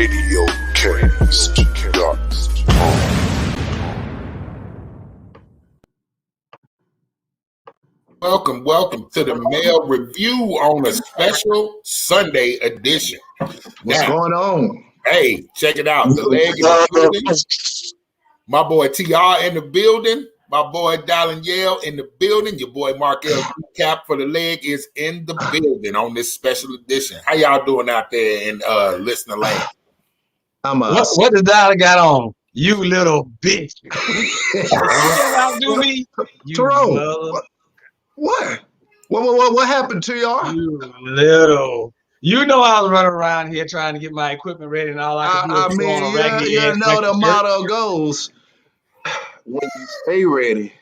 Radiocast. Welcome to the mail review on a special Sunday edition. What's going on? Hey, check it out. The leg in the building. My boy TR in the building. My boy Dylan Yale in the building. Your boy Mark L. Cap for the leg is in the building on this special edition. How y'all doing out there in listener land? What does Dylan got on? You little bitch. Do me? Terrell, what happened to y'all? You little. You know I was running around here trying to get my equipment ready and all I could do is throw on a raggedy ass the motto goes, when you stay ready.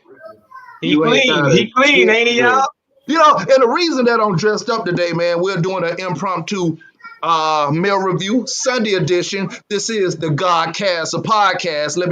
He clean, ain't he, y'all? You know, and the reason that I'm dressed up today, man, we're doing an impromptu mail review, Sunday edition. This is the Godcast, a podcast. Let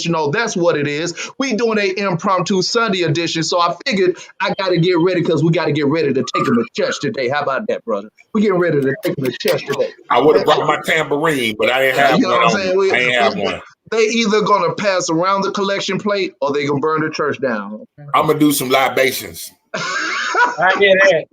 you know that's what it is. We doing an impromptu Sunday edition, so I figured I got to get ready because we got to get ready to take him to church today. How about that, brother? We getting ready to take him to church today. I would have brought my tambourine, but I didn't have one. What I'm saying? I ain't have one. They either gonna pass around the collection plate or they gonna burn the church down. I'm gonna do some libations. I get it.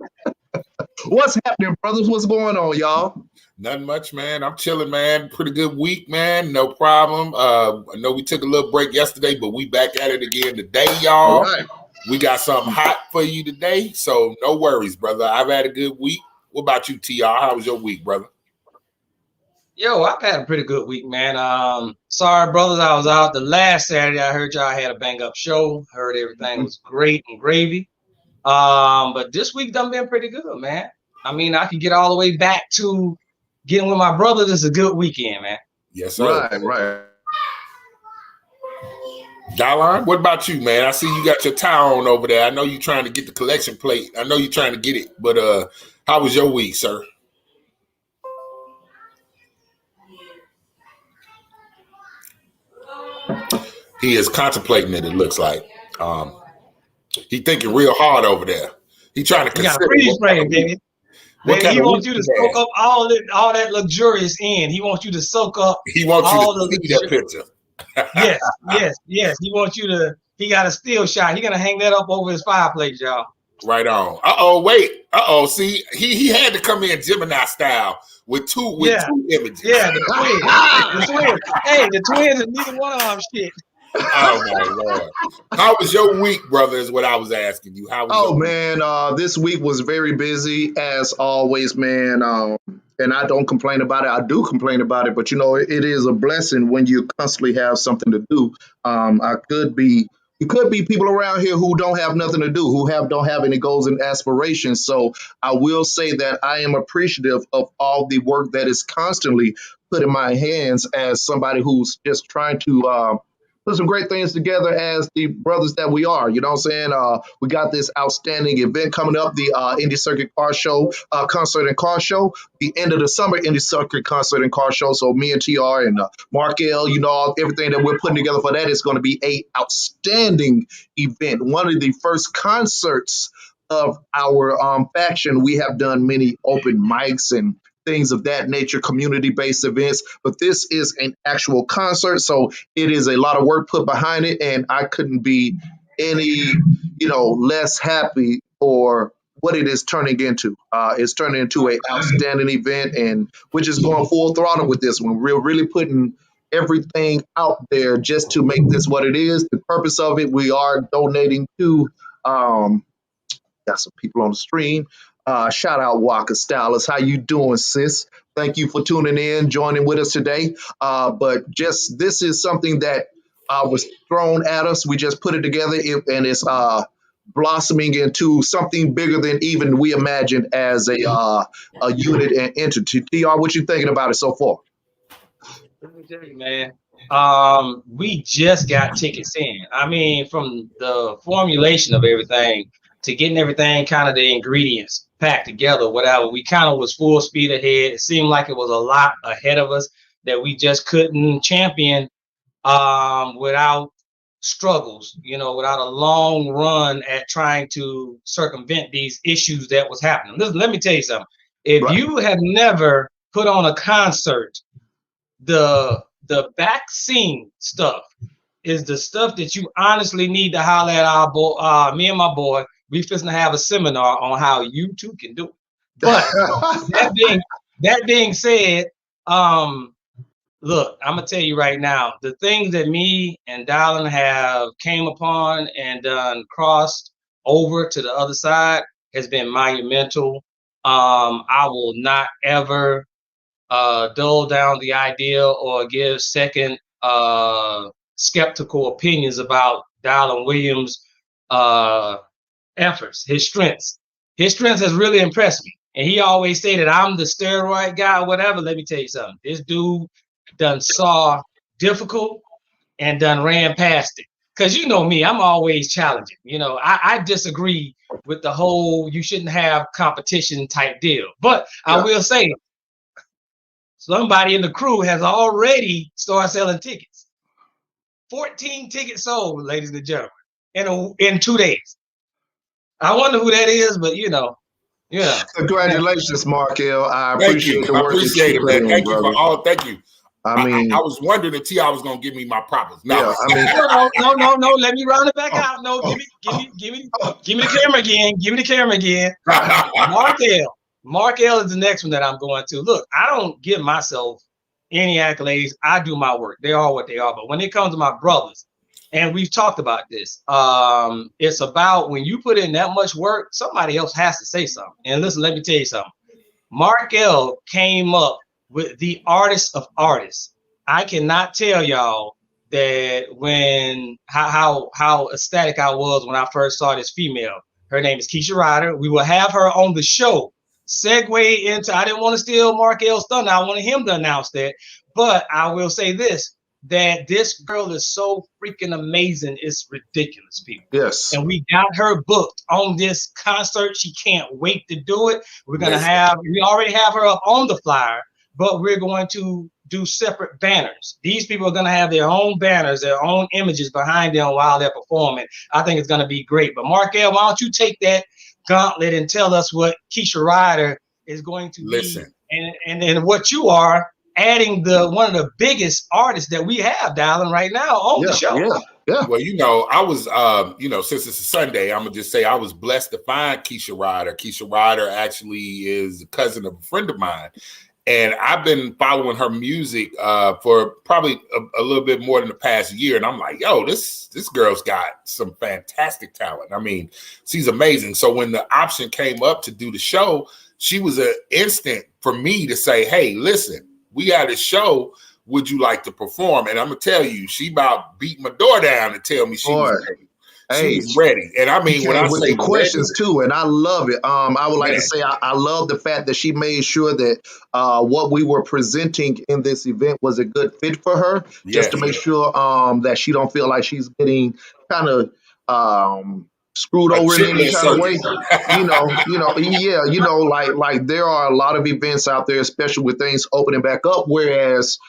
What's happening, brothers? What's going on, y'all? Nothing much, man. I'm chilling, man. Pretty good week, man. No problem. I know we took a little break yesterday, but we back at it again today, y'all. All right. We got something hot for you today, so no worries, brother. I've had a good week. What about you, TR? How was your week, brother? Yo, I've had a pretty good week, man. Sorry, brothers, I was out the last Saturday. I heard y'all had a bang-up show. Heard everything was great and gravy. But this week done been pretty good, man. I mean, I can get all the way back to getting with my brother. This is a good weekend, man. Yes, sir. Right. Dylan, what about you, man? I see you got your towel on over there. I know you're trying to get the collection plate. I know you're trying to get it, but how was your week, sir? He is contemplating it looks like. He thinking real hard over there. He trying to consider. You got a freeze frame, baby. He wants you to soak up all that luxurious in. He wants you to soak up. He wants you to see that picture. Yes. He wants you to. He got a still shot. He gonna hang that up over his fireplace, y'all. Right on. See, he had to come in Gemini style with two images. Yeah, the twins. Hey, the twins and neither one of them shit. Oh my Lord! How was your week, brother? Is what I was asking you. How was man, this week was very busy as always, man. And I don't complain about it. I do complain about it, but you know, it is a blessing when you constantly have something to do. It could be people around here who don't have nothing to do, who don't have any goals and aspirations. So I will say that I am appreciative of all the work that is constantly put in my hands as somebody who's just trying to put some great things together as the brothers that we are. You know what I'm saying? We got this outstanding event coming up, the Indie Circuit Car Show, Concert and Car Show, the end of the summer Indie Circuit Concert and Car Show. So me and TR and Mark L, you know, everything that we're putting together for that is going to be a outstanding event. One of the first concerts of our faction. We have done many open mics and things of that nature, community-based events, but this is an actual concert, so it is a lot of work put behind it, and I couldn't be any, less happy for what it is turning into. It's turning into an outstanding event, and we're just going full throttle with this one. We're really putting everything out there just to make this what it is. The purpose of it, we are donating to, got some people on the stream. Shout out Walker Stylist. How you doing, sis? Thank you for tuning in, joining with us today. But this is something that was thrown at us. We just put it together, and it's blossoming into something bigger than even we imagined as a unit and entity. TR, what you thinking about it so far? Let me tell you, man. We just got tickets in. I mean, from the formulation of everything to getting everything, kind of the ingredients packed together, whatever, we kind of was full speed ahead. It seemed like it was a lot ahead of us that we just couldn't champion without struggles, without a long run at trying to circumvent these issues that was happening. Listen, let me tell you something. If you have never put on a concert the vaccine stuff is the stuff that you honestly need to holler at our boy, me and my boy. We finna have a seminar on how you too can do it. But that being said, look, I'm gonna tell you right now, the things that me and Dallin have came upon and done crossed over to the other side has been monumental. I will not ever dull down the idea or give second skeptical opinions about Dallin Williams' efforts, his strengths. His strengths has really impressed me. And he always stated, I'm the steroid guy, whatever. Let me tell you something. This dude done saw difficult and done ran past it. Because you know me, I'm always challenging. You know, I disagree with the whole you shouldn't have competition type deal. But I will say, somebody in the crew has already started selling tickets. 14 tickets sold, ladies and gentlemen, in 2 days. I wonder who that is, but you know. Congratulations, Markel. I appreciate the work that you put in, thank brother. you for all. Thank you. I mean, I was wondering if T.I. was gonna give me my props. No, yeah, I mean, no. Let me round it back out. No, give me the camera again. Give me the camera again. Markel is the next one that I'm going to. Look, I don't give myself any accolades. I do my work. They are what they are. But when it comes to my brothers, and we've talked about this, it's about when you put in that much work, somebody else has to say something. And listen, let me tell you something. Markel came up with the artist of artists. I cannot tell y'all that how ecstatic I was when I first saw this female. Her name is Keisha Ryder. We will have her on the show. Segue into, I didn't want to steal Markel's thunder. I wanted him to announce that. But I will say this, that this girl is so freaking amazing. It's ridiculous, people. Yes. And we got her booked on this concert. She can't wait to do it. We already have her up on the flyer, but we're going to do separate banners. These people are going to have their own banners, their own images behind them while they're performing. I think it's going to be great. But Markel, why don't you take that gauntlet and tell us what Keisha Ryder is going to be, and what you are adding one of the biggest artists that we have, Dallin, right now on the show. Yeah. Well, you know, I was, since it's a Sunday, I'm gonna just say I was blessed to find Keisha Ryder. Keisha Ryder actually is a cousin of a friend of mine, and I've been following her music for probably a little bit more than the past year. And I'm like, yo, this girl's got some fantastic talent. I mean, she's amazing. So when the option came up to do the show, she was an instant for me to say, hey, listen, we got a show. Would you like to perform? And I'm gonna tell you, she about beat my door down to tell me she was ready. She's ready. And I mean, when I say questions too, and I love it. I would like to say I love the fact that she made sure that what we were presenting in this event was a good fit for her, just to make sure that she don't feel like she's getting kind of screwed over in any kind of way. Like there are a lot of events out there, especially with things opening back up, whereas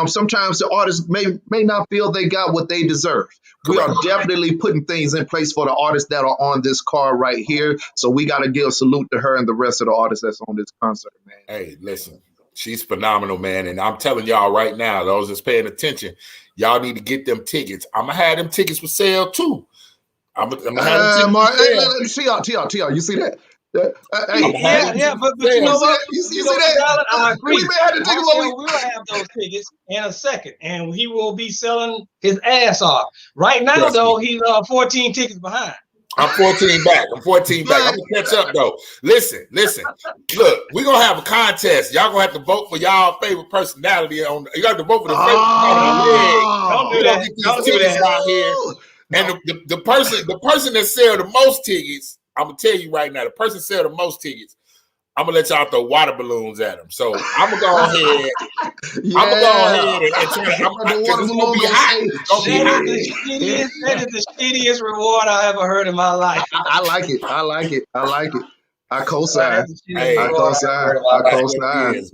sometimes the artists may not feel they got what they deserve. Correct. We are definitely putting things in place for the artists that are on this card right here. So we got to give a salute to her and the rest of the artists that's on this concert, man. Hey, listen, she's phenomenal, man. And I'm telling y'all right now, those that's paying attention, y'all need to get them tickets. I'm going to have them tickets for sale too. I'm going to have them tickets for sale. TR, you see that? But you know what? You see that? I agree. We may have to take them over. We will have those tickets in a second, and he will be selling his ass off. Right now, though, he's 14 tickets behind. I'm 14 back. I'm going to catch up, though. Listen. Look, we're going to have a contest. Y'all going to have to vote for y'all favorite personality. You have to vote for the favorite personality. Don't do that. Out here. And the person that sell the most tickets, I'm gonna tell you right now, the person sell the most tickets, I'm gonna let y'all throw water balloons at them. So I'm gonna go ahead. I'm gonna go ahead and try to. It's gonna be hot. That is the shittiest reward I ever heard in my life. I like it. I co-sign. Hey, I co-sign.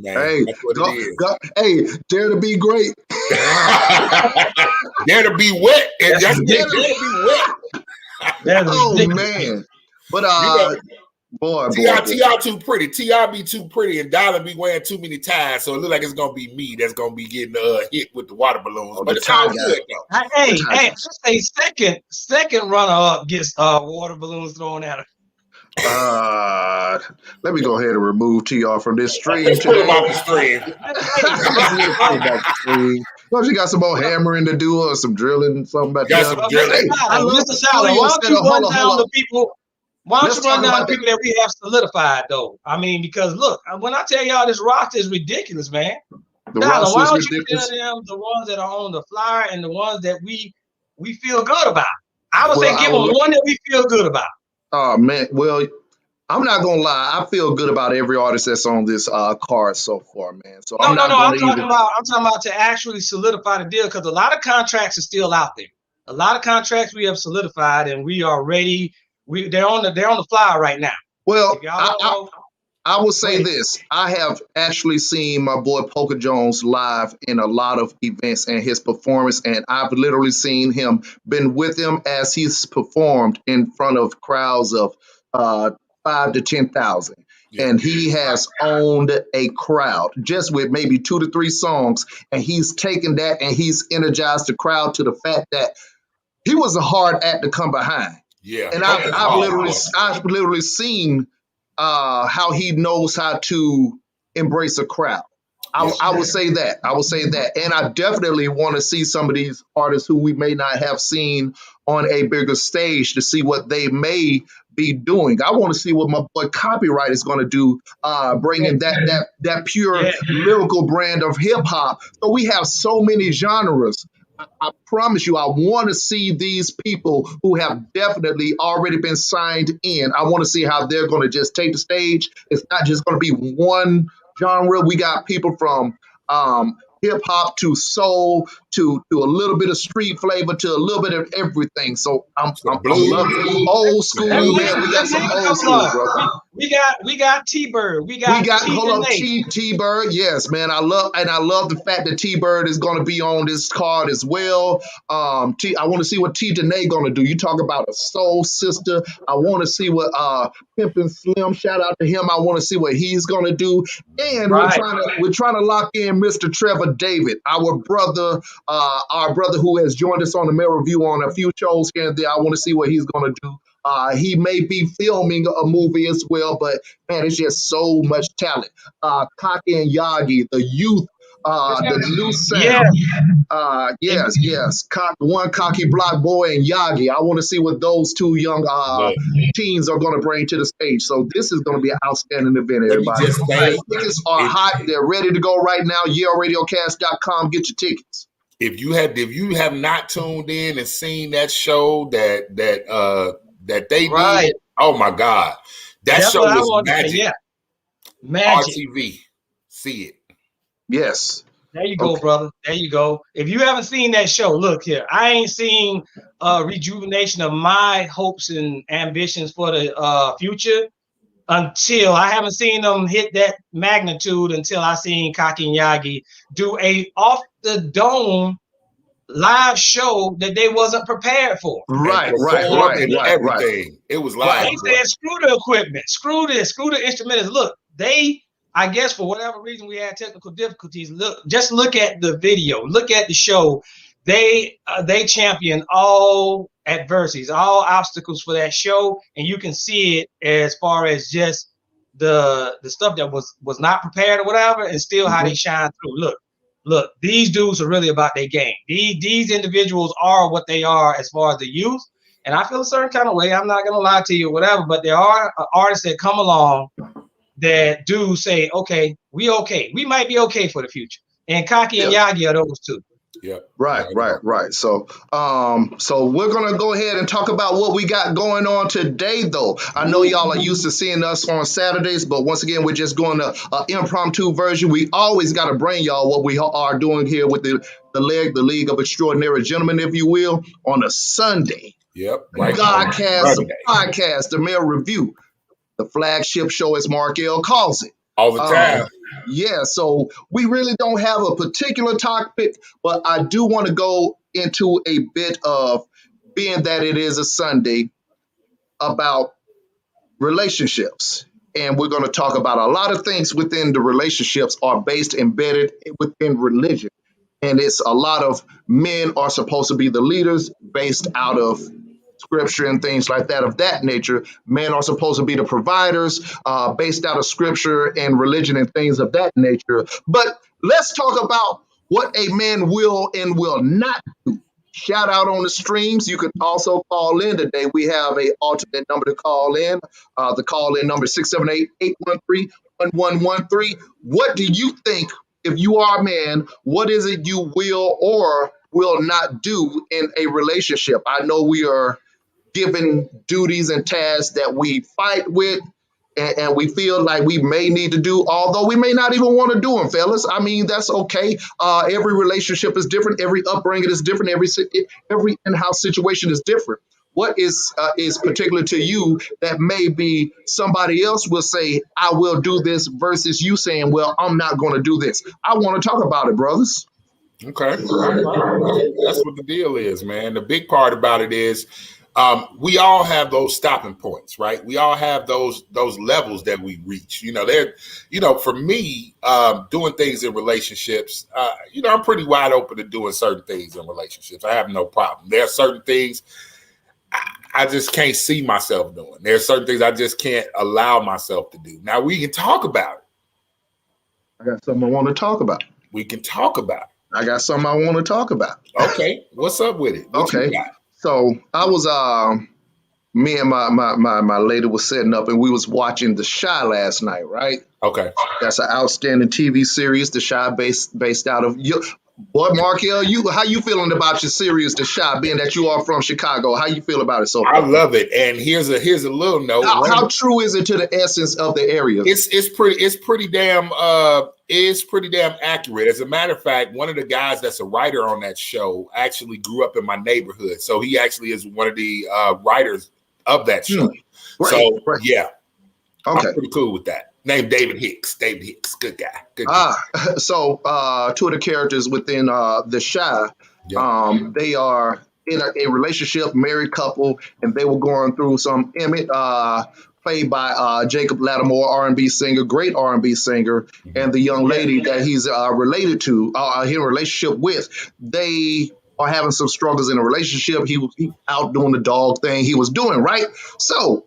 Hey, hey, dare to be great. Dare to be wet. And just dare to be wet. Oh man. But Boy, T.I. too pretty. T.I. be too pretty, and Dollar be wearing too many ties, so it look like it's gonna be me that's gonna be getting hit with the water balloons. But it's all good though. Hey, second runner up gets water balloons thrown at her. Let me go ahead and remove TR from this stream. Let's put him off the stream. Don't you got some more hammering to do or some drilling, something about that? Some drilling. I love the studio. Why don't you run down the people? Why don't Let's you run talk down about the people that we have solidified, though? I mean, because look, when I tell y'all this roster is ridiculous, man. The Dollar, why roster don't is you ridiculous. tell them the ones that are on the flyer and the ones that we feel good about? I would say give them one that we feel good about. Oh man, well, I'm not gonna lie. I feel good about every artist that's on this card so far, man. So I'm talking about to actually solidify the deal, because a lot of contracts are still out there. A lot of contracts we have solidified and we are ready. They're on the flyer right now. Well, I will say this. I have actually seen my boy Poker Jones live in a lot of events and his performance, and I've literally seen him, been with him as he's performed in front of crowds of 5 to 10,000. Yeah. And he has owned a crowd just with maybe 2 to 3 songs, and he's taken that and he's energized the crowd to the fact that he was a hard act to come behind. Yeah, and I've literally seen how he knows how to embrace a crowd. I will say that. And I definitely want to see some of these artists who we may not have seen on a bigger stage to see what they may be doing. I want to see what my boy Copyright is going to do, bringing that pure lyrical brand of hip hop. So we have so many genres. I promise you, I want to see these people who have definitely already been signed in. I want to see how they're going to just take the stage. It's not just going to be one genre. We got people from hip hop to soul to a little bit of street flavor to a little bit of everything. So I'm loving old school, man. We got some old school, bro. We got T-Bird. We got T-Bird. Yes, man. I love the fact that T-Bird is going to be on this card as well. I want to see what T Janae going to do. You talk about a soul sister. I want to see what Pimpin' Slim. Shout out to him. I want to see what he's going to do. And we're trying to lock in Mr. Trevor David, our brother who has joined us on the Mail Review on a few shows here and there. I want to see what he's going to do. He may be filming a movie as well, but man, it's just so much talent. Kaki and Yagi, the youth, the new sound. Yes. One Cocky Block Boy and Yagi. I want to see what those two young teens are going to bring to the stage. So this is going to be an outstanding event, everybody. Tickets are hot. They're ready to go right now. YaleRadiocast.com. Get your tickets. If you have not tuned in and seen that show that they did, oh my God, that's show was magic. Yeah. Magic. RTV, see it. Yes. There you go, brother. There you go. If you haven't seen that show, look here. I ain't seen rejuvenation of my hopes and ambitions for the future until I haven't seen them hit that magnitude until I seen Kaki and Yagi do a off the dome live show that they wasn't prepared for. Right. Everything. It was live. They said, screw the equipment, screw this, screw the instrumentals. Look, I guess for whatever reason we had technical difficulties. Look at the video. Look at the show. They championed all adversities, all obstacles for that show, and you can see it as far as just the stuff that was not prepared or whatever, and still how they shine through. Look, these dudes are really about their game. These individuals are what they are as far as the youth, and I feel a certain kind of way. I'm not gonna lie to you, or whatever, but there are artists that come along that do say, okay, we might be okay for the future. And Kaki and Yagi are those two. Yeah. Right. So we're gonna go ahead and talk about what we got going on today, though. I know y'all are used to seeing us on Saturdays, but once again, we're just going to impromptu version. We always got to bring y'all what we are doing here with the League of Extraordinary Gentlemen, if you will, on a Sunday. Yep. Godcast, podcast, the Mail Review, the flagship show, as Mark L calls it. All the time. So we really don't have a particular topic, but I do want to go into a bit of, being that it is a Sunday, about relationships. And we're going to talk about a lot of things within the relationships are based embedded within religion. And it's a lot of men are supposed to be the leaders based out of scripture and things like that of that nature. Men are supposed to be the providers based out of scripture and religion and things of that nature. But let's talk about what a man will and will not do. Shout out on the streams. You can also call in today. We have a alternate number to call in. The call in number 678-813-1113. What do you think, if you are a man, what is it you will or will not do in a relationship? I know we are given duties and tasks that we fight with and we feel like we may need to do, although we may not even want to do them, fellas. I mean, that's okay. Every relationship is different. Every upbringing is different. Every in-house situation is different. What is particular to you that maybe somebody else will say, I will do this, versus you saying, well, I'm not going to do this. I want to talk about it, brothers. Okay. That's what the deal is, man. The big part about it is we all have those stopping points, right? We all have those levels that we reach. For me, doing things in relationships, I'm pretty wide open to doing certain things in relationships. I have no problem. There are certain things I just can't see myself doing. There are certain things I just can't allow myself to do. Now, we can talk about it. I got something I want to talk about. We can talk about it. I got something I want to talk about. Okay. What's up with it? What you got? So I was me and my lady was setting up and we was watching The Chi last night, right? Okay. That's an outstanding TV series, The Chi based out of boy, Markel, how you feeling about your series, The Chi, being that you are from Chicago? How you feel about it so far? I love it. And here's a little note. How true is it to the essence of the area? It's pretty damn accurate. As a matter of fact, one of the guys that's a writer on that show actually grew up in my neighborhood. So he actually is one of the writers of that show. Right. Yeah. Okay. I'm pretty cool with that. Named David Hicks. David Hicks. Good guy. So two of the characters within The Chi, they are in a relationship, married couple, and they were going through some played by Jacob Lattimore, R&B singer, great R&B singer, and the young lady that he's related to, in a relationship with. They are having some struggles in a relationship. He out doing the dog thing he was doing, right? So,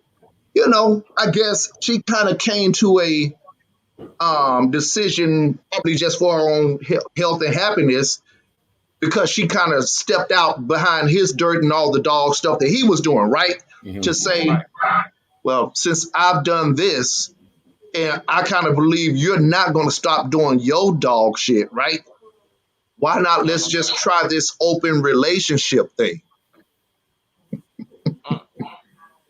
I guess she kind of came to a decision, probably just for her own health and happiness, because she kind of stepped out behind his dirt and all the dog stuff that he was doing, right? Mm-hmm. To say, well, since I've done this, and I kind of believe you're not going to stop doing your dog shit, right? Why not let's just try this open relationship thing?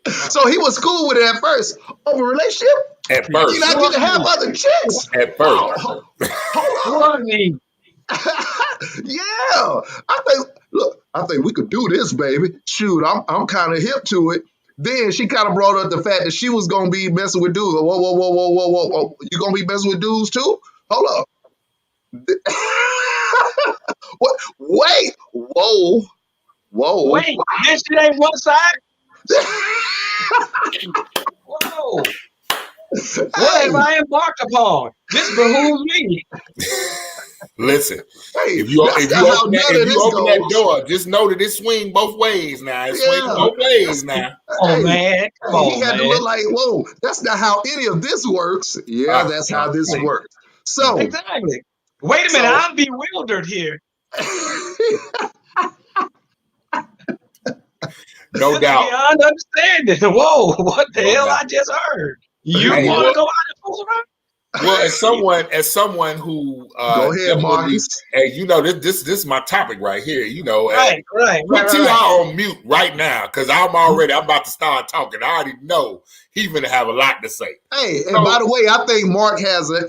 So he was cool with it at first. Open relationship? At first. You not get to have other chicks? At first. Hold on. Yeah. I think we could do this, baby. Shoot, I'm kind of hip to it. Then she kind of brought up the fact that she was going to be messing with dudes. Whoa. You going to be messing with dudes too? Hold up. What? Wait. Whoa. Wait, this shit ain't one side? Whoa. What have I embarked upon? This behooves me. Listen, if you open that door, just know that it swing both ways now. It swings both ways now. Oh, man. Come on, he had to look like, whoa, that's not how any of this works. Yeah, that's how this works. So exactly. Wait a minute, I'm bewildered here. No doubt. Beyond understanding. Whoa, what the hell I just heard? You want to go out and fool around? Well, as someone who go ahead, Marcus. Hey, this is my topic right here. Right. Put TR on mute right now, because I'm about to start talking. I already know he's gonna have a lot to say. Hey, and by the way, I think Mark has an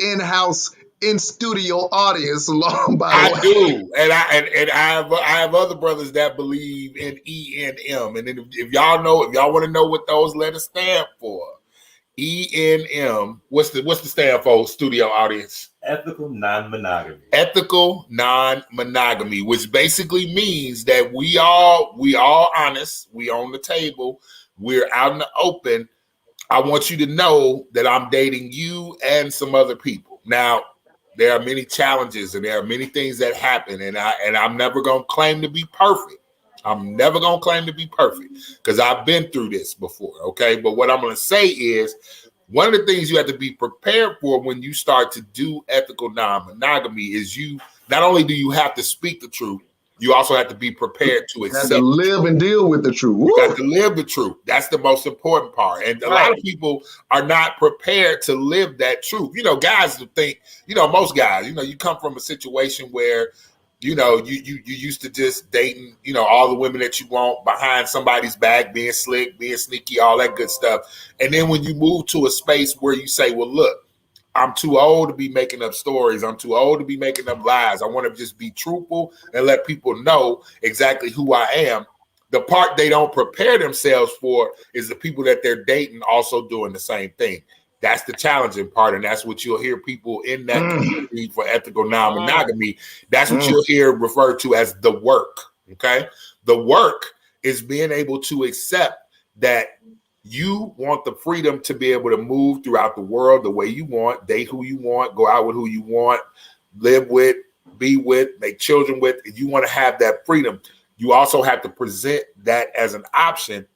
in-studio audience along by the way. I do, and I have other brothers that believe in ENM, and then if y'all want to know what those letters stand for. ENM, what's the stand for, studio audience? Ethical non-monogamy. Ethical non-monogamy, which basically means that we all honest, we on the table, we're out in the open. I want you to know that I'm dating you and some other people. Now, there are many challenges and there are many things that happen, and I'm never gonna claim to be perfect. I'm never gonna claim to be perfect because I've been through this before. Okay, but what I'm gonna say is one of the things you have to be prepared for when you start to do ethical non-monogamy is you not only do you have to speak the truth, you also have to be prepared to accept. You have to live and deal with the truth. You got to live the truth. That's the most important part. And a lot of people are not prepared to live that truth. You know, guys think, you know, most guys, you know, you come from a situation where, you know, you used to just dating, you know, all the women that you want behind somebody's back, being slick, being sneaky, all that good stuff. And then when you move to a space where you say, well, look, I'm too old to be making up stories. I'm too old to be making up lies. I want to just be truthful and let people know exactly who I am. The part they don't prepare themselves for is the people that they're dating also doing the same thing. That's the challenging part, and that's what you'll hear people in that community for ethical non-monogamy. That's what you'll hear referred to as the work, okay? The work is being able to accept that you want the freedom to be able to move throughout the world the way you want, date who you want, go out with who you want, live with, be with, make children with. If you want to have that freedom, you also have to present that as an option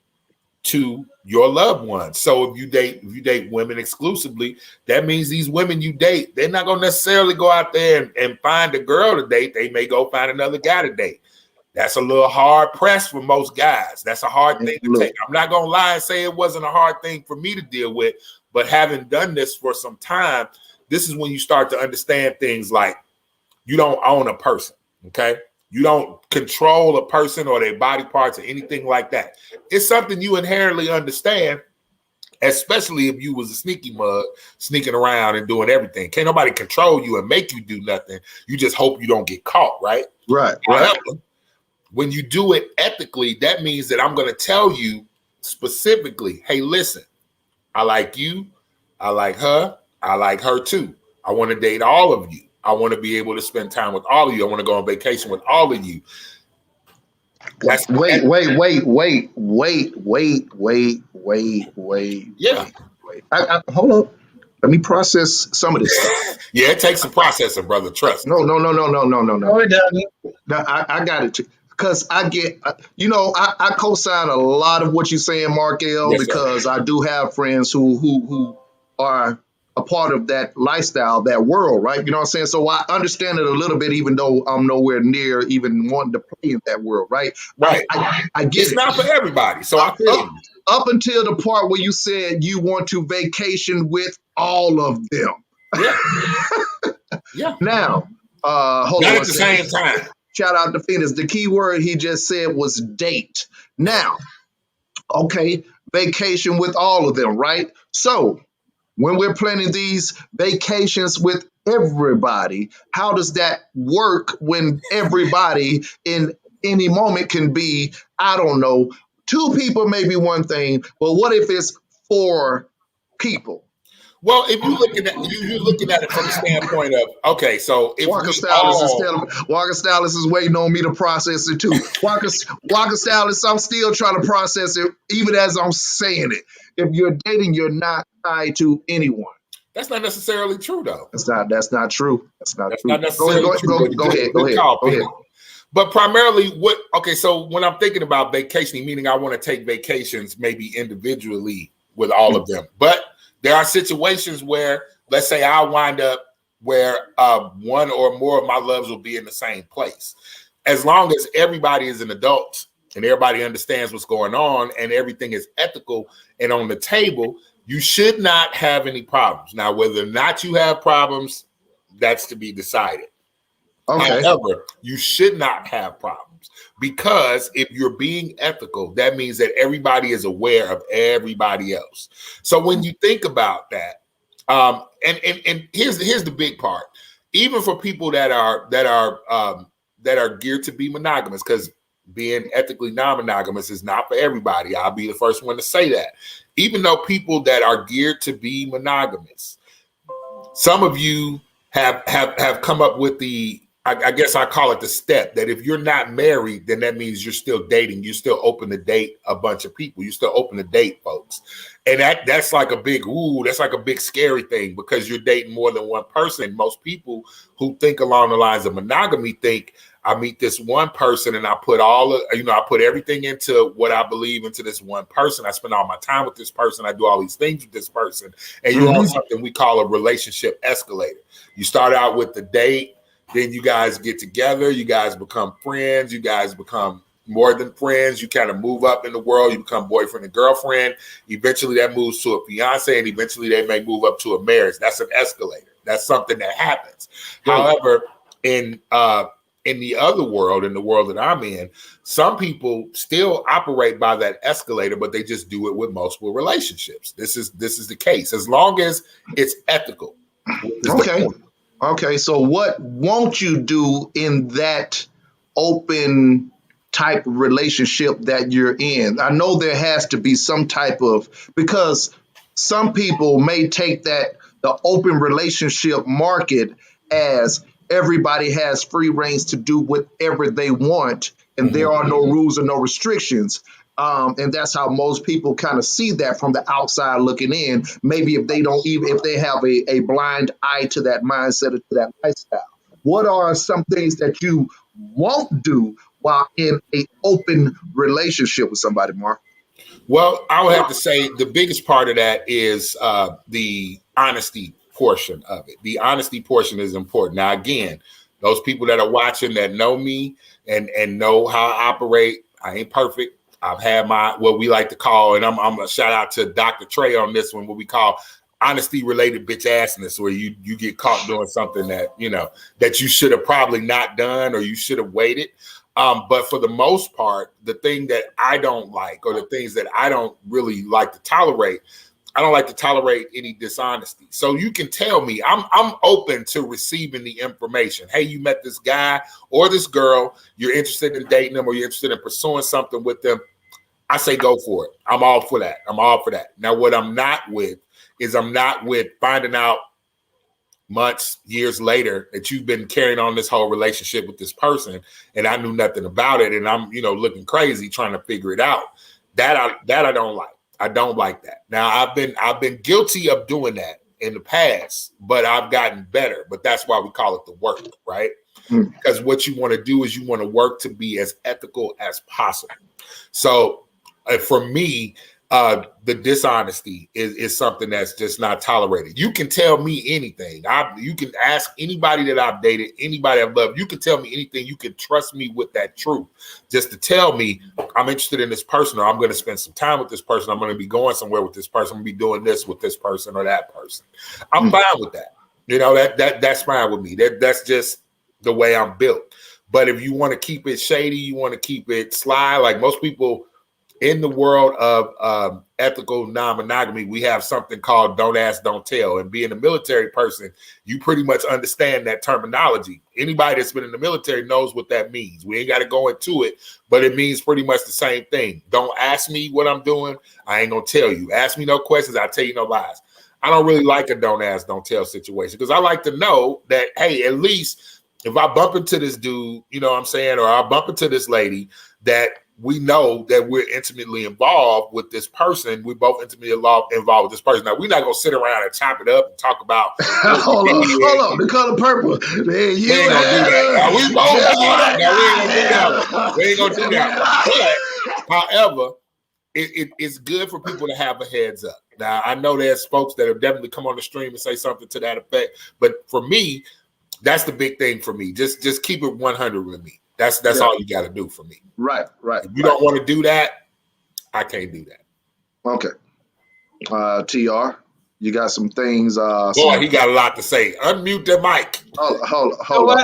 to your loved ones. So if you date women exclusively, that means these women you date, they're not going to necessarily go out there and find a girl to date. They may go find another guy to date. That's a little hard press for most guys. That's a hard thing to take. I'm not going to lie and say it wasn't a hard thing for me to deal with, but having done this for some time, this is when you start to understand things like you don't own a person, okay? You don't control a person or their body parts or anything like that. It's something you inherently understand, especially if you was a sneaky mug, sneaking around and doing everything. Can't nobody control you and make you do nothing. You just hope you don't get caught, right? Right. However, when you do it ethically, that means that I'm going to tell you specifically, hey, listen, I like you. I like her too. I want to date all of you. I want to be able to spend time with all of you. I want to go on vacation with all of you. Wait. Yeah. Hold up. Let me process some of this stuff. Yeah, it takes some processing, brother. Trust. No. No, it doesn't. No, I got it. Because I get, I co-sign a lot of what you're saying, Mark L, Yes, because I do have friends who are a part of that lifestyle, that world, right? You know what I'm saying? So I understand it a little bit, even though I'm nowhere near even wanting to play in that world, right? Right. I get it's it. not for everybody. So I feel you. Up until the part where you said you want to vacation with all of them. Yeah. Yeah. Now, hold Not on. at the same time. Shout out to Phoenix. The key word he just said was date. Now, okay, vacation with all of them, right? So when we're planning these vacations with everybody, how does that work when everybody in any moment can be, I don't know, 2 people may be one thing, but what if it's 4 people? Well, if you're looking at it from the standpoint of, okay, so if Walker Stylus is waiting on me to process it too. Walker Stylus, I'm still trying to process it, even as I'm saying it. If you're dating, you're not tied to anyone. That's not necessarily true, though. That's not true. That's not true. Not necessarily true. Go ahead. But primarily, so when I'm thinking about vacationing, meaning I want to take vacations maybe individually with all of them. But there are situations where, let's say I wind up where one or more of my loves will be in the same place. As long as everybody is an adult and everybody understands what's going on and everything is ethical and on the table, you should not have any problems. Now, whether or not you have problems, that's to be decided. Okay. However, you should not have problems because if you're being ethical, that means that everybody is aware of everybody else. So when you think about that, and here's the big part, even for people that are geared to be monogamous, because being ethically non-monogamous is not for everybody. I'll be the first one to say that. Even though people that are geared to be monogamous, some of you have come up with the I guess I call it the step that if you're not married, then that means you're still dating. You're still open to date a bunch of people. You're still open to date folks. And that's like a big, that's like a big scary thing because you're dating more than one person. Most people who think along the lines of monogamy think I meet this one person and I put I put everything into what I believe into this one person. I spend all my time with this person. I do all these things with this person. And you're on something we call a relationship escalator. You start out with the date. Then you guys get together, you guys become friends, you guys become more than friends, you kind of move up in the world, you become boyfriend and girlfriend. Eventually that moves to a fiance, and eventually they may move up to a marriage. That's an escalator. That's something that happens. Right. However, in the other world, in the world that I'm in, some people still operate by that escalator, but they just do it with multiple relationships. This is the case, as long as it's ethical. Okay, so what won't you do in that open type relationship that you're in? I know there has to be some type of, because some people may take the open relationship market as everybody has free reins to do whatever they want, and there are no rules or no restrictions. And that's how most people kind of see that from the outside looking in. Maybe if they have a blind eye to that mindset or to that lifestyle. What are some things that you won't do while in an open relationship with somebody, Mark? Well, I would have to say the biggest part of that is the honesty portion of it. The honesty portion is important. Now, again, those people that are watching that know me and know how I operate, I ain't perfect. I've had what we like to call, and I'm gonna shout out to Dr. Trey on this one, what we call honesty related bitch assness, where you get caught doing something that that you should have probably not done or you should have waited. But for the most part, the thing that I don't like, or the things that I don't really like to tolerate, I don't like to tolerate any dishonesty. So you can tell me, I'm open to receiving the information. Hey, you met this guy or this girl, you're interested in dating them or you're interested in pursuing something with them. I say go for it. I'm all for that. Now, what I'm not with is finding out months, years later that you've been carrying on this whole relationship with this person and I knew nothing about it, and I'm looking crazy trying to figure it out. That I don't like. I don't like that. Now, I've been guilty of doing that in the past, but I've gotten better. But that's why we call it the work, right? Because what you want to do is you want to work to be as ethical as possible. So for me, the dishonesty is something that's just not tolerated. You can tell me anything. You can ask anybody that I've dated, anybody I've loved. You can tell me anything. You can trust me with that truth. Just to tell me I'm interested in this person, or I'm going to spend some time with this person. I'm going to be going somewhere with this person. I'm going to be doing this with this person or that person. I'm fine with that. That's fine with me. That's just the way I'm built. But if you want to keep it shady, you want to keep it sly, like most people in the world of ethical non-monogamy, we have something called don't ask, don't tell. And being a military person, you pretty much understand that terminology. Anybody that's been in the military knows what that means. We ain't got to go into it, but it means pretty much the same thing. Don't ask me what I'm doing. I ain't going to tell you. Ask me no questions. I'll tell you no lies. I don't really like a don't ask, don't tell situation because I like to know that, hey, at least if I bump into this dude, you know what I'm saying, or I bump into this lady, that we know that we're intimately involved with this person. We both intimately involved with this person. Now, we're not going to sit around and chop it up and talk about. Hold on. The color purple. Man, we ain't going to do that. We ain't going to do that. But, however, it's good for people to have a heads up. Now, I know there's folks that have definitely come on the stream and say something to that effect. But for me, that's the big thing for me. Just keep it 100 with me. That's all you got to do for me. Right. If you don't want to do that, I can't do that. Okay. TR, you got some things. Boy, he got a lot to say. Unmute the mic. Hold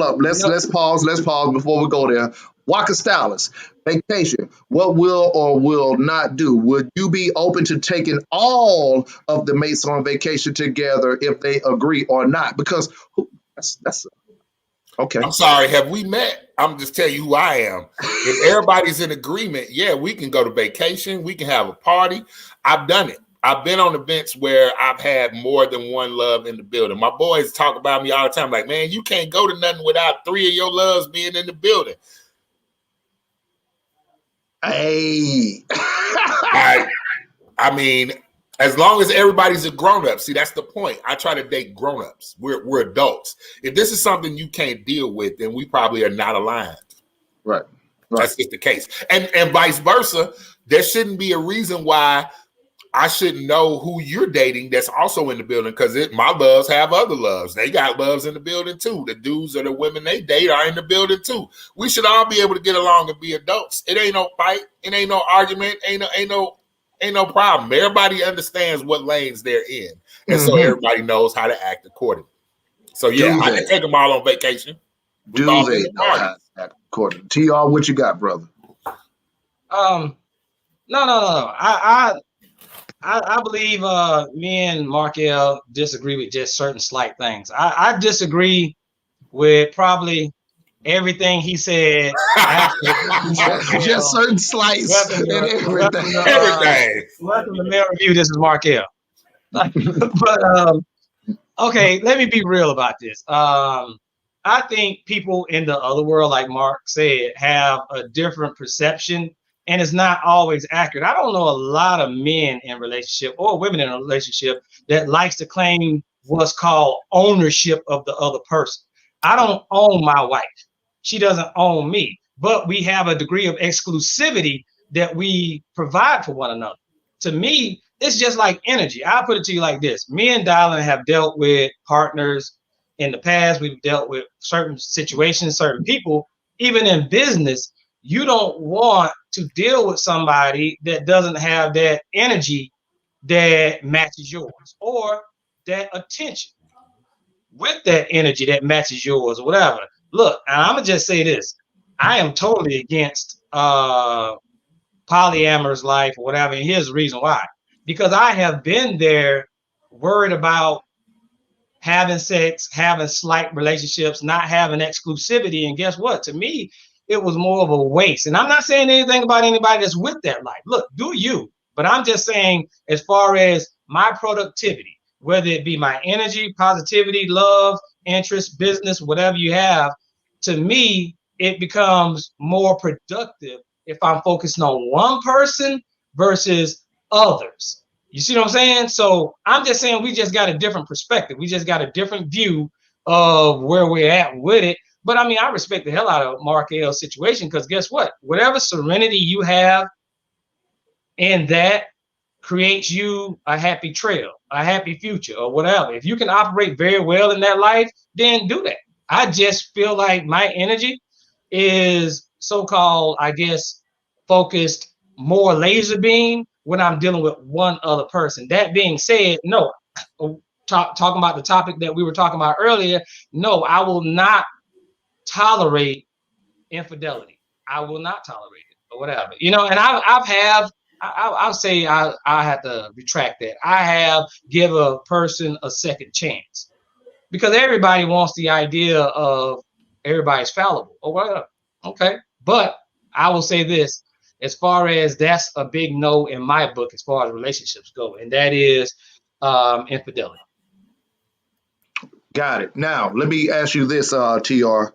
up. Let's pause. Let's pause before we go there. Waka Stylist, vacation. What will or will not do? Would you be open to taking all of the mates on vacation together if they agree or not? Because that's okay. I'm sorry. Have we met? I'm just telling you who I am. If everybody's in agreement, yeah, we can go to vacation. We can have a party. I've done it. I've been on events where I've had more than one love in the building. My boys talk about me all the time, like, man, you can't go to nothing without 3 of your loves being in the building. Hey. I mean, as long as everybody's a grown-up, see, that's the point. I try to date grown-ups. We're adults. If this is something you can't deal with, then we probably are not aligned. Right. That's just the case. And vice versa. There shouldn't be a reason why I shouldn't know who you're dating that's also in the building, because my loves have other loves. They got loves in the building too. The dudes or the women they date are in the building too. We should all be able to get along and be adults. It ain't no fight. It ain't no argument. Ain't no problem. Everybody understands what lanes they're in. And so everybody knows how to act accordingly. So yeah, I can take them all on vacation. Do they know how to act accordingly? TR, what you got, brother? No. I believe me and Markel disagree with just certain slight things. I disagree with probably everything he said. Just certain slights and everything. Welcome to Male Review. This is Markel. But okay, let me be real about this. I think people in the other world, like Mark said, have a different perception, and it's not always accurate. I don't know a lot of men in relationship or women in a relationship that likes to claim what's called ownership of the other person. I don't own my wife. She doesn't own me, but we have a degree of exclusivity that we provide for one another. To me, it's just like energy. I'll put it to you like this. Me and Dylan have dealt with partners in the past. We've dealt with certain situations, certain people, even in business. You don't want to deal with somebody that doesn't have that energy that matches yours, or that attention with that energy that matches yours, or whatever. Look, I'm gonna just say this. I am totally against polyamorous life or whatever. And here's the reason why. Because I have been there worried about having sex, having slight relationships, not having exclusivity. And guess what? To me, it was more of a waste. And I'm not saying anything about anybody that's with that life. Look, do you. But I'm just saying, as far as my productivity, whether it be my energy, positivity, love, interest, business, whatever you have, to me, it becomes more productive if I'm focusing on one person versus others. You see what I'm saying? So I'm just saying we just got a different perspective. We just got a different view of where we're at with it. But I mean, I respect the hell out of Mark L's situation, because guess what? Whatever serenity you have in that creates you a happy trail, a happy future, or whatever. If you can operate very well in that life, then do that. I just feel like my energy is so-called, I guess, focused more laser beam when I'm dealing with one other person. That being said, no, talking about the topic that we were talking about earlier, no, I will not tolerate infidelity. I will not tolerate it, or whatever. You know, and I'll say I have to retract that. I have give a person a second chance, because everybody wants the idea of everybody's fallible or whatever. Okay. But I will say this, as far as that's a big no in my book, as far as relationships go, and that is infidelity. Got it. Now, let me ask you this, TR,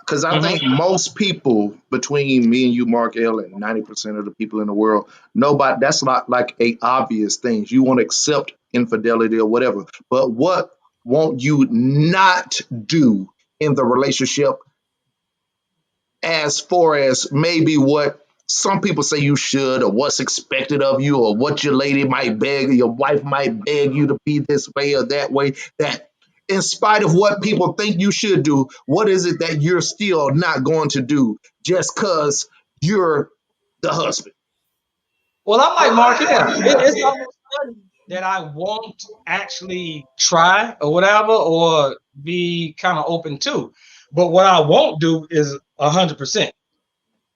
because I think most people, between me and you, Mark L, and 90% of the people in the world, nobody, that's not like a obvious thing. You want to accept infidelity or whatever, but what won't you not do in the relationship, as far as maybe what some people say you should, or what's expected of you, or what your lady might beg, your wife might beg you to be this way or that way, that in spite of what people think you should do, what is it that you're still not going to do just because you're the husband? Well, I'm like Mark. It's almost that I won't actually try or whatever, or be kind of open to. But what I won't do is 100%.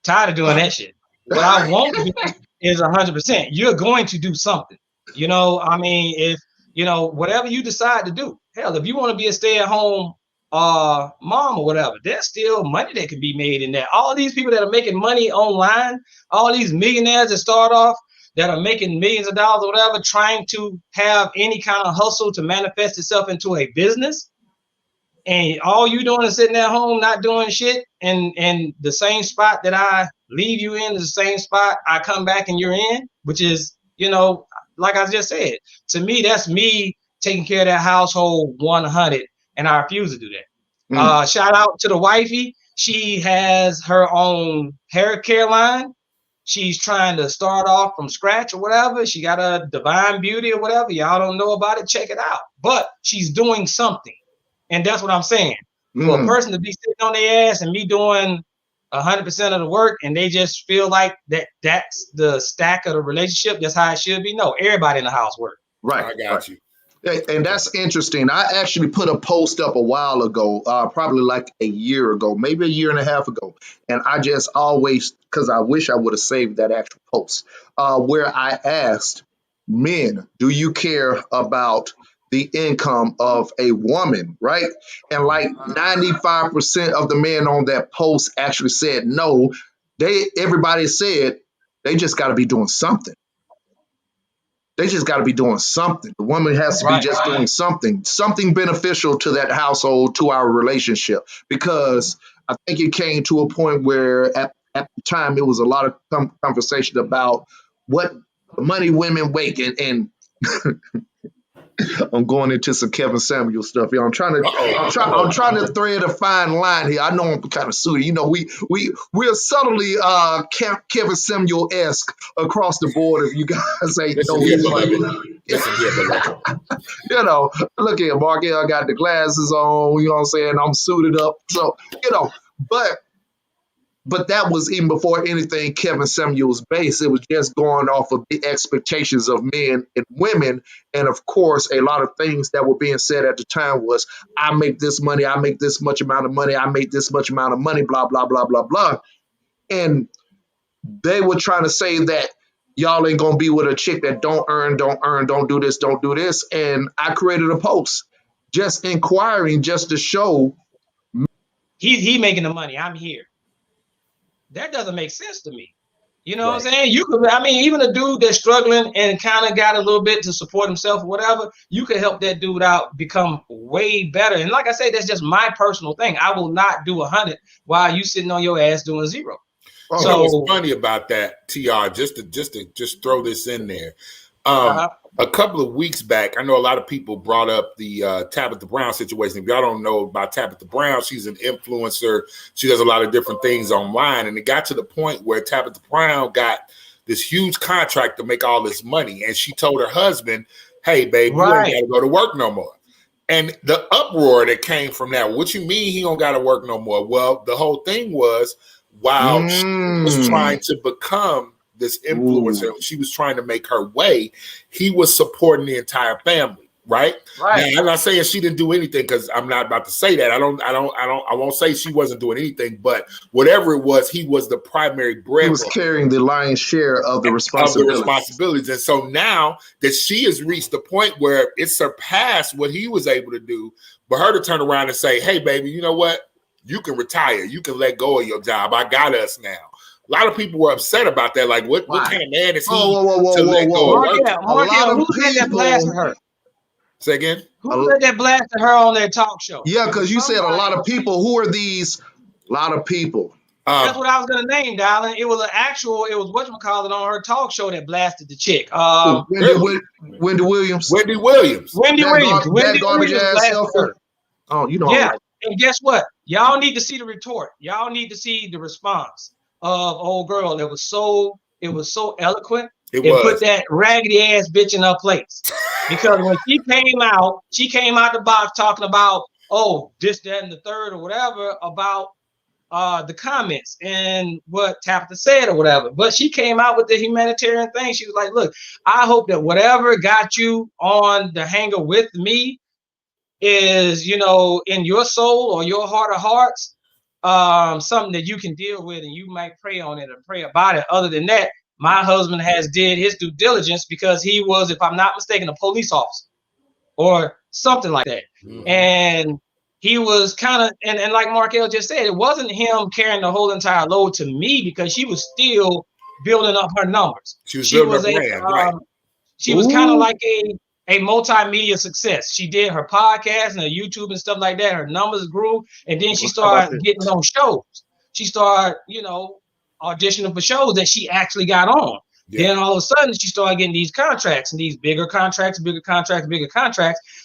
Tired of doing that shit. What I won't do is 100%. You're going to do something. You know, I mean, if, you know, whatever you decide to do, hell, if you want to be a stay-at-home mom or whatever, there's still money that can be made in that. All these people that are making money online, all these millionaires that start off that are making millions of dollars or whatever, trying to have any kind of hustle to manifest itself into a business, and all you doing is sitting at home not doing shit, and the same spot that I leave you in is the same spot I come back and you're in, which is, like I just said, to me, that's me taking care of that household 100, and I refuse to do that. Shout out to the wifey. She has her own hair care line. She's trying to start off from scratch or whatever. She got a Divine Beauty or whatever. Y'all don't know about it, check it out. But she's doing something. And that's what I'm saying. For a person to be sitting on their ass and me doing 100% of the work, and they just feel like that's the stack of the relationship, that's how it should be. No, everybody in the house work. Right. I got you. And that's interesting. I actually put a post up a while ago, probably like a year ago, maybe a year and a half ago. And I just always, because I wish I would have saved that actual post, where I asked men, do you care about the income of a woman, right? And like 95% of the men on that post actually said no. Everybody said they just got to be doing something. They just got to be doing something. The woman has to be just doing something beneficial to that household, to our relationship. Because I think it came to a point where at the time it was a lot of conversation about what money women make, and I'm going into some Kevin Samuel stuff here. I'm trying to thread a fine line here. I know I'm kind of suited. We're subtly Kevin Samuel-esque across the board. If you guys ain't know, look here, Markel got the glasses on. You know what I'm saying? I'm suited up. So But that was even before anything Kevin Samuels based. It was just going off of the expectations of men and women. And of course, a lot of things that were being said at the time was, I make this money, I make this much amount of money, I make this much amount of money, blah, blah, blah, blah, blah. And they were trying to say that y'all ain't going to be with a chick that don't earn, don't do this. And I created a post just inquiring, just to show. He making the money, I'm here. That doesn't make sense to me. You know what I'm saying? Even a dude that's struggling and kind of got a little bit to support himself or whatever, you could help that dude out become way better. And like I say, that's just my personal thing. I will not do 100 while you sitting on your ass doing 0. So what's funny about that, TR, just to throw this in there. A couple of weeks back, I know a lot of people brought up the Tabitha Brown situation. If y'all don't know about Tabitha Brown, she's an influencer. She does a lot of different things online. And it got to the point where Tabitha Brown got this huge contract to make all this money. And she told her husband, hey, babe, you ain't got to go to work no more. And the uproar that came from that, what you mean he don't got to work no more? Well, the whole thing was, while she was trying to become this influencer, she was trying to make her way, he was supporting the entire family, right? Now, I'm not saying she didn't do anything, because I'm not about to say that. I won't say she wasn't doing anything, but whatever it was, he was the primary breadwinner. He was carrying the lion's share of the responsibilities. And so now that she has reached the point where it surpassed what he was able to do, for her to turn around and say, hey, baby, you know what? You can retire. You can let go of your job. I got us now. A lot of people were upset about that. Like, what kind of man is he to let go of her? Who let that blast at her? Say again? Who let that blast at her on their talk show? Yeah, because you said a lot of people. Who are these? A lot of people. That's what I was going to name, darling. It was whatchamacallit on her talk show that blasted the chick. Wendy Williams. Wendy Williams blasted her. Oh, you know. Yeah. And guess what? Y'all need to see the retort. Y'all need to see the response of old girl. It was so eloquent. It put that raggedy ass bitch in her place. Because when she came out the box talking about, this, that, and the third or whatever about the comments and what Tabitha said or whatever. But she came out with the humanitarian thing. She was like, look, I hope that whatever got you on the hanger with me is, in your soul or your heart of hearts, something that you can deal with, and you might pray on it and pray about it. Other than that, my husband has did his due diligence, because he was, if I'm not mistaken, a police officer or something like that. And he was kind of, and like Markel just said, it wasn't him carrying the whole entire load to me, because she was still building up her numbers. She was building her brand, right? She was kind of like a multimedia success. She did her podcast and her YouTube and stuff like that. Her numbers grew, and then she started getting on shows. She started, auditioning for shows that she actually got on. Yeah. Then all of a sudden, she started getting these contracts and these bigger contracts.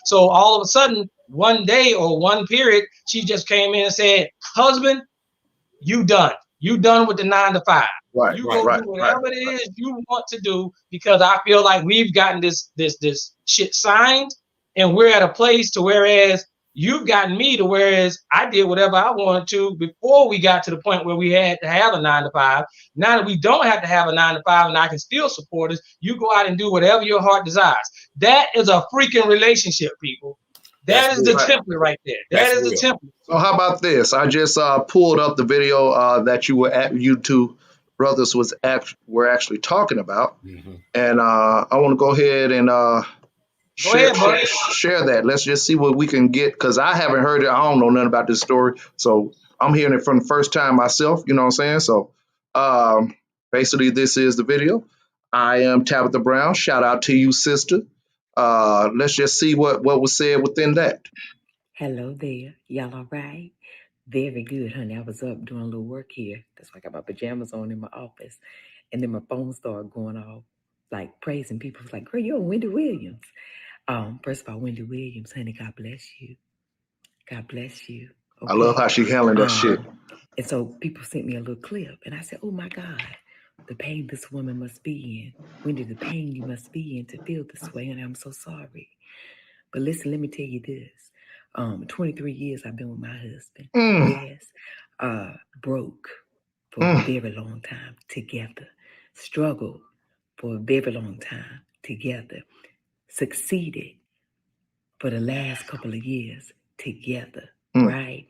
So all of a sudden, one day or one period, she just came in and said, "Husband, you done. You done with the 9 to 5. Right, you go do whatever it is you want to do, because I feel like we've gotten this shit signed, and we're at a place to whereas you've gotten me to whereas I did whatever I wanted to before we got to the point where we had to have a 9 to 5. Now that we don't have to have a 9 to 5 and I can still support us, you go out and do whatever your heart desires." That is a freaking relationship, people. That is the template right there. That is the template. So how about this? I just pulled up the video that you two brothers were actually talking about, and I want to go ahead and share that. Let's just see what we can get, because I haven't heard it. I don't know nothing about this story, so I'm hearing it from the first time myself. You know what I'm saying? So basically, this is the video. I am Tabitha Brown. Shout out to you, sister. Let's just see what was said within that. Hello there. Y'all all right? Very good, honey. I was up doing a little work here. That's why I got my pajamas on in my office. And then my phone started going off, like praising people. It's like, girl, you're Wendy Williams. First of all, Wendy Williams, honey, God bless you. God bless you. Okay. I love how she handling that shit. And so people sent me a little clip. And I said, oh, my God, the pain this woman must be in. Wendy, the pain you must be in to feel this way. And I'm so sorry. But listen, let me tell you this. 23 years I've been with my husband. Yes. Broke for a very long time together. Struggled for a very long time together. Succeeded for the last couple of years together. Right?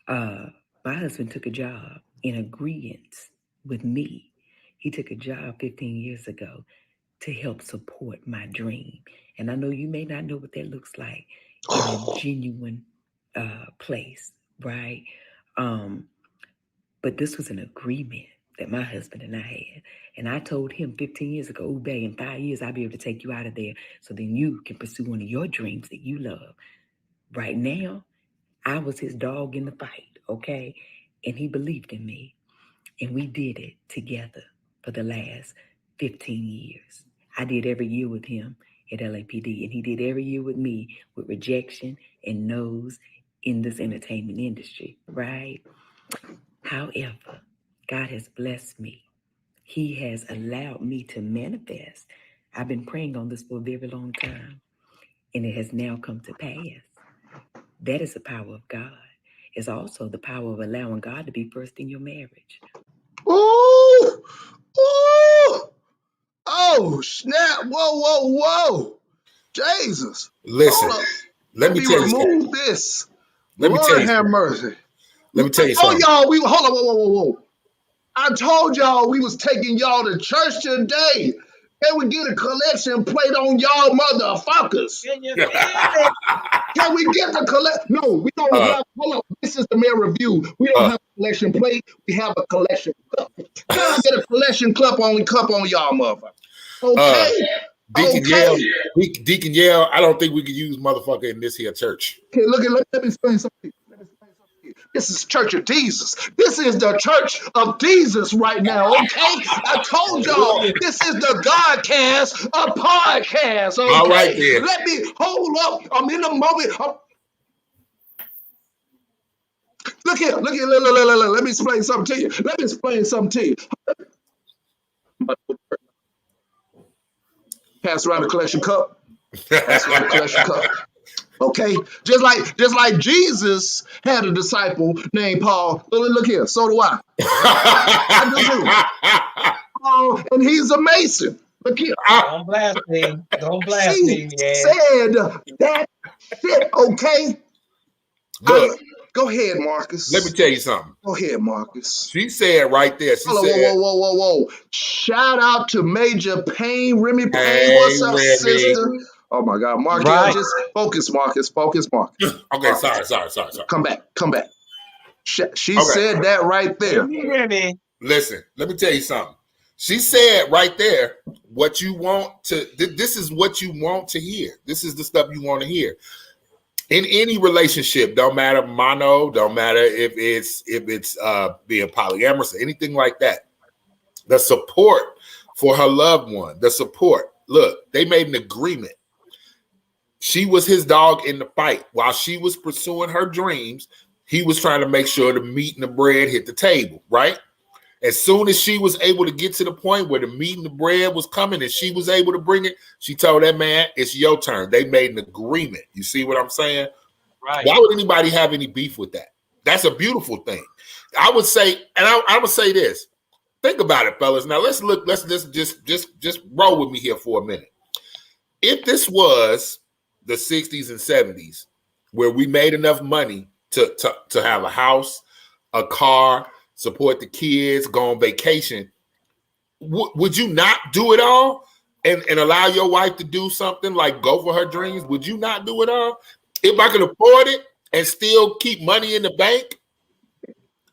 My husband took a job in agreement with me. He took a job 15 years ago to help support my dream. And I know you may not know what that looks like in a genuine place, right? But this was an agreement that my husband and I had. And I told him 15 years ago, babe, in 5 years, I'll be able to take you out of there so then you can pursue one of your dreams that you love. Right now, I was his dog in the fight, okay? And he believed in me. And we did it together for the last 15 years. I did every year with him at LAPD, and he did every year with me with rejection and no's in this entertainment industry, right? However, God has blessed me. He has allowed me to manifest. I've been praying on this for a very long time, and it has now come to pass. That is the power of God. It's also the power of allowing God to be first in your marriage. Ooh! Ooh! Oh, snap. Whoa. Jesus. Listen, let me tell you remove this. Let me tell you have mercy. Let me tell you something. Y'all, hold on, whoa. I told y'all we was taking y'all to church today. Can we get a collection plate on y'all motherfuckers? Can we get the collect? No, we don't have. Hold on. This is the mayor review. We don't have a collection plate. We have a collection cup. Can I get a collection cup on y'all motherfuckers? Okay. Deacon Yale, I don't think we could use motherfucker in this here church. Okay, let me explain something. This is Church of Jesus. This is the Church of Jesus right now, okay? I told y'all, this is the Godcast, a podcast, okay? All right, then. Let me, hold up. I'm in the moment. Look here. Let me explain something to you. Pass around the collection cup. Okay, just like Jesus had a disciple named Paul. Look here, so do I. I do. And he's a Mason. Look here. Don't blast me. Yeah. Said that shit. Okay. Look, go ahead, Marcus. Let me tell you something. Go ahead, Marcus. She said right there. Whoa. Shout out to Major Payne, Remy Payne. What's up, Remy. sister? Oh my God, Marcus, right. Just focus, Marcus. Okay, sorry. Come back. She said that right there. Listen, let me tell you something. She said right there, what you want to, this is what you want to hear. This is the stuff you want to hear. In any relationship, don't matter mono, don't matter if it's being polyamorous or anything like that. The support for her loved one, the support. Look, they made an agreement. She was his dog in the fight. While she was pursuing her dreams, he was trying to make sure the meat and the bread hit the table, right? As soon as she was able to get to the point where the meat and the bread was coming and she was able to bring it, she told that man, it's your turn. They made an agreement. You see what I'm saying? Right. Why would anybody have any beef with that? That's a beautiful thing. I would say, and I would say this. Think about it, fellas. Now let's just roll with me here for a minute. If this was the 60s and 70s, where we made enough money to have a house, a car, support the kids, go on vacation, would you not do it all and allow your wife to do something like go for her dreams? Would you not do it all? If I could afford it and still keep money in the bank,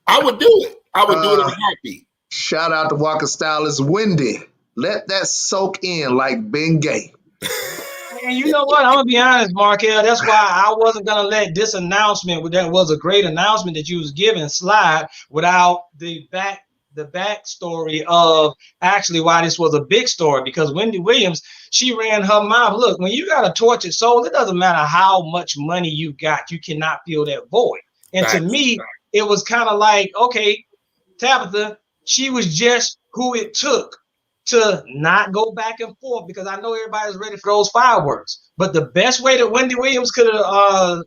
I would do it. I would do it in a heartbeat. Shout out to Walker Stylist Wendy. Let that soak in like Bengay. And you know what? I'm gonna be honest, Markel. That's why I wasn't gonna let this announcement, that was a great announcement that you was giving, slide without the backstory of actually why this was a big story. Because Wendy Williams, she ran her mouth. Look, when you got a tortured soul, it doesn't matter how much money you got, you cannot fill that void. And to me, it was kind of like, okay, Tabitha, she was just who it took to not go back and forth, because I know everybody's ready for those fireworks. But the best way that Wendy Williams could have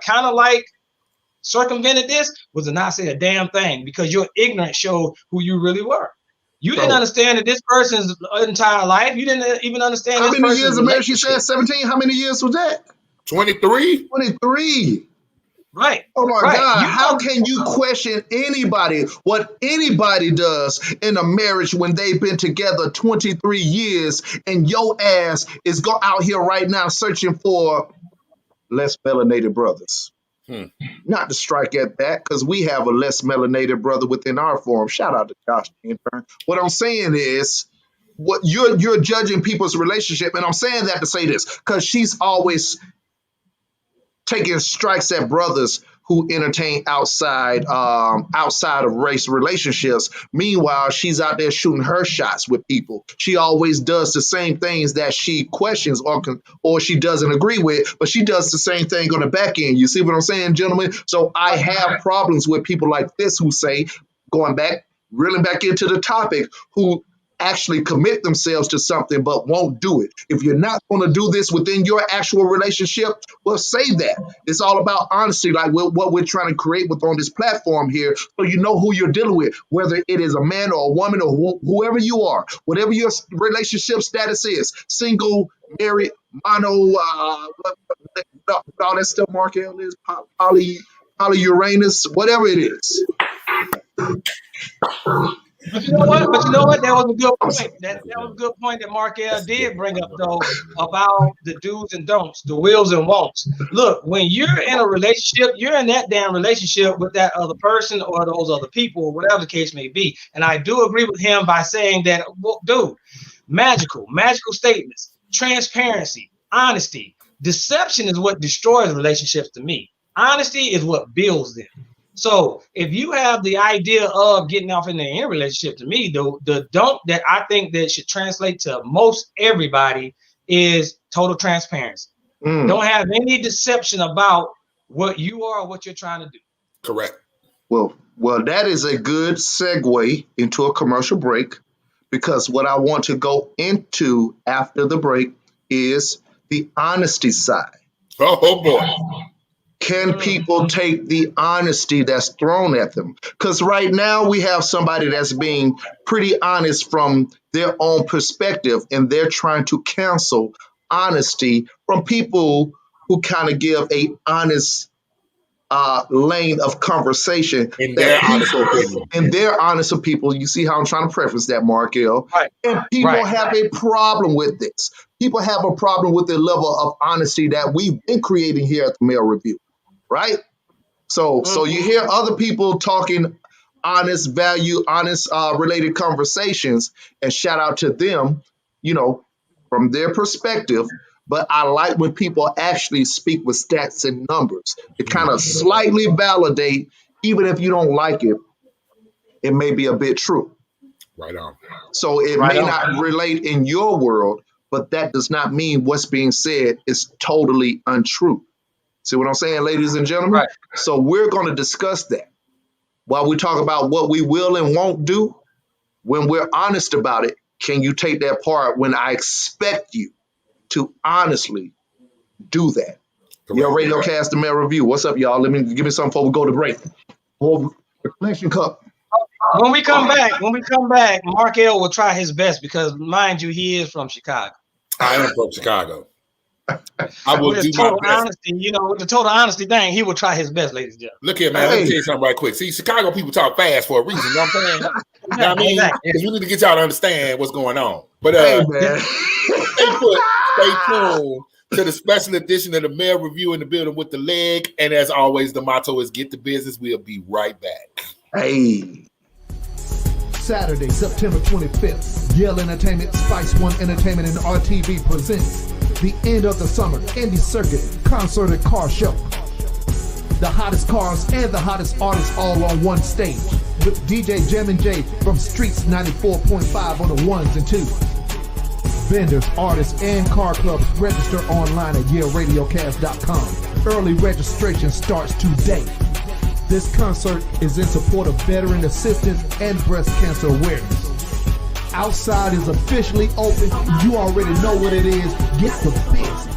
kind of like circumvented this was to not say a damn thing, because your ignorance showed who you really were. You didn't understand that this person's entire life. You didn't even understand how this many person's years of marriage. She said 17. How many years was that? 23. 23. Right. Oh my right. God. How can you question anybody, what anybody does in a marriage when they've been together 23 years and your ass is out here right now searching for less melanated brothers? Not to strike at that, because we have a less melanated brother within our forum. Shout out to Josh Intern. What I'm saying is, what you're judging people's relationship, and I'm saying that to say this, because she's always taking strikes at brothers who entertain outside of race relationships. Meanwhile, she's out there shooting her shots with people. She always does the same things that she questions or she doesn't agree with, but she does the same thing on the back end. You see what I'm saying, gentlemen? So I have problems with people like this who say, reeling back into the topic, who actually commit themselves to something but won't do it. If you're not going to do this within your actual relationship, well, say that. It's all about honesty, like what we're trying to create on this platform here, so you know who you're dealing with, whether it is a man or a woman or whoever you are, whatever your relationship status is, single, married, mono, all that stuff Markel is, polyuranus, whatever it is. But you know what? That was a good point. That was a good point that Markel did bring up, though, about the do's and don'ts, the wills and won'ts. Look, when you're in a relationship, you're in that damn relationship with that other person or those other people, or whatever the case may be. And I do agree with him by saying that, well, dude, magical statements, transparency, honesty, deception is what destroys relationships to me. Honesty is what builds them. So if you have the idea of getting off in any relationship, to me, the don't that I think that should translate to most everybody is total transparency. Don't have any deception about what you are or what you're trying to do. Correct. Well, that is a good segue into a commercial break, because what I want to go into after the break is the honesty side. Oh boy. Can people take the honesty that's thrown at them? Because right now we have somebody that's being pretty honest from their own perspective, and they're trying to cancel honesty from people who kind of give a honest lane of conversation in their honest of people. You see how I'm trying to preface that, Markel? Right. And people have a problem with this. People have a problem with the level of honesty that we've been creating here at the Male Review, right? So you hear other people talking honest related conversations, and shout out to them, from their perspective. But I like when people actually speak with stats and numbers to kind of slightly validate, even if you don't like it, it may be a bit true. Right on. So it may not relate in your world, but that does not mean what's being said is totally untrue. See what I'm saying, ladies and gentlemen? Right. So we're going to discuss that while we talk about what we will and won't do. When we're honest about it, can you take that part when I expect you to honestly do that? Yale Radiocast, the Mail Review. What's up, y'all? Give me something before we go to break. The Connection Cup. When we come back, Mark L will try his best because, mind you, he is from Chicago. I am from Chicago. I will do total my best. honesty, with the total honesty thing, he will try his best, ladies and gentlemen. Look here, man. Let me tell you something right quick. See, Chicago people talk fast for a reason. You know what I'm saying? You know what I mean? Because we need to get y'all to understand what's going on. But man. Stay tuned to the special edition of the Mail Review in the building with the leg. And as always, the motto is get the business. We'll be right back. Hey. Saturday, September 25th, Yale Entertainment, Spice One Entertainment, and RTV presents the end of the summer indie circuit concert and car show. The hottest cars and the hottest artists all on one stage with DJ Jam and J from Streets 94.5 on the ones and twos. Vendors, artists, and car clubs register online at YaleRadiocast.com. Early registration starts today. This concert is in support of veteran assistance and breast cancer awareness. Outside is officially open. You already know what it is. Get the business.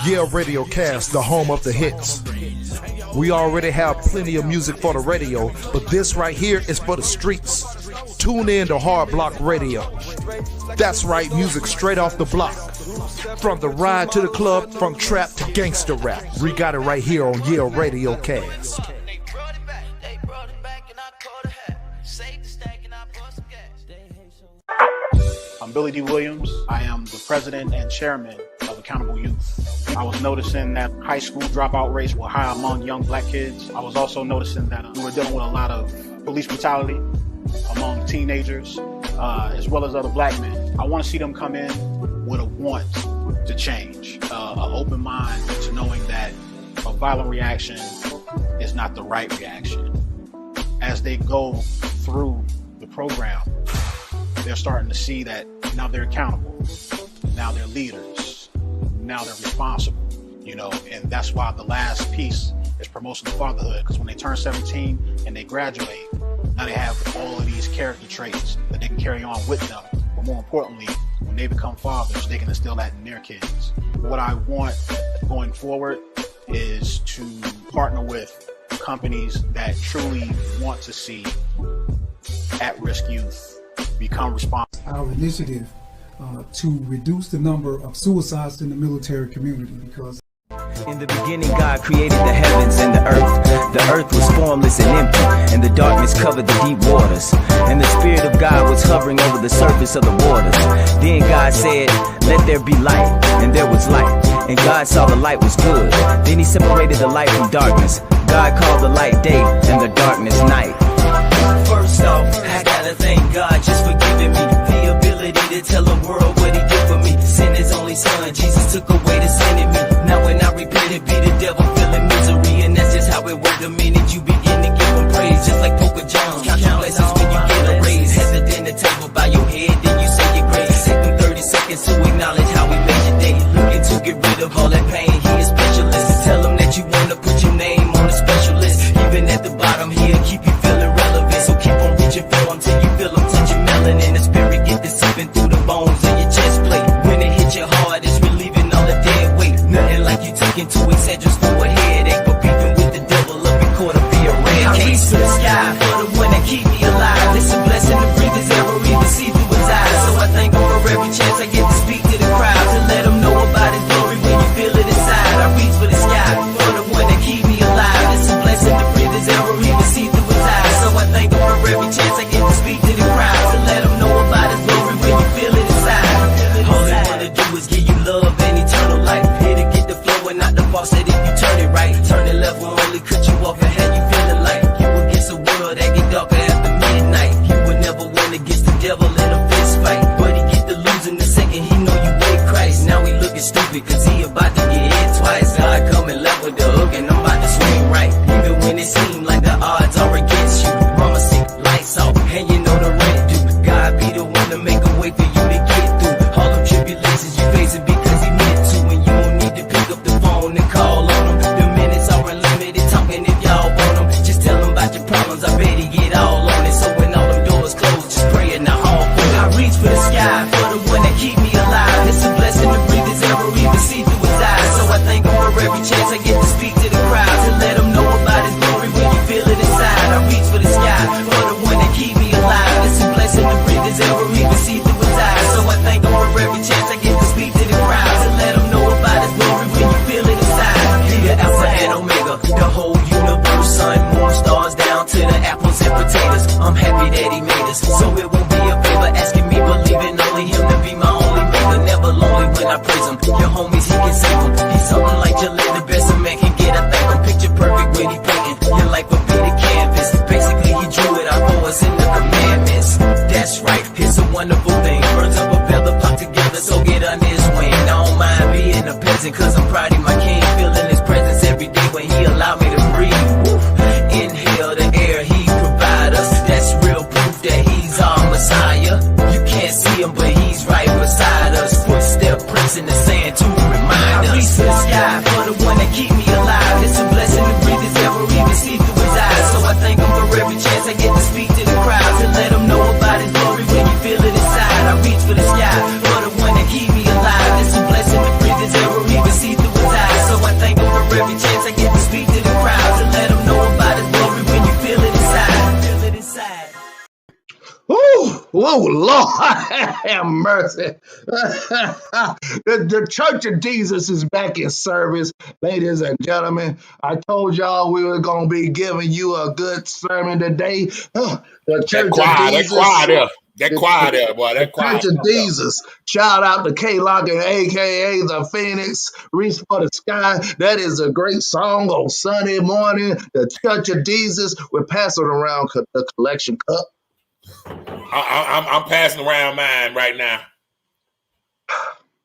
Yale Radiocast, the home of the hits. We already have plenty of music for the radio, but this right here is for the streets. Tune in to Hard Block Radio. That's right, music straight off the block. From the ride to the club, from trap to gangster rap. We got it right here on Yale Radiocast. I'm Billy D. Williams. I am the president and chairman of Accountable Youth. I was noticing that high school dropout rates were high among young black kids. I was also noticing that we were dealing with a lot of police brutality among teenagers, as well as other black men. I want to see them come in with a want to change, an open mind to knowing that a violent reaction is not the right reaction. As they go through the program, they're starting to see that now they're accountable, now they're leaders, now they're responsible, and that's why the last piece is promotion of fatherhood, because when they turn 17 and they graduate, now they have all of these character traits that they can carry on with them. But more importantly, when they become fathers, they can instill that in their kids. What I want going forward is to partner with companies that truly want to see at-risk youth become responsible. Our initiative to reduce the number of suicides in the military community, because in the beginning, God created the heavens and the earth. The earth was formless and empty, and the darkness covered the deep waters. And the Spirit of God was hovering over the surface of the waters. Then God said, "Let there be light," and there was light. And God saw the light was good. Then He separated the light from darkness. God called the light day, and the darkness night. First off, I gotta thank God just for giving me the ability to tell the world what He did for me. Sent His only Son, Jesus took away the sin in me. Now when I repent, it be the devil feeling misery, and that's just how it worked. The minute you begin to give Him praise, just like Poker Jones, count your blessings when you get a raise. At the dinner table by your head, then you say your grace. Take them 30 seconds to acknowledge how He made your day. Looking to get rid of all that pain, He is specialist. Tell Him that you wanna put your name on a special list. Even at the bottom, He'll keep you feeling relevant. So keep on reaching for Him till you feel Him touch your melanin. The Spirit get this sipping through the bones of your chest plate. When it hits your heart, it's relieving all the dead weight. Nothing like you taking 2 Excedrins for a headache, but beefing with the devil up in court will be a rare case. I reach to the sky for the one that keep me alive. It's a blessing to breathe His air or even see through His eyes. So I thank Him for every chance I get to speak to the crowd, to let them know about His glory when you feel it inside. I reach for the sky for the one that keep me alive. It's a blessing to breathe His air or even see through His eyes. I'm happy that he made us. So it won't be a favor asking me, believing only him to be my only maker. Never lonely when I praise him. Your homies, he can save him. He's something like Gillette, the best a man can get. I think I'm picture perfect when he painting. Your life will be the canvas. Basically, he drew it out for us in the commandments. That's right, it's a wonderful thing. Birds of a feather flock together, so get under his wing. I don't mind being a peasant, cause I'm proud of my king. Feeling his presence every day when he allowed me to breathe. Woo. Inhale the air he provide us. That's real proof that he's our Messiah. You can't see him, but he's right beside us. Footstep prints in the sand to remind us. I reach for the sky for the one that keep me alive. It's a blessing to breathe his air or even see through his eyes. So I thank him for every chance I get to speak to the crowds and let them know about his glory when you feel it inside. I reach for the sky for the one that keep me alive. It's a blessing to breathe his air or even see through his eyes. So I thank him for every chance I get to speak to the crowds and let them know about his glory when you feel it inside. Feel it inside. Whoa, Lord, have mercy. The Church of Jesus is back in service, ladies and gentlemen. I told y'all we were going to be giving you a good sermon today. The Church of Jesus. That quiet there, boy. That quiet. Church of Jesus. Shout out to K-Lock and AKA the Phoenix. Reach for the Sky. That is a great song on Sunday morning. The Church of Jesus. We're passing around the collection cup. I'm passing around mine right now.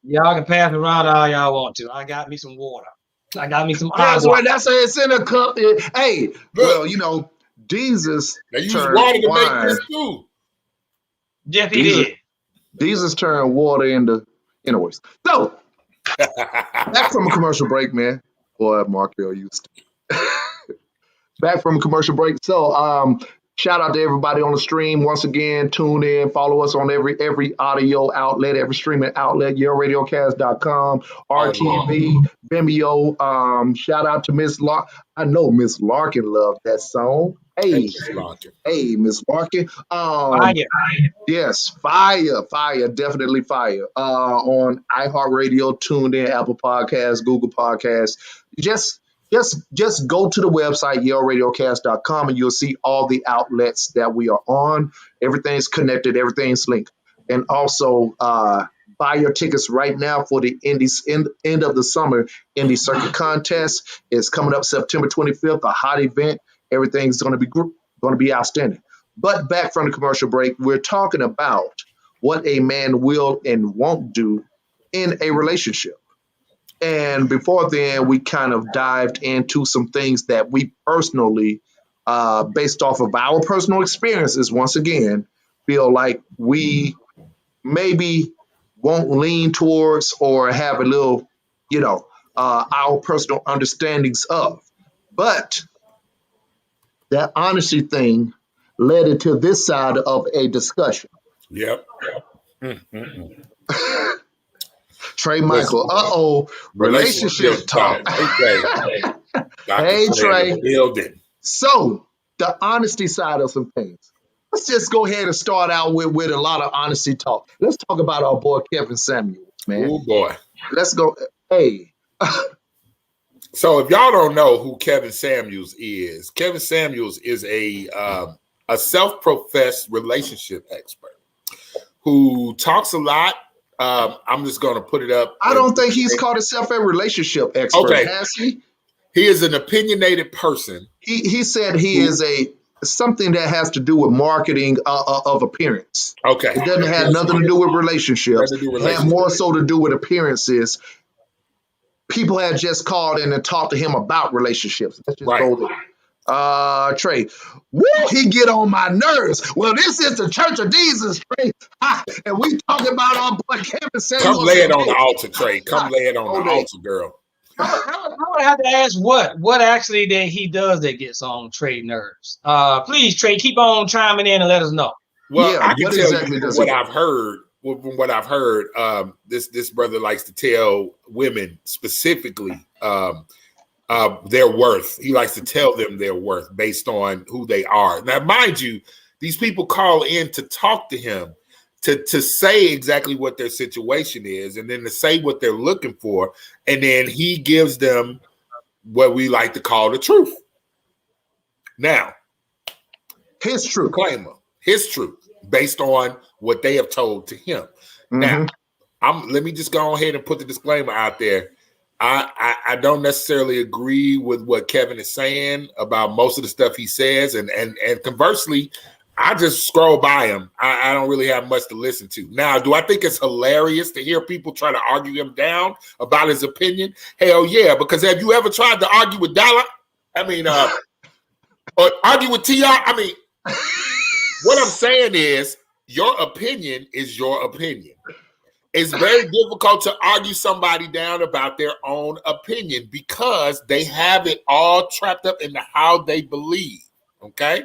Y'all can pass it around all y'all want to. I got me some water. I got me some That's ice. what that's it's in a cup. Hey, well, you know, Jesus. They use water to wine. make this too. Yes, he did. Jesus turned water into anyways. So back from a commercial break, man. Boy, Markel used to. Back from a commercial break. So shout out to everybody on the stream. Once again, tune in, follow us on every audio outlet, every streaming outlet, YaleRadiocast.com, RTV, Vimeo. Shout out to Miss Larkin. I know Miss Larkin loved that song. Hey, Miss Larkin. Fire. Yes, fire, definitely fire. On iHeartRadio, tuned in, Apple Podcasts, Google Podcasts. Just go to the website, YaleRadiocast.com, and you'll see all the outlets that we are on. Everything's connected, everything's linked. And also buy your tickets right now for the end of the summer Indie Circuit Contest. It's coming up September 25th, a hot event. Everything's going to be outstanding. But back from the commercial break, we're talking about what a man will and won't do in a relationship. And before then, we kind of dived into some things that we personally, based off of our personal experiences, once again, feel like we maybe won't lean towards or have a little, our personal understandings of. But that honesty thing led into this side of a discussion. Yep. Trey Michael, relationship talk. Hey, Trey. Building. So, the honesty side of some things. Let's just go ahead and start out with a lot of honesty talk. Let's talk about our boy Kevin Samuels, man. Oh, boy. Let's go. Hey. So, if y'all don't know who Kevin Samuels is a self-professed relationship expert who talks a lot. I'm just going to put it up. I don't think he's called himself a relationship expert, okay. Has he? He is an opinionated person. He said he is something that has to do with marketing of appearance. Okay. It doesn't have nothing to do with relationships. It had more so to do with appearances. People had just called in and talked to him about relationships. Let's just go there. Trey, he get on my nerves. Well, this is the Church of Jesus, Trey. And we talking about our boy Kevin Samuels. Come lay it on the altar, Trey. Come lay it on the altar, girl. I would have to ask what actually that he does that gets on Trey nerves. Please, Trey, keep on chiming in and let us know. Well, I can tell you what I've heard. From what I've heard, this brother likes to tell women specifically their worth. He likes to tell them their worth based on who they are. Now, mind you, these people call in to talk to him to say exactly what their situation is, and then to say what they're looking for, and then he gives them what we like to call the truth. Now, His truth. Disclaimer. His truth, based on what they have told to him. Now, let me just go ahead and put the disclaimer out there. I don't necessarily agree with what Kevin is saying about most of the stuff he says, and conversely, I just scroll by him. I don't really have much to listen to. Now, do I think it's hilarious to hear people try to argue him down about his opinion? Hell yeah, because have you ever tried to argue with Dollar? I mean, or argue with T.R.? I mean, what I'm saying is your opinion is your opinion. It's very difficult to argue somebody down about their own opinion because they have it all trapped up into how they believe, okay?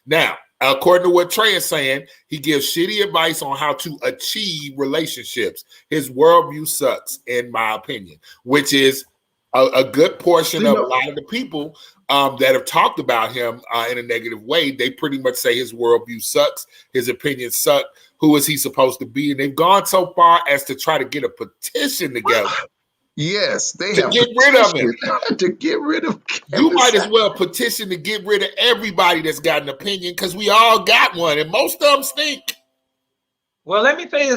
Now, according to what Trey is saying, he gives shitty advice on how to achieve relationships. His worldview sucks, in my opinion, which is a good portion of a lot of the people that have talked about him in a negative way. They pretty much say his worldview sucks, his opinions suck. Who is he supposed to be? And they've gone so far as to try to get a petition together. Yes, they to have get rid of him. To get rid of you might as well petition to get rid of everybody that's got an opinion, because we all got one, and most of them stink. Well, let me say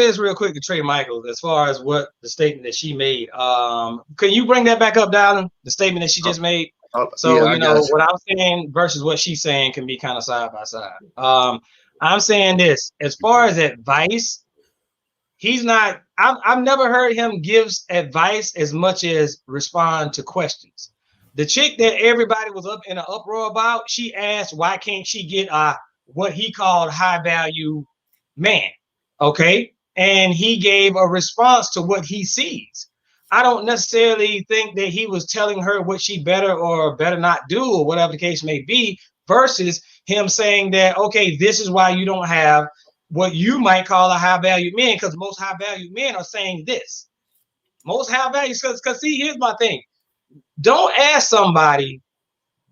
this real quick to Trey Michaels as far as what the statement that she made. Can you bring that back up, Dallin? The statement that she just made. So yeah, what I'm saying versus what she's saying can be kind of side by side. I'm saying this as far as advice. He's not. I've never heard him give advice as much as respond to questions. The chick that everybody was up in an uproar about, she asked why can't she get what he called high value man, okay? And he gave a response to what he sees. I don't necessarily think that he was telling her what she better or better not do or whatever the case may be, versus him saying that, okay, this is why you don't have what you might call a high-value man, because most high-value men are saying this. Most high-value, because see, here's my thing. Don't ask somebody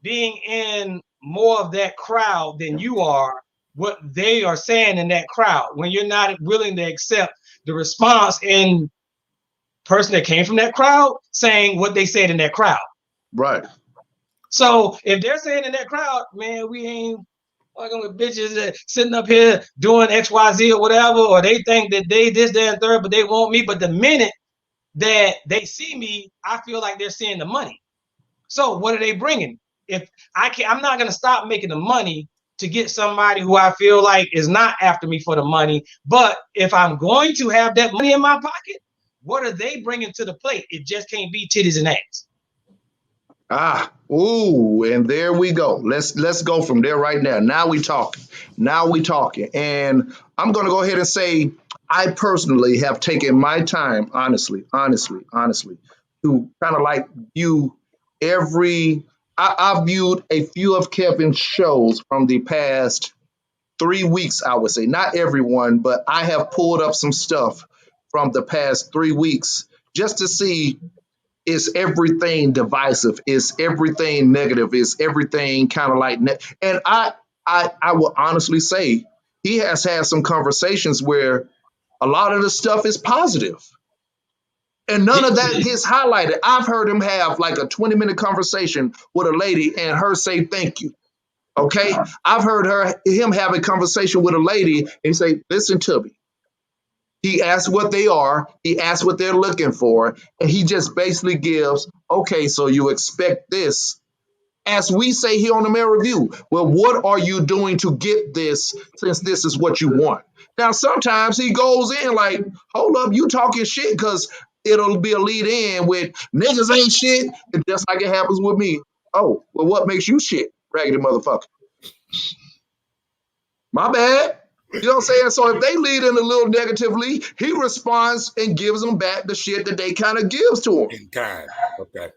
being in more of that crowd than you are what they are saying in that crowd when you're not willing to accept the response in person that came from that crowd saying what they said in that crowd. Right. So if they're saying in that crowd, man, we ain't fucking with bitches that sitting up here doing XYZ or whatever, or they think that they this, that, and third, but they want me. But the minute that they see me, I feel like they're seeing the money. So what are they bringing? If I'm not going to stop making the money to get somebody who I feel like is not after me for the money. But if I'm going to have that money in my pocket, what are they bringing to the plate? It just can't be titties and ass. And there we go. Let's go from there right now. Now we talking. And I'm going to go ahead and say I personally have taken my time, honestly, to kind of like view I've viewed a few of Kevin's shows from the past 3 weeks, I would say. Not everyone, but I have pulled up some stuff from the past 3 weeks just to see, is everything divisive? Is everything negative? Is everything kind of like and I will honestly say he has had some conversations where a lot of the stuff is positive. And none of that gets highlighted. I've heard him have like a 20-minute conversation with a lady and her say thank you. Okay? I've heard him have a conversation with a lady and say, listen to me. He asks what they are. He asks what they're looking for. And he just basically gives, okay, so you expect this. As we say here on the Mayor Review, well, what are you doing to get this since this is what you want? Now, sometimes he goes in like, hold up, you talking shit, because it'll be a lead in with niggas ain't shit. And just like it happens with me. Oh, well, what makes you shit, raggedy motherfucker? My bad. You know what I'm saying? So if they lead in a little negatively, he responds and gives them back the shit that they kind of gives to him. In kind. Okay.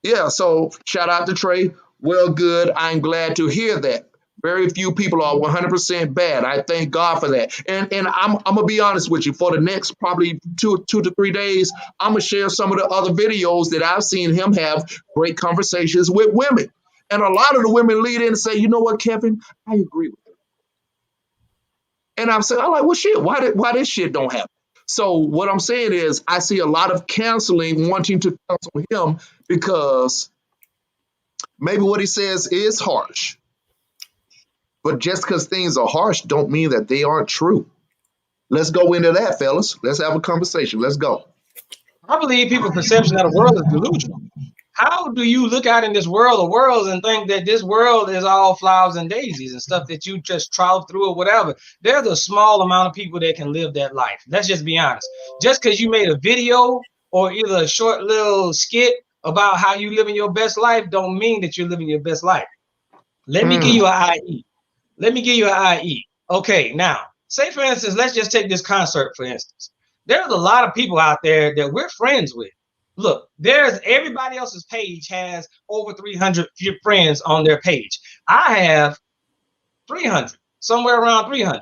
Yeah, so shout out to Trey. Well, good. I'm glad to hear that. Very few people are 100% bad. I thank God for that. And I'm going to be honest with you. For the next probably two to 3 days, I'm going to share some of the other videos that I've seen him have great conversations with women. And a lot of the women lead in and say, you know what, Kevin? I agree with you. And I'm like, well, shit, why this shit don't happen? So what I'm saying is I see a lot of canceling, wanting to cancel him because maybe what he says is harsh. But just because things are harsh don't mean that they aren't true. Let's go into that, fellas. Let's have a conversation. Let's go. I believe people's perception of the world is delusional. How do you look out in this world of worlds and think that this world is all flowers and daisies and stuff that you just trowel through or whatever? There's a small amount of people that can live that life. Let's just be honest. Just because you made a video or either a short little skit about how you living your best life don't mean that you're living your best life. Let me give you an IE. Let me give you an IE. Okay, now, say for instance, let's just take this concert for instance. There's a lot of people out there that we're friends with. Look, there's everybody else's page has over 300 friends on their page. I have 300, somewhere around 300.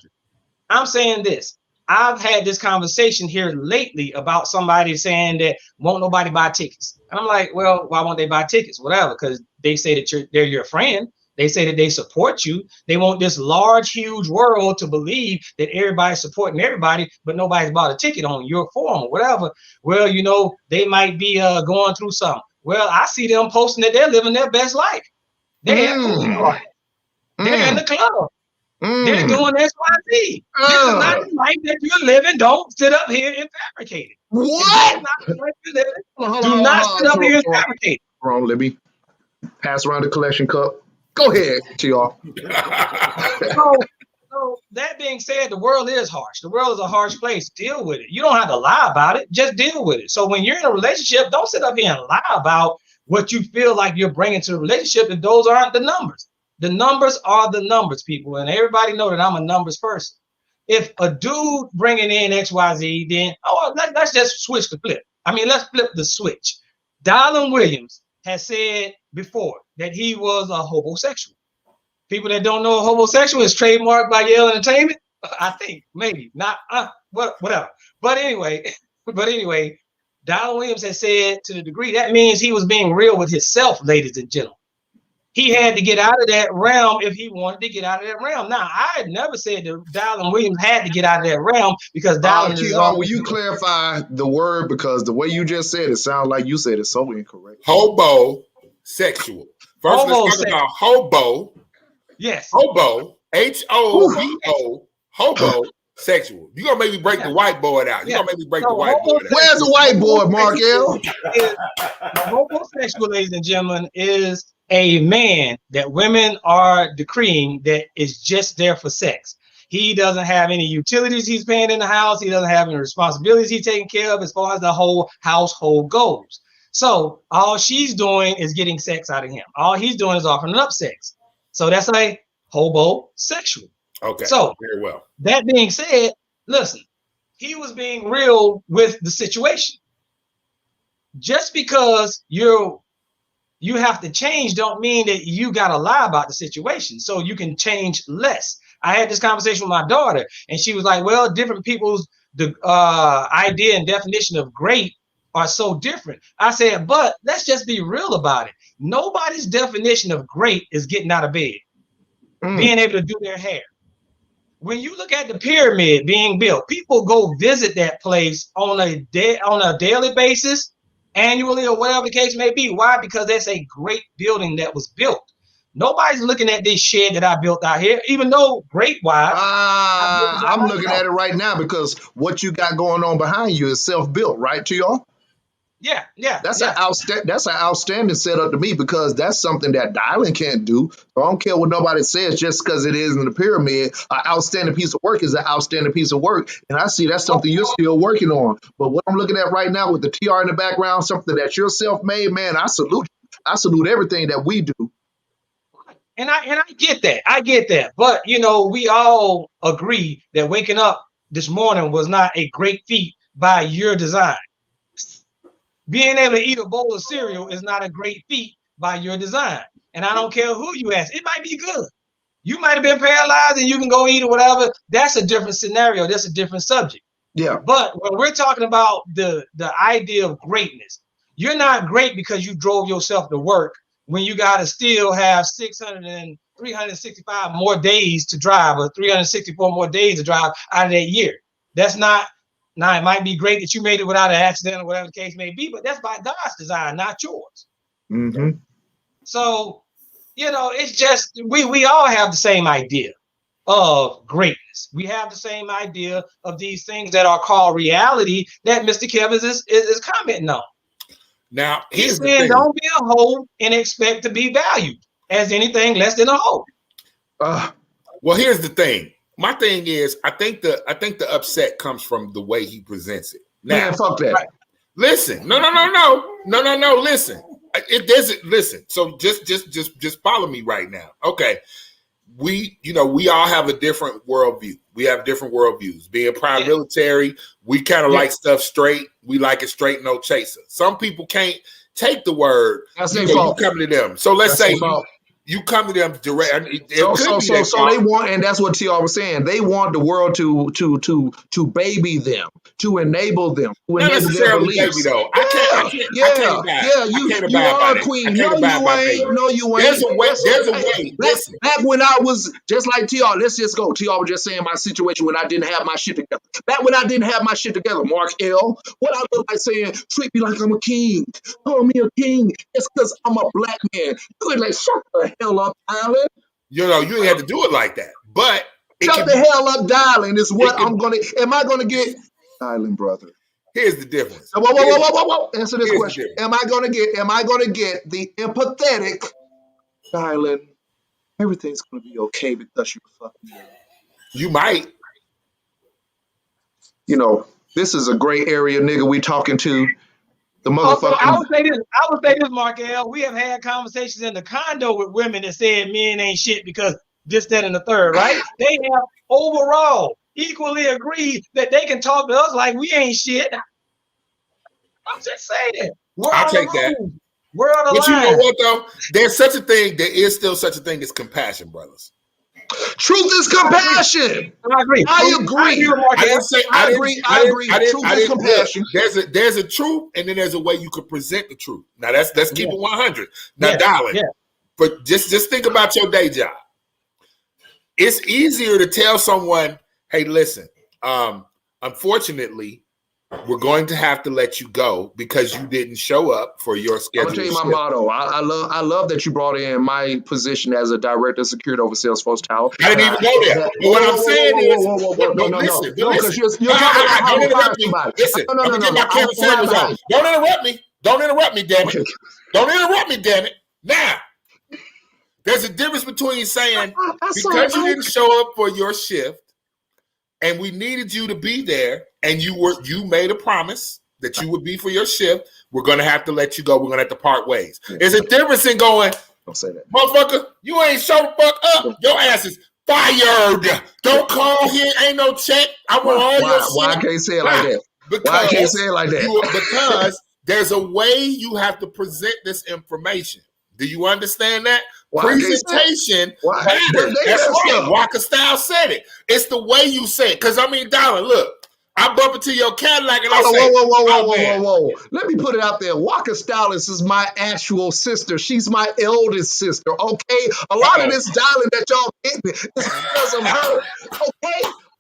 I'm saying this. I've had this conversation here lately about somebody saying that won't nobody buy tickets. And I'm like, well, why won't they buy tickets? Whatever, because they say that they're your friend. They say that they support you. They want this large, huge world to believe that everybody's supporting everybody, but nobody's bought a ticket on your forum or whatever. Well, you know, they might be going through something. Well, I see them posting that they're living their best life. They're at food parties. They're in the club. They're doing XYZ. This is not the life that you're living. Don't sit up here and fabricate it. What? Do not sit up here and fabricate it. Wrong, let me pass around the collection cup. Go ahead, TR. So that being said, the world is harsh. The world is a harsh place. Deal with it. You don't have to lie about it. Just deal with it. So when you're in a relationship, don't sit up here and lie about what you feel like you're bringing to the relationship if those aren't the numbers. The numbers are the numbers, people. And everybody know that I'm a numbers person. If a dude bringing in XYZ, then, let's just switch the flip. I mean, let's flip the switch. Dylan Williams has said before that he was a homosexual. People that don't know a homosexual is trademarked by Yale Entertainment. I think maybe not. Whatever. But anyway, Dylan Williams has said to the degree that means he was being real with himself, ladies and gentlemen. He had to get out of that realm if he wanted to get out of that realm. Now, I had never said that Dylan Williams had to get out of that realm because Dylan is will you clarify the word? Because the way you just said it sounds like you said it so incorrect. Hobo-sexual. First, let's talk about hobo. Yes. Hobo. H-O-B-O. Hobo-sexual. You're going to maybe break the whiteboard out. You're going to maybe break the whiteboard out. Where's the whiteboard, Markel? Homosexual, ladies and gentlemen, is a man that women are decreeing that is just there for sex. He doesn't have any utilities he's paying in the house. He doesn't have any responsibilities he's taking care of as far as the whole household goes. So all she's doing is getting sex out of him. All he's doing is offering up sex. So that's a homosexual. Okay. So very well. That being said, listen, he was being real with the situation. Just because you have to change don't mean that you got to lie about the situation. So you can change less. I had this conversation with my daughter and she was like, well, different people's idea and definition of great are so different. I said, but let's just be real about it. Nobody's definition of great is getting out of bed, being able to do their hair. When you look at the pyramid being built, people go visit that place on a daily basis, annually, or whatever the case may be. Why? Because that's a great building that was built. Nobody's looking at this shed that I built out here, even though great-wise. I'm looking at it right now because what you got going on behind you is self-built, right, to y'all? Yeah. That's an outstanding setup to me because that's something that Dylan can't do. So I don't care what nobody says just because it is in the pyramid. An outstanding piece of work is an outstanding piece of work. And I see that's something you're still working on. But what I'm looking at right now with the TR in the background, something that you're self-made, man, I salute you. I salute everything that we do. And I get that. I get that. But, we all agree that waking up this morning was not a great feat by your design. Being able to eat a bowl of cereal is not a great feat by your design. And I don't care who you ask. It might be good. You might have been paralyzed and you can go eat or whatever. That's a different scenario. That's a different subject. Yeah. But when we're talking about the idea of greatness, you're not great because you drove yourself to work when you got to still have 365 more days to drive or 364 more days to drive out of that year. That's not. Now, it might be great that you made it without an accident or whatever the case may be, but that's by God's design, not yours. Mm-hmm. So it's just we all have the same idea of greatness. We have the same idea of these things that are called reality that Mr. Kevin is commenting on. Now, he's saying, don't be a hoe and expect to be valued as anything less than a hoe. Well, here's the thing. My thing is, I think the upset comes from the way he presents it. Now, man, fuck that. Right, listen, no. Listen, it doesn't. Listen. So just follow me right now. Okay. We all have a different worldview. We have different worldviews. Being prime military, we kind of like stuff straight. We like it straight, no chaser. Some people can't take the word. That's you come to them. So let's say you come to them direct. So they want, and that's what TR was saying. They want the world to baby them, to enable them. Not necessarily baby though. I can't You are a queen. No, you ain't. There's a way. Back when I was just like TR, let's just go. TR was just saying my situation when I didn't have my shit together. Back when I didn't have my shit together, Mark L. What I look like saying, treat me like I'm a king. Call me a king. It's because I'm a black man. You ain't like, shut the hell up, Alan. You ain't have to do it like that. But shut the hell up, darling, is what am I gonna get? Island brother. Here's the difference. Whoa. Answer this question. Am I gonna get the empathetic darling? Everything's gonna be okay because you're fucking me. You might. This is a gray area, nigga. We talking to the motherfucker. I would say this, Mark L. We have had conversations in the condo with women that said men ain't shit because this, that, and the third, right? They have overall equally agreed that they can talk to us like we ain't shit. I'm just saying. I'll take that. We're on the line. But you know what, though? There's such a thing. There is still such a thing as compassion, brothers. Truth is compassion. I agree. I agree. Truth is compassion. There's a truth, and then there's a way you could present the truth. Now let's keep it 100. Now, darling, but just think about your day job. It's easier to tell someone, "Hey, listen, unfortunately, we're going to have to let you go because you didn't show up for your schedule." I'm gonna tell you my motto. I love that you brought in my position as a director of security over Salesforce Tower. I didn't even go there. But what I'm saying is, listen, because you're talking about how to fire somebody. Listen, I'm gonna get my Kevin Samuels on. Don't interrupt me. Don't interrupt me, damn it. Don't interrupt me, damn it. Now, there's a difference between saying because you didn't show up for your shift and we needed you to be there, and you made a promise that you would be for your shift. We're going to have to let you go. We're going to have to part ways. There's a difference in going, don't say that, motherfucker, you ain't show the fuck up. Your ass is fired. Don't call here. Ain't no check. I want all your shit. Why I can't say it like that? Why I can't say it like that? Because there's a way you have to present this information. Do you understand that? Presentation matters. That's right. Walker Style said it. It's the way you say it. Because, darling, look, I bump into your Cadillac and I say, whoa. Let me put it out there. Walker Stylist is my actual sister. She's my eldest sister, okay? A lot of this darling that y'all getting is because of her,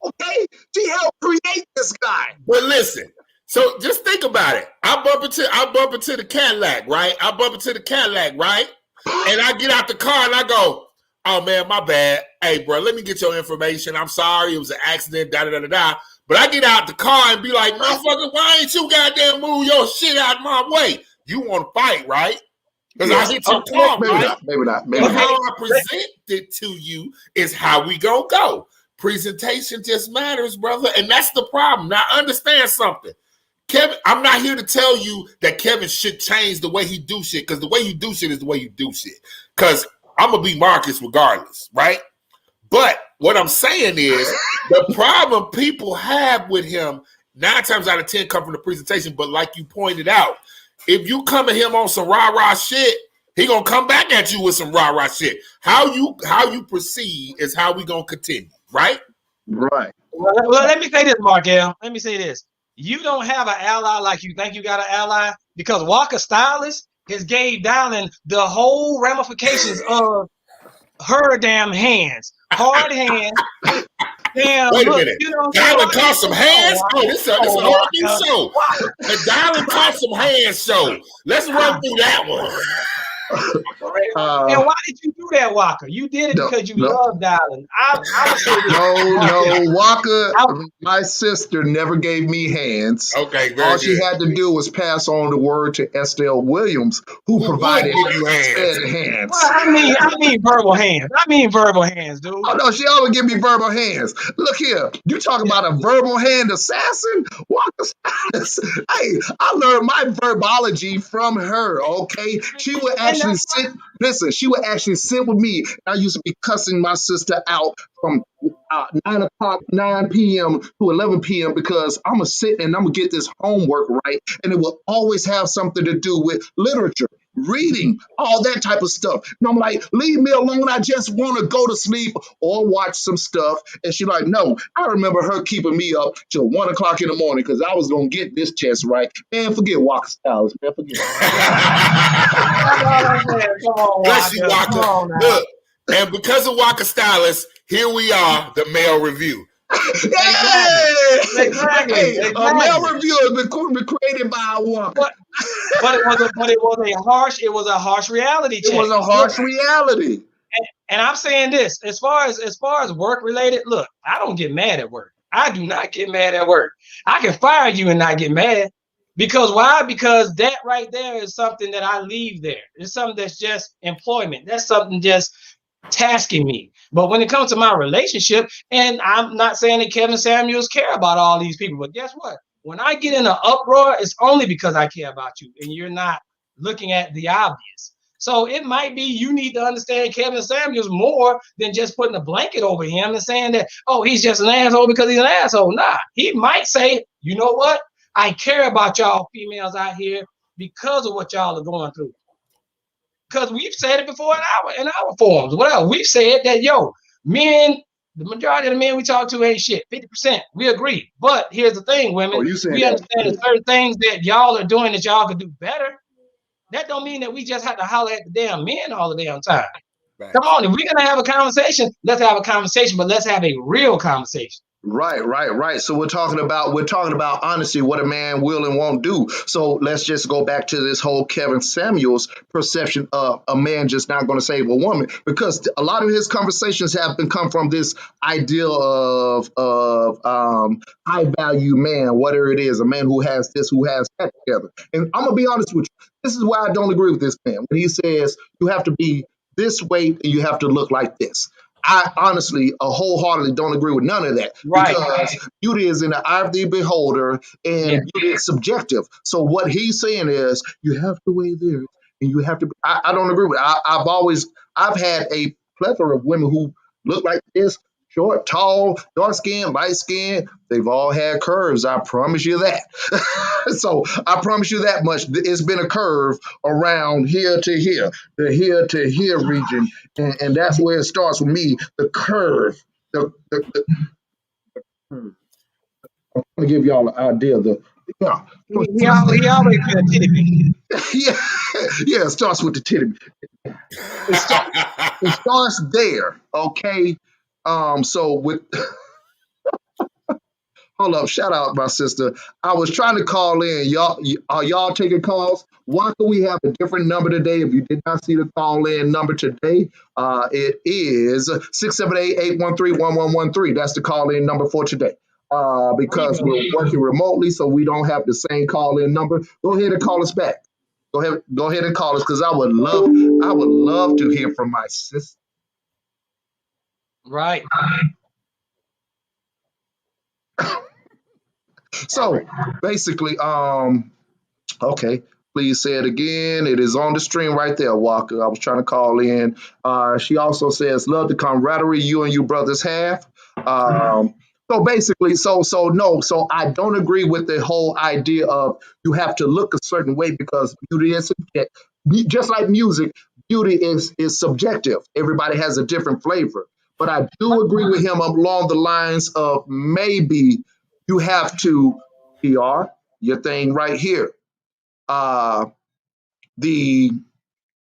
okay? She helped create this guy. But listen, so just think about it. I bump into the Cadillac, right? And I get out the car and I go, oh, man, my bad. Hey, bro, let me get your information. I'm sorry. It was an accident, da-da-da-da-da. But I get out the car and be like, motherfucker, why ain't you goddamn move your shit out of my way? You want to fight, right? Because I hit your car, right? Maybe not. But how I present it to you is how we gonna go. Presentation just matters, brother. And that's the problem. Now, understand something. Kevin, I'm not here to tell you that Kevin should change the way he do shit, because the way you do shit is the way you do shit. Because I'm going to be Marcus regardless, right? But what I'm saying is the problem people have with him 9 times out of 10 come from the presentation. But like you pointed out, if you come at him on some rah-rah shit, he going to come back at you with some rah-rah shit. How you proceed is how we going to continue, right? Right. Well, let me say this, Markel. Let me say this. You don't have an ally like you think you got an ally, because Walker Stylist has gave Dowling the whole ramifications of her damn hands. Hard hands. Damn, wait a minute. Dowling caught some hands? Oh, this is a whole new show. The Dowling caught some hands show. Let's run through that one. And why did you do that, Walker? You did it because you love dialing. I would say this. No, Walker. My sister never gave me hands. Okay, very all she good. had to do was pass on the word to Estelle Williams, who provided give you hands. hands. Well, I mean verbal hands. I mean verbal hands, dude. Oh no, she always give me verbal hands. Look here, you talk about a verbal hand assassin? Walker Styles. Hey, I learned my verbology from her. Okay, she would actually sit. Listen, she would actually sit with me. I used to be cussing my sister out from 9 p.m. to 11 p.m. because I'm gonna sit and I'm gonna get this homework right, and it will always have something to do with literature, reading, all that type of stuff. And I'm like, leave me alone. I just want to go to sleep or watch some stuff. And she's like, no. I remember her keeping me up till 1 o'clock in the morning because I was gonna get this test right. Man, forget Walker Styles. Man, forget. Bless you, Walker. Look, and because of Walker Styles, here we are, the male review. Exactly. A male review has been created by a woman. But it was a harsh reality check. It was a harsh reality. And I'm saying this, as far as work related, look, I don't get mad at work. I do not get mad at work. I can fire you and not get mad. Because why? Because that right there is something that I leave there. It's something that's just employment. That's something just tasking me. But when it comes to my relationship, and I'm not saying that Kevin Samuels care about all these people, but guess what? When I get in an uproar, it's only because I care about you and you're not looking at the obvious. So it might be you need to understand Kevin Samuels more than just putting a blanket over him and saying that, oh, he's just an asshole because he's an asshole. Nah, he might say, you know what? I care about y'all females out here because of what y'all are going through. Because we've said it before in our forums. Whatever. We've said that, men, the majority of the men we talk to ain't shit. 50%. We agree. But here's the thing, women. We understand that certain things that y'all are doing that y'all could do better. That don't mean that we just have to holler at the damn men all the damn time. Right. Come on, if we're gonna have a conversation, let's have a conversation, but let's have a real conversation. Right. So we're talking about honesty, what a man will and won't do. So let's just go back to this whole Kevin Samuels perception of a man just not going to save a woman, because a lot of his conversations have come from this idea of high value man, whatever it is, a man who has this, who has that together. And I'm gonna be honest with you, this is why I don't agree with this man when he says you have to be this way and you have to look like this. I honestly, wholeheartedly don't agree with none of that, because beauty is in the eye of the beholder, and beauty is subjective. So what he's saying is you have to weigh there, and you have to. I don't agree with it. I've had a plethora of women who look like this: short, tall, dark skin, light skin. They've all had curves. I promise you that. So I promise you that much. It's been a curve around here to here, the here to here region. And that's where it starts with me, the curve. The curve. I'm going to give y'all an idea. He always been a titty bitch. Yeah, it starts with the titty. It starts there, okay? So with... Hold up, shout out my sister. I was trying to call in. Are y'all taking calls? Why do we have a different number today? If you did not see the call in number today, it is 678-813-1113. That's the call in number for today. Because we're working remotely, so we don't have the same call in number. Go ahead and call us back. Go ahead and call us, because I would love to hear from my sister. Right. So basically, okay, please say it again. It is on the stream right there, Walker. I was trying to call in. She also says, love the camaraderie you and your brothers have. So basically, so I don't agree with the whole idea of you have to look a certain way, because beauty is subjective. Just like music, beauty is subjective. Everybody has a different flavor. But I do agree with him along the lines of maybe you have to PR your thing right here.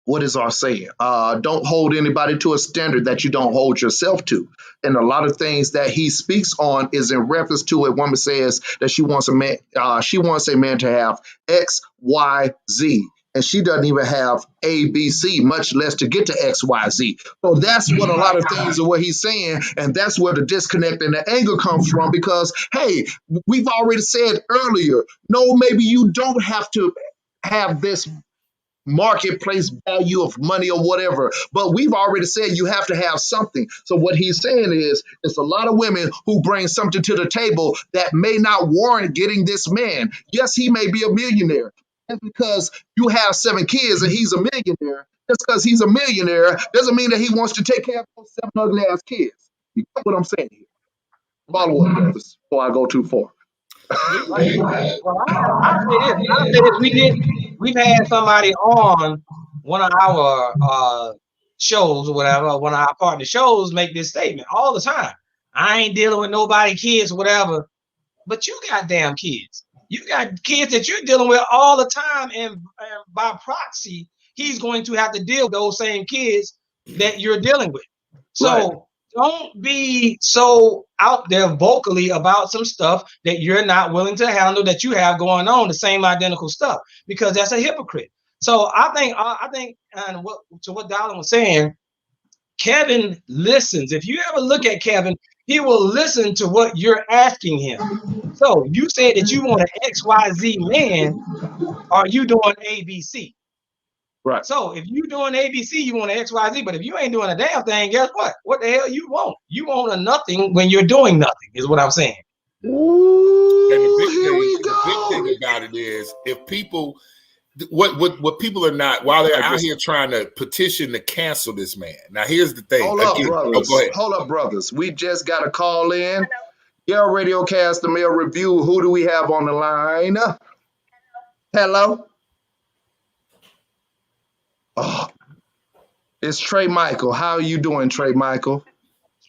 What is our saying? Don't hold anybody to a standard that you don't hold yourself to. And a lot of things that he speaks on is in reference to a woman says that she wants a man to have X, Y, Z. and she doesn't even have ABC, much less to get to XYZ. So that's what a lot of things are what he's saying, and that's where the disconnect and the anger comes from. Because hey, we've already said earlier, no, maybe you don't have to have this marketplace value of money or whatever, but we've already said you have to have something. So what he's saying is it's a lot of women who bring something to the table that may not warrant getting this man. Yes, he may be a millionaire. Just because you have 7 kids and he's a millionaire, just because he's a millionaire doesn't mean that he wants to take care of those 7 ugly ass kids. You get what I'm saying here? Follow up, brothers, before I go too far. Well, I'll say this. We've had somebody on one of our shows or whatever, one of our partner shows, make this statement all the time. I ain't dealing with nobody, kids, whatever. But you got damn kids. You got kids that you're dealing with all the time, and by proxy, he's going to have to deal with those same kids that you're dealing with. So don't be so out there vocally about some stuff that you're not willing to handle, that you have going on, the same identical stuff, because that's a hypocrite. So I think, and what Darlin was saying, Kevin listens. If you ever look at Kevin, he will listen to what you're asking him. So you said that you want an XYZ man, are you doing ABC? Right. So if you're doing ABC, you want an XYZ, but if you ain't doing a damn thing, guess what? What the hell you want? You want a nothing when you're doing nothing, is what I'm saying. Ooh, And the big thing about it is, if people, what people are not, while they're out here trying to petition to cancel this man. Now, here's the thing. Hold up, brothers. We just got a call in. Yale Radiocast, the Mail Review. Who do we have on the line? Hello? Oh, it's Trey Michael. How are you doing, Trey Michael?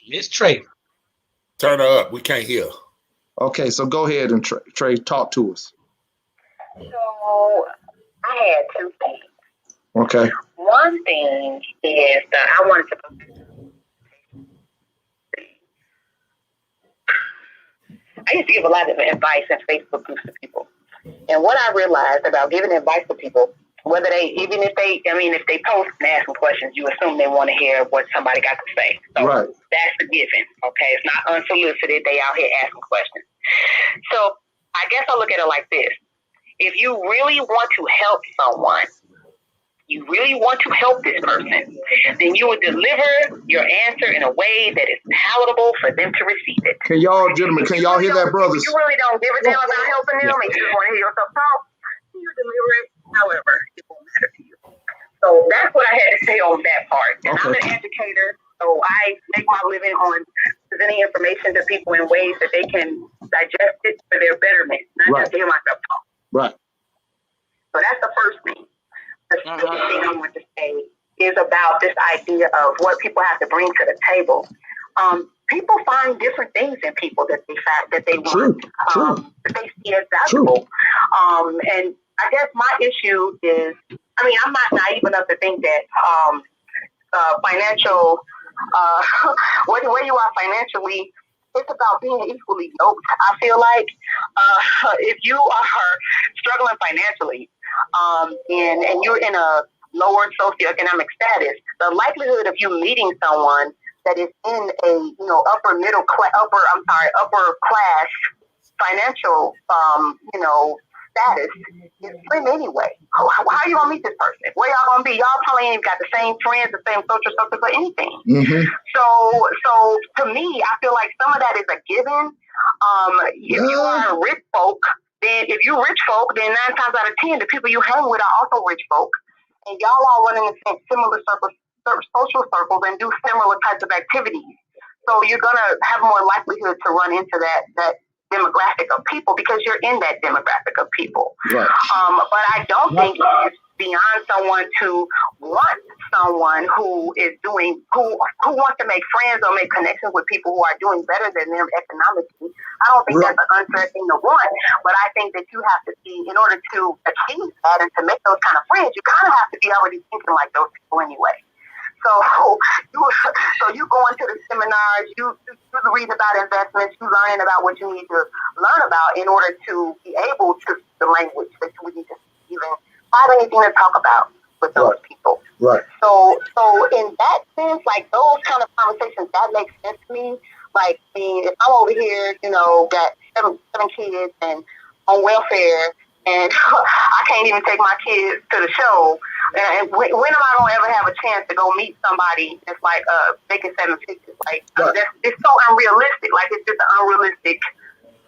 It's Trey. Turn her up. We can't hear. Okay, so go ahead and Trey, talk to us. So I had 2 things. Okay. One thing is that I wanted to. I used to give a lot of advice in Facebook groups to people, and what I realized about giving advice to people, whether if they post and ask them questions, you assume they want to hear what somebody got to say. So that's a given. Okay, it's not unsolicited. They out here asking questions. So I guess I'll look at it like this: if you really want to help someone, you really want to help this person, then you would deliver your answer in a way that is palatable for them to receive it. Can y'all hear that, brothers? If you really don't give a damn about helping them, and you just want to hear yourself talk, you deliver it however it won't matter to you. So that's what I had to say on that part. And I'm an educator, so I make my living on presenting information to people in ways that they can digest it for their betterment, not just hear myself talk. Right. So that's the first thing. The second thing I want to say is about this idea of what people have to bring to the table. People find different things in people that they want, that they see as valuable. And I guess my issue is, I'm not naive enough to think that financial, where you are financially, it's about being equally yoked. I feel like if you are struggling financially, and you're in a lower socioeconomic status, the likelihood of you meeting someone that is in a upper class financial status is slim anyway. How are you gonna meet this person? Where y'all gonna be? Y'all probably ain't got the same friends, the same social circles, or anything. Mm-hmm. So to me, I feel like some of that is a given. If you are rich folk, then 9 times out of 10, the people you hang with are also rich folk, and y'all all running in similar social circles and do similar types of activities. So you're gonna have more likelihood to run into that demographic of people because you're in that demographic of people. Right. But I don't think it's beyond someone to want someone who wants to make friends or make connections with people who are doing better than them economically. I don't think that's an unfair thing to want, but I think that you have to see, in order to achieve that and to make those kind of friends, you kind of have to be already thinking like those people anyway. So you go into the seminars, you read about investments, you learning about what you need to learn about in order to be able to speak the language that you would need to even have anything to talk about with those people. Right. So in that sense, like those kind of conversations, that makes sense to me. Like, I mean, if I'm over here, got seven kids and on welfare, and I can't even take my kids to the show. And when am I gonna ever have a chance to go meet somebody that's like making 7 figures? Like, it's so unrealistic. Like, it's just an unrealistic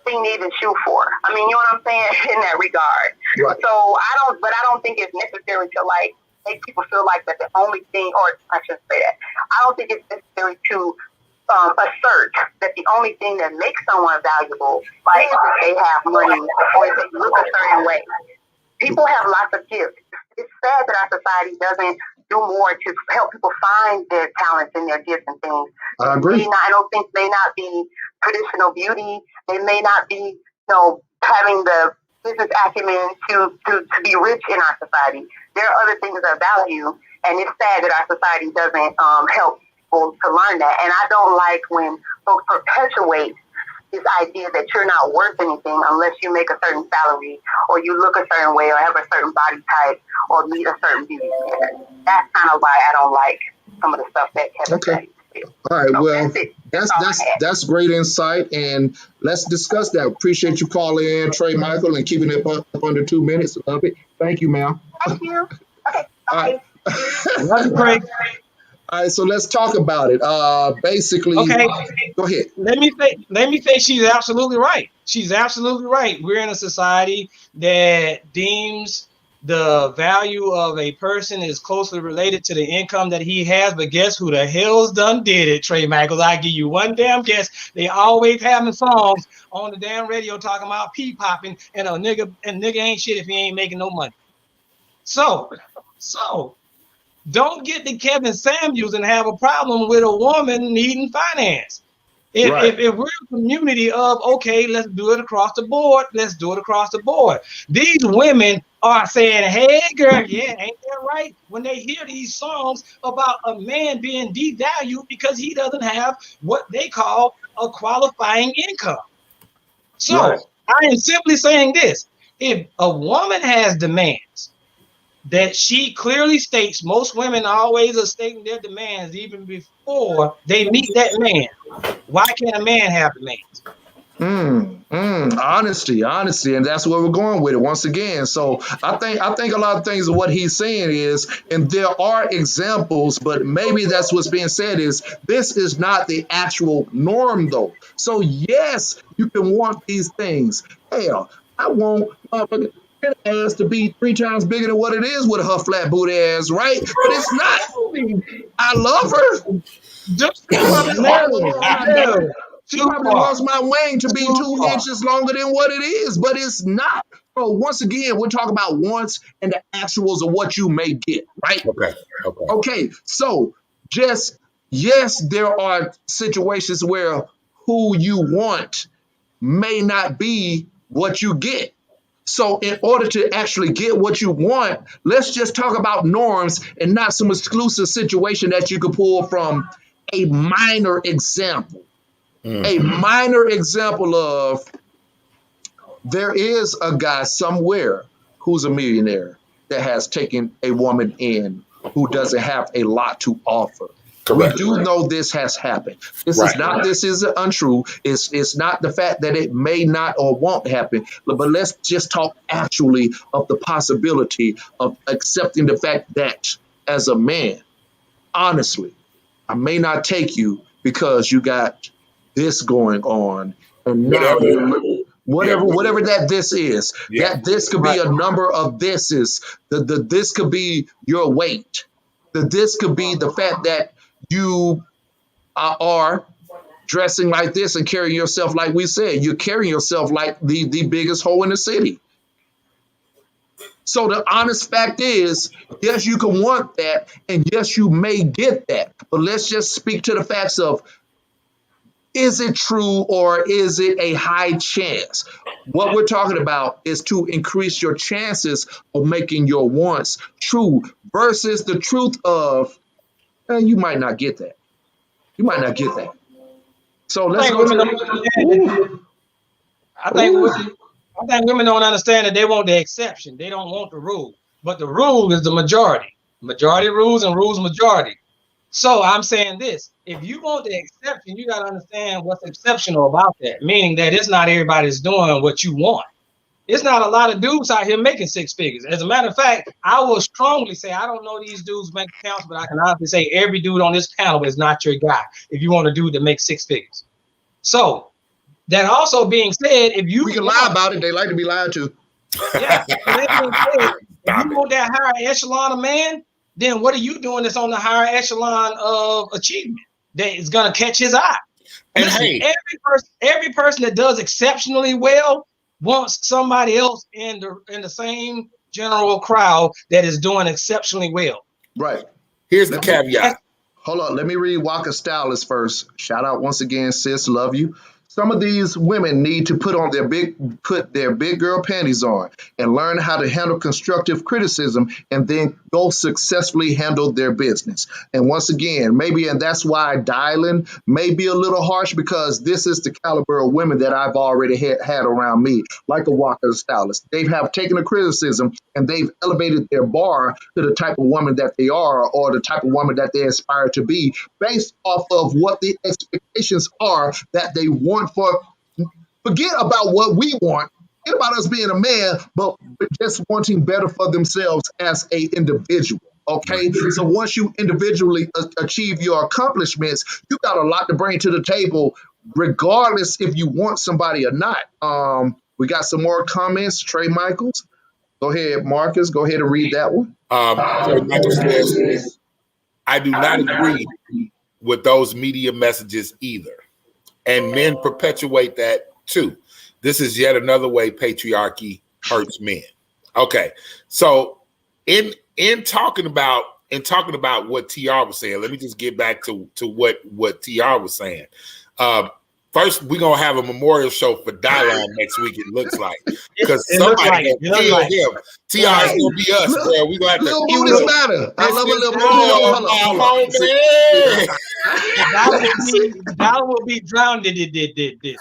thing to even shoot for. I mean, you know what I'm saying in that regard. Right. So I don't think it's necessary to like make people feel like that the only thing, or I shouldn't say that. I don't think it's necessary to assert that the only thing that makes someone valuable is if they have money or if they look a certain way. People have lots of gifts. It's sad that our society doesn't do more to help people find their talents and their gifts and things. I agree. I don't think may not be traditional beauty. They may not be, having the business acumen to be rich in our society. There are other things of value, and it's sad that our society doesn't help people to learn that. And I don't like when folks perpetuate this idea that you're not worth anything unless you make a certain salary or you look a certain way or have a certain body type or meet a certain beauty standard. That's kind of why I don't like some of the stuff that Kevin said. All right, well, that's great insight, and let's discuss that. Appreciate you calling in, Trey Michael, and keeping it up under 2 minutes. Love it. Thank you, ma'am. Thank you. Okay, bye. Love you, Craig. All right, so let's talk about it. Basically, okay. Go ahead. Let me say she's absolutely right. She's absolutely right. We're in a society that deems the value of a person is closely related to the income that he has. But guess who the hell's done did it, Trey Michaels? I give you one damn guess. They always having songs on the damn radio talking about pee popping and a nigga ain't shit if he ain't making no money. So don't get to Kevin Samuels and have a problem with a woman needing finance. If we're a community of, okay, let's do it across the board. Let's do it across the board. These women are saying, hey, girl, yeah, ain't that right? When they hear these songs about a man being devalued because he doesn't have what they call a qualifying income. So I am simply saying this. If a woman has demands that she clearly states, most women always are stating their demands even before they meet that man. Why can't a man have demands? Honesty, and that's where we're going with it once again. So I think a lot of things of what he's saying is, and there are examples, but maybe that's what's being said is this is not the actual norm though. So yes, you can want these things. Hell, I want ass to be 3 times bigger than what it is with her flat booty ass, right? But it's not. I love her. She probably wants my wing to be 2 inches longer than what it is, but it's not. So once again, we're talking about wants and the actuals of what you may get, right? Okay. So just, yes, there are situations where who you want may not be what you get. So in order to actually get what you want, let's just talk about norms and not some exclusive situation that you could pull from a minor example. A minor example of there is a guy somewhere who's a millionaire that has taken a woman in who doesn't have a lot to offer. Correct. We do know this has happened. This is untrue. It's not the fact that it may not or won't happen, but let's just talk actually of the possibility of accepting the fact that as a man, honestly, I may not take you because you got this going on, and now whatever that this is, that this could be a number of thises. The this could be your weight. The this could be the fact that you are dressing like this and carrying yourself like we said. You're carrying yourself like the biggest hoe in the city. So the honest fact is, yes, you can want that, and yes, you may get that. But let's just speak to the facts of, is it true or is it a high chance? What we're talking about is to increase your chances of making your wants true versus the truth of, you might not get that. You might not get that. So let's go to I think women don't understand that they want the exception. They don't want the rule. but the rule is the majority. Majority rules and rules majority. So I'm saying this: if you want the exception, you got to understand what's exceptional about that. Meaning that it's not everybody's doing what you want. It's not a lot of dudes out here making six figures. As a matter of fact, I will strongly say I don't know these dudes make accounts, but I can honestly say every dude on this panel is not your guy. If you want a dude that makes six figures, so that also being said, if you we can lie about it, they like to be lied to. Yeah. So that being said, if you want that higher echelon of man, then what are you doing that's on the higher echelon of achievement that is going to catch his eye? And listen, hey, every person that does exceptionally well wants somebody else in the same general crowd that is doing exceptionally well. Right. Here's the caveat. Hold on. Let me read Walker Stylist first. Shout out once again, sis. Love you. Some of these women need to put their big girl panties on and learn how to handle constructive criticism and then go successfully handle their business. And once again, and that's why dialing may be a little harsh, because this is the caliber of women that I've already had around me, like a Walker Stylist. They have taken a criticism and they've elevated their bar to the type of woman that they are, or the type of woman that they aspire to be, based off of what the expectations are that they want. Forget about what we want. Forget about us being a man, but just wanting better for themselves as a individual. Okay, so once you individually achieve your accomplishments, you got a lot to bring to the table, regardless if you want somebody or not. We got some more comments. Trey Michaels, go ahead, Marcus. Go ahead and read that one. Trey Michaels says, "I do not agree with those media messages either. And men perpetuate that too. This is yet another way patriarchy hurts men." Okay, so in talking about what TR was saying, let me just get back to what TR was saying. First, we're gonna have a memorial show for Dylon next week. It looks like, because somebody gonna kill him. TR is gonna be us, bro. We gonna have to. Little booties matter. I love a little booty. Dollar will be drowned in it.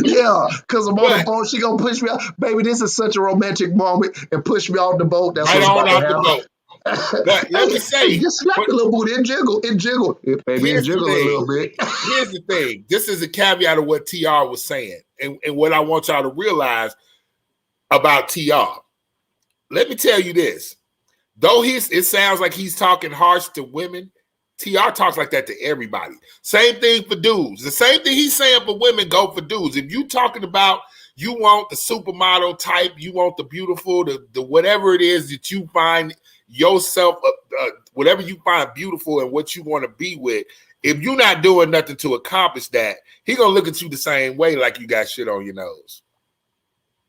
Yeah, because I'm on the phone. She gonna push me out. Baby, this is such a romantic moment, and push me off the boat. That's right on off the boat. But let me say, just slap a little booty and jiggle. Baby, and jiggle a little bit. Here's the thing. This is a caveat of what TR was saying, and what I want y'all to realize about TR. Let me tell you this. Though it sounds like he's talking harsh to women, TR talks like that to everybody. Same thing for dudes. The same thing he's saying for women go for dudes. If you talking about you want the supermodel type, you want the beautiful, the whatever it is that you find yourself, whatever you find beautiful and what you want to be with, if you're not doing nothing to accomplish that, he gonna look at you the same way, like you got shit on your nose.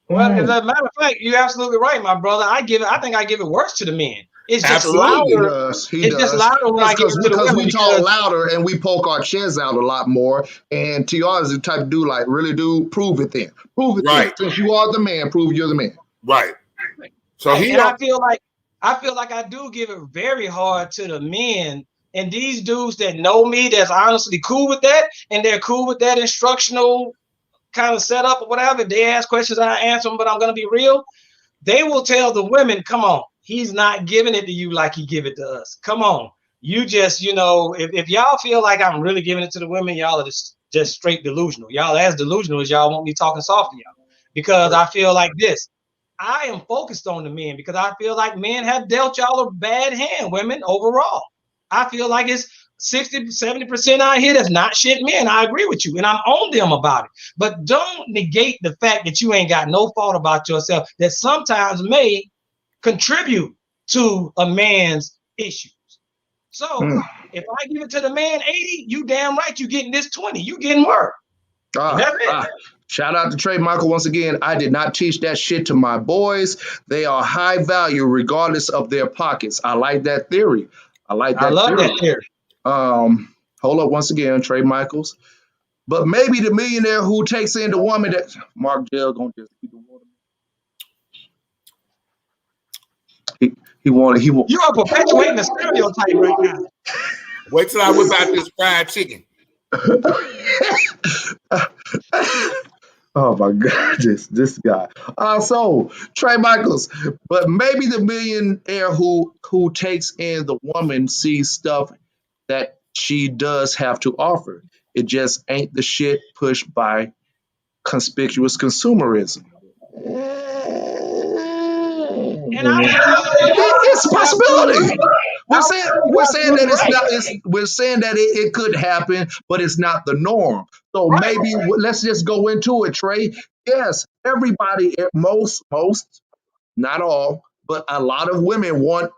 Well, as a matter of fact, you're absolutely right, my brother. I think I give it worse to the men. It's just louder. Just louder when I give it to the women. We talk louder and we poke our chests out a lot more. And TR is the type of dude like, really, dude, prove it then. Prove it then. Since you are the man, prove you're the man. Right. So I feel like I do give it very hard to the men, and these dudes that know me, that's honestly cool with that, and they're cool with that instructional kind of setup or whatever. If they ask questions, I answer them, but I'm gonna be real. They will tell the women, come on, he's not giving it to you like he give it to us. Come on. You just, if y'all feel like I'm really giving it to the women, y'all are just straight delusional. Y'all as delusional as y'all want me talking soft to y'all. Because I feel like this. I am focused on the men because I feel like men have dealt y'all a bad hand, women, overall. I feel like it's 60, 70% out here that's not shit men. I agree with you, and I'm on them about it. But don't negate the fact that you ain't got no fault about yourself that sometimes may contribute to a man's issues. So if I give it to the man 80, you damn right you getting this 20. You getting work. That's it. Shout out to Trey Michael once again. I did not teach that shit to my boys. They are high value regardless of their pockets. I like that theory. I love that theory. Hold up once again, Trey Michaels. But maybe the millionaire who takes in the woman that Mark Gell gonna just keep the water. He wanted. You are perpetuating the stereotype right now. Wait till I whip out this fried chicken. Oh my God, this guy. So Trey Michaels, but maybe the millionaire who takes in the woman sees stuff that she does have to offer. It just ain't the shit pushed by conspicuous consumerism. And I would agree with that. It's a possibility. We're saying You're absolutely right. we're saying that it could happen, but it's not the norm. So Right. maybe let's just go into it, Trey. Yes, everybody, most, not all, but a lot of women want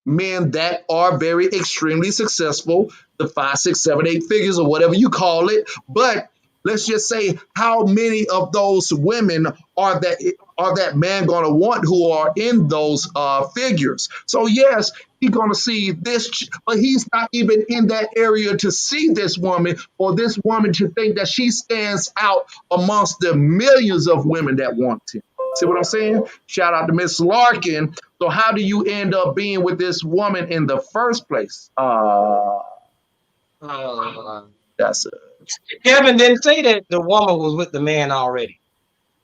men that are very extremely successful, the 5, 6, 7, 8 figures or whatever you call it. But let's just say, how many of those women are that man going to want who are in those figures? So yes, he's going to see this, but he's not even in that area to see this woman, or this woman to think that she stands out amongst the millions of women that want him. See what I'm saying? Shout out to Miss Larkin. So how do you end up being with this woman in the first place? That's Kevin didn't say that the woman was with the man already.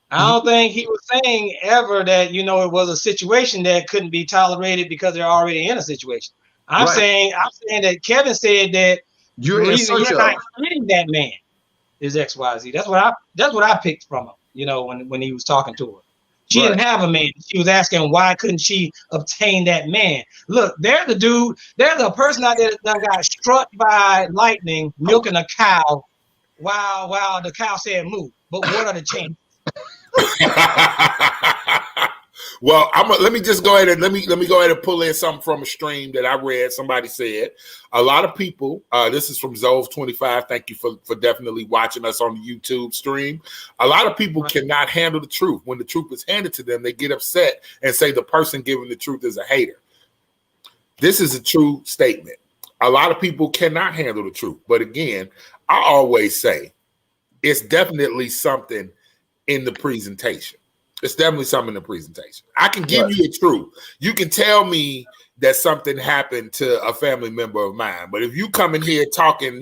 I don't think he was saying ever that, it was a situation that couldn't be tolerated because they're already in a situation. I'm Right. saying that Kevin said that You're the in reason search you're of. not getting that man is XYZ. That's what I picked from him, when he was talking to her. She didn't have a man. She was asking why couldn't she obtain that man. Look, there's a person out there that got struck by lightning milking a cow while the cow said move. But what are the chances? Well, let me just go ahead and let me go ahead and pull in something from a stream that I read. Somebody said a lot of people. This is from Zove25. Thank you for definitely watching us on the YouTube stream. A lot of people cannot handle the truth. When the truth is handed to them, they get upset and say the person giving the truth is a hater. This is a true statement. A lot of people cannot handle the truth. But again, I always say it's definitely something in the presentation. It's definitely something in the presentation. I can give you the truth. You can tell me that something happened to a family member of mine. But if you come in here talking,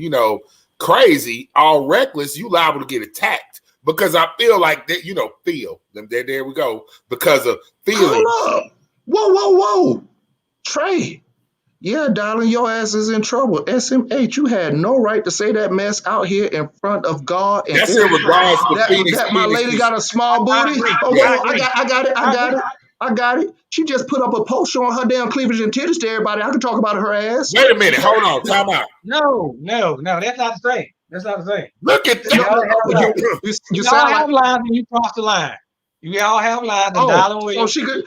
crazy, all reckless, you liable to get attacked. Because I feel like that, there we go. Because of feelings. Hold up. Whoa. Trey. Yeah, darling, your ass is in trouble. SMH, you had no right to say that mess out here in front of God. And that's in regards to that my lady got a small booty. I got it. She just put up a post showing her damn cleavage and titties to everybody. I can talk about her ass. Wait a minute. Hold on. Time out. No. That's not the same. That's not the same. Look at that. You sound have lines and you cross the line. You all have lines. So she can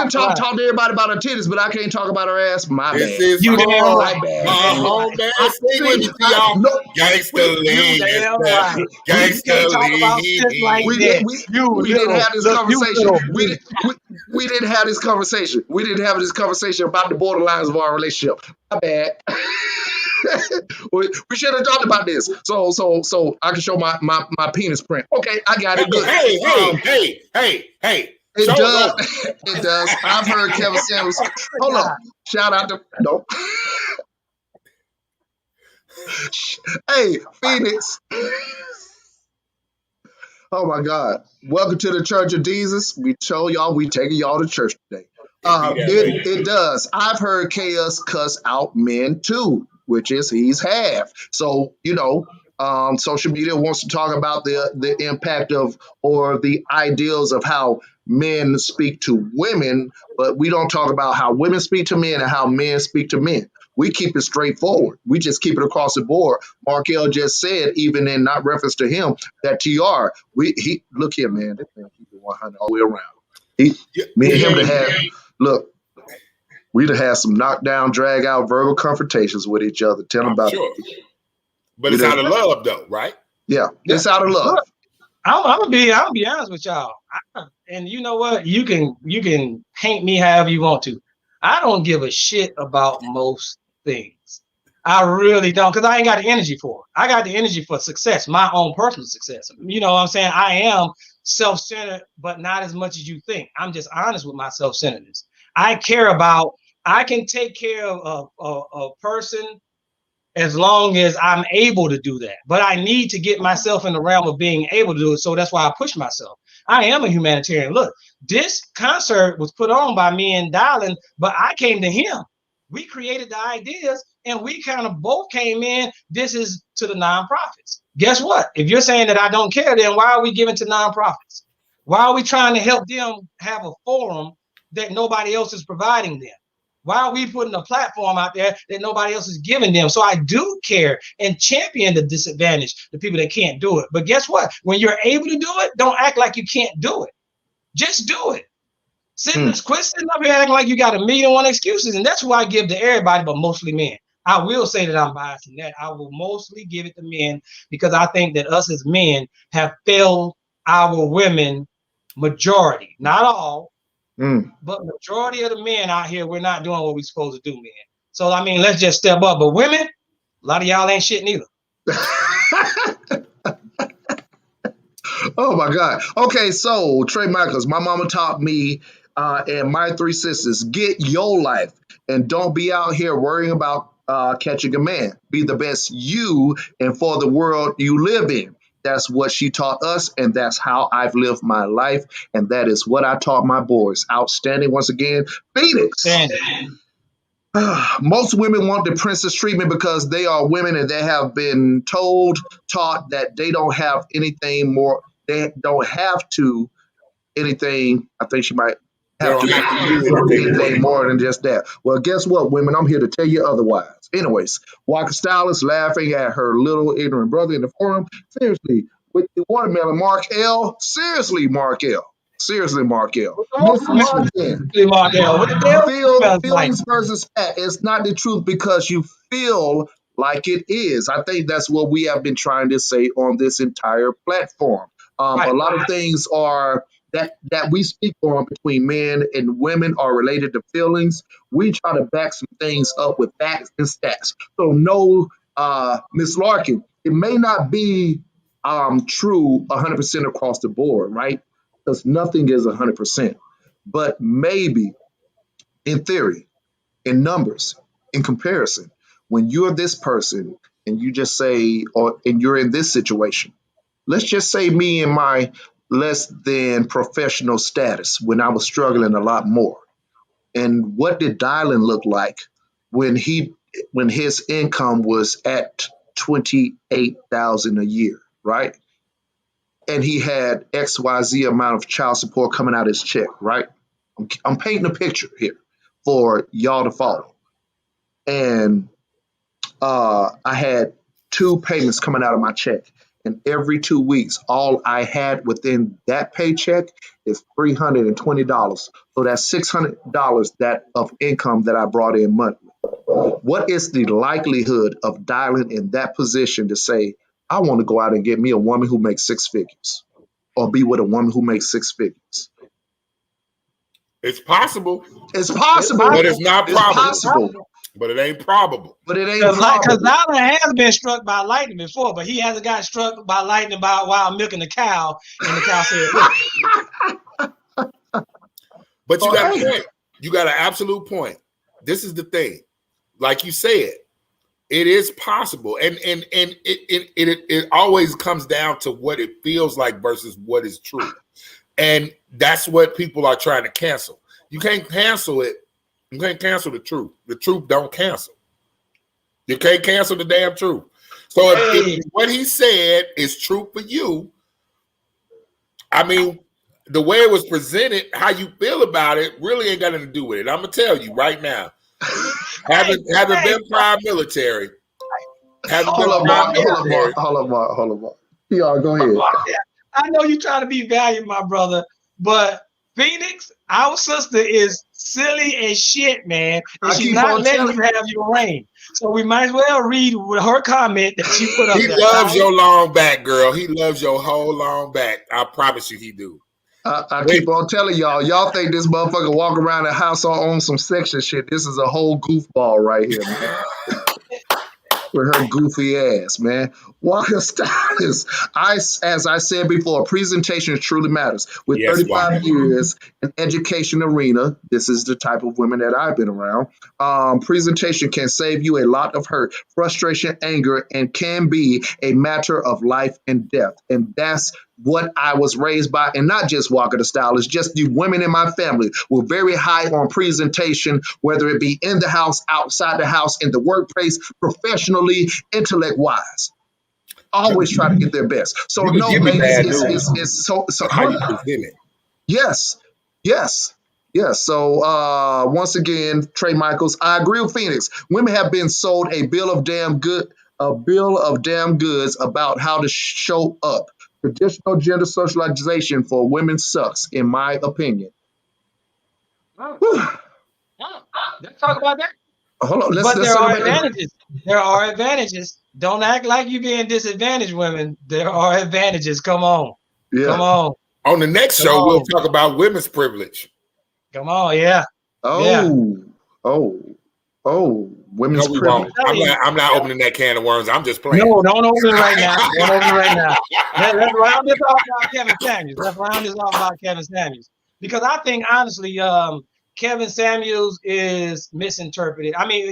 talk to everybody about her titties, but I can't talk about her ass. My bad. This is you damn right. Gangsta league. We didn't have this conversation. We didn't have this conversation. We didn't have this conversation about the borderlines of our relationship. My bad. We should have talked about this. So I can show my penis print. Okay, I got it. Good. Hey. It does. I've heard Kevin Samuels. Hold on. Shout out to no. Hey, Phoenix. Oh my God. Welcome to the Church of Jesus. We told y'all we taking y'all to church today. It does. I've heard Chaos cuss out men too, which is he's half. So, social media wants to talk about the impact of or the ideals of how men speak to women, but we don't talk about how women speak to men and how men speak to men. We keep it straightforward. We just keep it across the board. Markel just said, even in not reference to him, that TR, look here, man, this man keep it 100 all the way around. Me and him to have, look, we'd have had some knockdown, drag out verbal confrontations with each other. Tell them about it. But it's out of love, though, right? Yeah, it's out of love. Look, I'll be honest with y'all. And you know what? You can paint me however you want to. I don't give a shit about most things. I really don't, because I ain't got the energy for it. I got the energy for success, my own personal success. You know what I'm saying? I am self-centered, but not as much as you think. I'm just honest with my self-centeredness. I can take care of a person as long as I'm able to do that. But I need to get myself in the realm of being able to do it. So that's why I push myself. I am a humanitarian. Look, this concert was put on by me and Dylan, but I came to him. We created the ideas and we kind of both came in. This is to the nonprofits. Guess what? If you're saying that I don't care, then why are we giving to nonprofits? Why are we trying to help them have a forum that nobody else is providing them? Why are we putting a platform out there that nobody else is giving them? So I do care and champion the disadvantaged, the people that can't do it. But guess what? When you're able to do it, don't act like you can't do it. Just do it. Quit sitting up here acting like you got 1,000,001 excuses. And that's who I give to everybody, but mostly men. I will say that I'm biased in that. I will mostly give it to men because I think that us as men have failed our women majority. Not all, but majority of the men out here, we're not doing what we're supposed to do, man. So, I mean, let's just step up. But women, a lot of y'all ain't shit neither. Oh, my God. Okay, so, Trey Michaels, my mama taught me and my 3 sisters, get your life and don't be out here worrying about catching a man. Be the best you and for the world you live in. That's what she taught us, and that's how I've lived my life, and that is what I taught my boys. Outstanding once again. Phoenix. Most women want the princess treatment because they are women and they have been taught that they don't have anything more. They don't have to anything. I think she might have to do anything more than just that. Well, guess what, women? I'm here to tell you otherwise. Anyways, Walker Stylist laughing at her little ignorant brother in the forum. Seriously, with the watermelon, Mark L. Seriously, Mark L. Seriously, Mark L. Feelings versus fact. It's not the truth because you feel like it is. I think that's what we have been trying to say on this entire platform. A lot of things are that we speak on between men and women are related to feelings. We try to back some things up with facts and stats. So no, Miss Larkin, it may not be true 100% across the board, right? Because nothing is 100%. But maybe in theory, in numbers, in comparison, when you're this person and you just say, and you're in this situation, let's just say me and my less than professional status when I was struggling a lot more. And what did Dylan look like when his income was at $28,000 a year, right? And he had XYZ amount of child support coming out of his check, right? I'm painting a picture here for y'all to follow. And I had 2 payments coming out of my check. And every 2 weeks, all I had within that paycheck is $320. So that's $600 of income that I brought in monthly. What is the likelihood of Dylan in that position to say, I want to go out and get me a woman who makes 6 figures or be with a woman who makes 6 figures? It's possible. It's possible. But it's not probable. It's possible. But it ain't probable. Because Dylan has been struck by lightning before, but he hasn't got struck by lightning while milking the cow, and the cow said, But you got a point. You got an absolute point. This is the thing. Like you said, it is possible. And it always comes down to what it feels like versus what is true. And that's what people are trying to cancel. You can't cancel it. You can't cancel the truth. The truth don't cancel. You can't cancel the damn truth. So if what he said is true for you, I mean, the way it was presented, how you feel about it, really ain't got nothing to do with it. I'm gonna tell you right now. Having been prime military, hold on, Mark. Y'all go ahead. I know you're trying to be valiant, my brother, but Phoenix, our sister is silly as shit, man. And she's not letting you have your reign. So we might as well read her comment that she put up. He loves your long back, girl. He loves your whole long back. I promise you he do. I keep on telling y'all think this motherfucker walk around the house on some section shit. This is a whole goofball right here, man. with her goofy ass, man. Walker Stylist. As I said before, presentation truly matters. With Yes, 35 years in education arena, this is the type of women that I've been around. Presentation can save you a lot of hurt, frustration, anger, and can be a matter of life and death. And that's what I was raised by, and not just Walker the Stylist, just the women in my family were very high on presentation, whether it be in the house, outside the house, in the workplace, professionally, intellect wise. Always try to get their best. So You can no, give me ladies, bad news. it's so How you present it? yes, yes. Yes. So once again, Trey Michaels, I agree with Phoenix. Women have been sold a bill of damn goods about how to show up. Traditional gender socialization for women sucks, in my opinion. Let's talk about that. Hold on, But there send are it back. advantages. There are advantages. Don't act like you being disadvantaged, women. There are advantages. Come on. Yeah. Come on. On the next Come show, on. we'll talk about women's privilege. Come on, yeah. Women's No, we privilege. won't. I'm not opening that can of worms. I'm just playing. No, don't open it right now. Don't open it right now. Let's round this off about Kevin Samuels. Let's round this off about Kevin Samuels. Because I think honestly, Kevin Samuels is misinterpreted. I mean,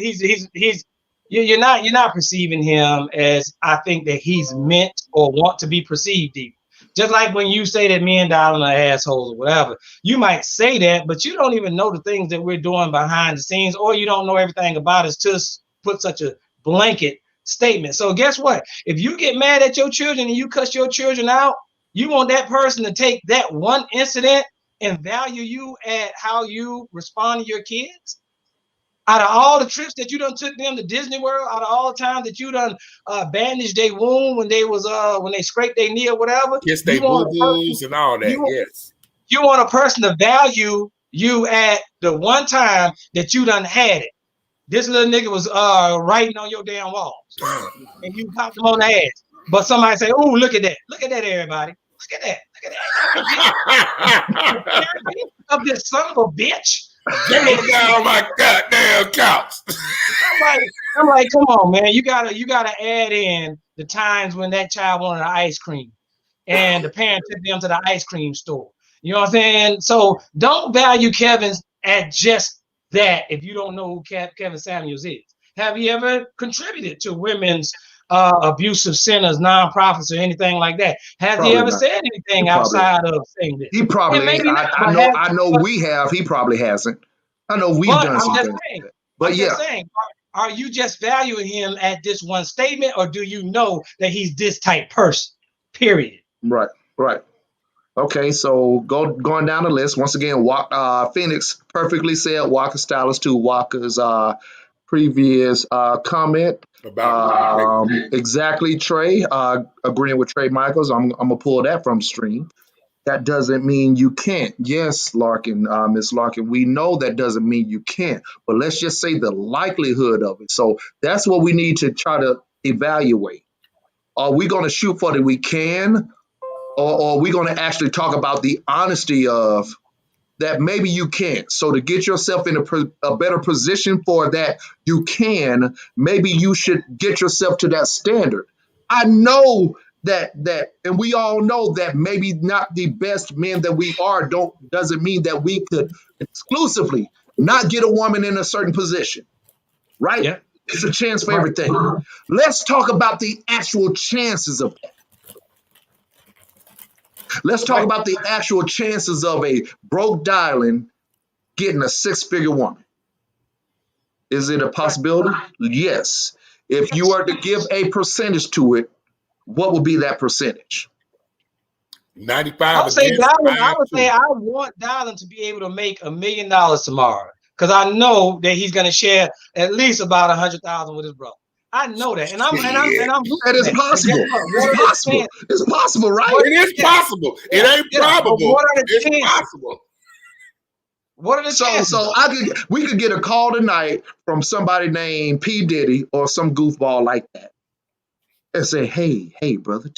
you're not perceiving him as I think that he's meant or want to be perceived even. Just like when you say that me and Darlin are assholes or whatever, you might say that, but you don't even know the things that we're doing behind the scenes, or you don't know everything about us to put such a blanket statement. So guess what? If you get mad at your children and you cuss your children out, you want that person to take that one incident and value you at how you respond to your kids? Out of all the trips that you done took them to Disney World, out of all the time that you done bandaged their wound when they scraped their knee or whatever, kiss their boo-boos and all that. Yes. You want a person to value you at the one time that you done had it. This little nigga was writing on your damn walls, and you popped him on the ass. But somebody say, "Oh, look at that! Look at that, everybody! Look at that! Look at that!" Of this son of a bitch. Get me down on my goddamn couch. I'm like, come on, man. You gotta add in the times when that child wanted ice cream and the parent took them to the ice cream store. You know what I'm saying? So don't value Kevin at just that if you don't know who Kevin Samuels is. Have you ever contributed to women's abusive centers, nonprofits, or anything like that? Has he ever said anything outside of saying this? He probably. I know we have. He probably hasn't. I know we've done some things. I'm just saying, are you just valuing him at this one statement, or do you know that he's this type person? Period. Right. Okay, so going down the list once again. Phoenix perfectly said Walker Stylist to Walker's previous comment. Exactly, Trey. Agreeing with Trey Michaels. I'm gonna pull that from the stream. That doesn't mean you can't. Yes, Larkin, Miss Larkin, we know that doesn't mean you can't, but let's just say the likelihood of it. So that's what we need to try to evaluate. Are we going to shoot for the we can, or are we going to actually talk about the honesty of that maybe you can't? So to get yourself in a better position for that you can, maybe you should get yourself to that standard. I know that and we all know that maybe not the best men that we are doesn't mean that we could exclusively not get a woman in a certain position, right? Yeah. It's a chance for everything. Let's talk about the actual chances of that. Let's talk about the actual chances of a broke dialing getting a six-figure woman. Is it a possibility? Yes. If you are to give a percentage to it, what would be that percentage? 95. I would say I want Dylan to be able to make $1 million tomorrow, because I know that he's going to share at least about 100,000 with his brother. I know that, and I'm that is possible. It's possible. It's possible, right? It is possible. It ain't probable. What are the it's chances? possible. What are the chances? So we could get a call tonight from somebody named P. Diddy or some goofball like that and say, hey, brother,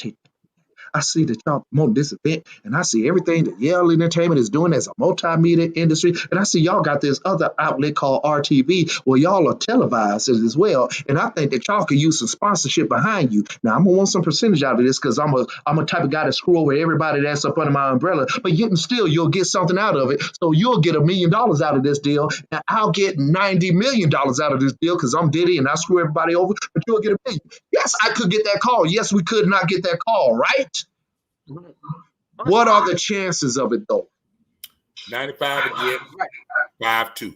I see that y'all promoting this event, and I see everything that Yale Entertainment is doing as a multimedia industry, and I see y'all got this other outlet called RTV where y'all are televised as well, and I think that y'all could use some sponsorship behind you. Now, I'm gonna want some percentage out of this because I'm a type of guy to screw over everybody that's up under my umbrella, but yet and still you'll get something out of it. So you'll get $1 million out of this deal, and I'll get $90 million out of this deal because I'm Diddy and I screw everybody over, but you'll get $1 million. Yes, I could get that call. Yes, we could not get that call, right? What are the chances of it though? 95 again, 5-2.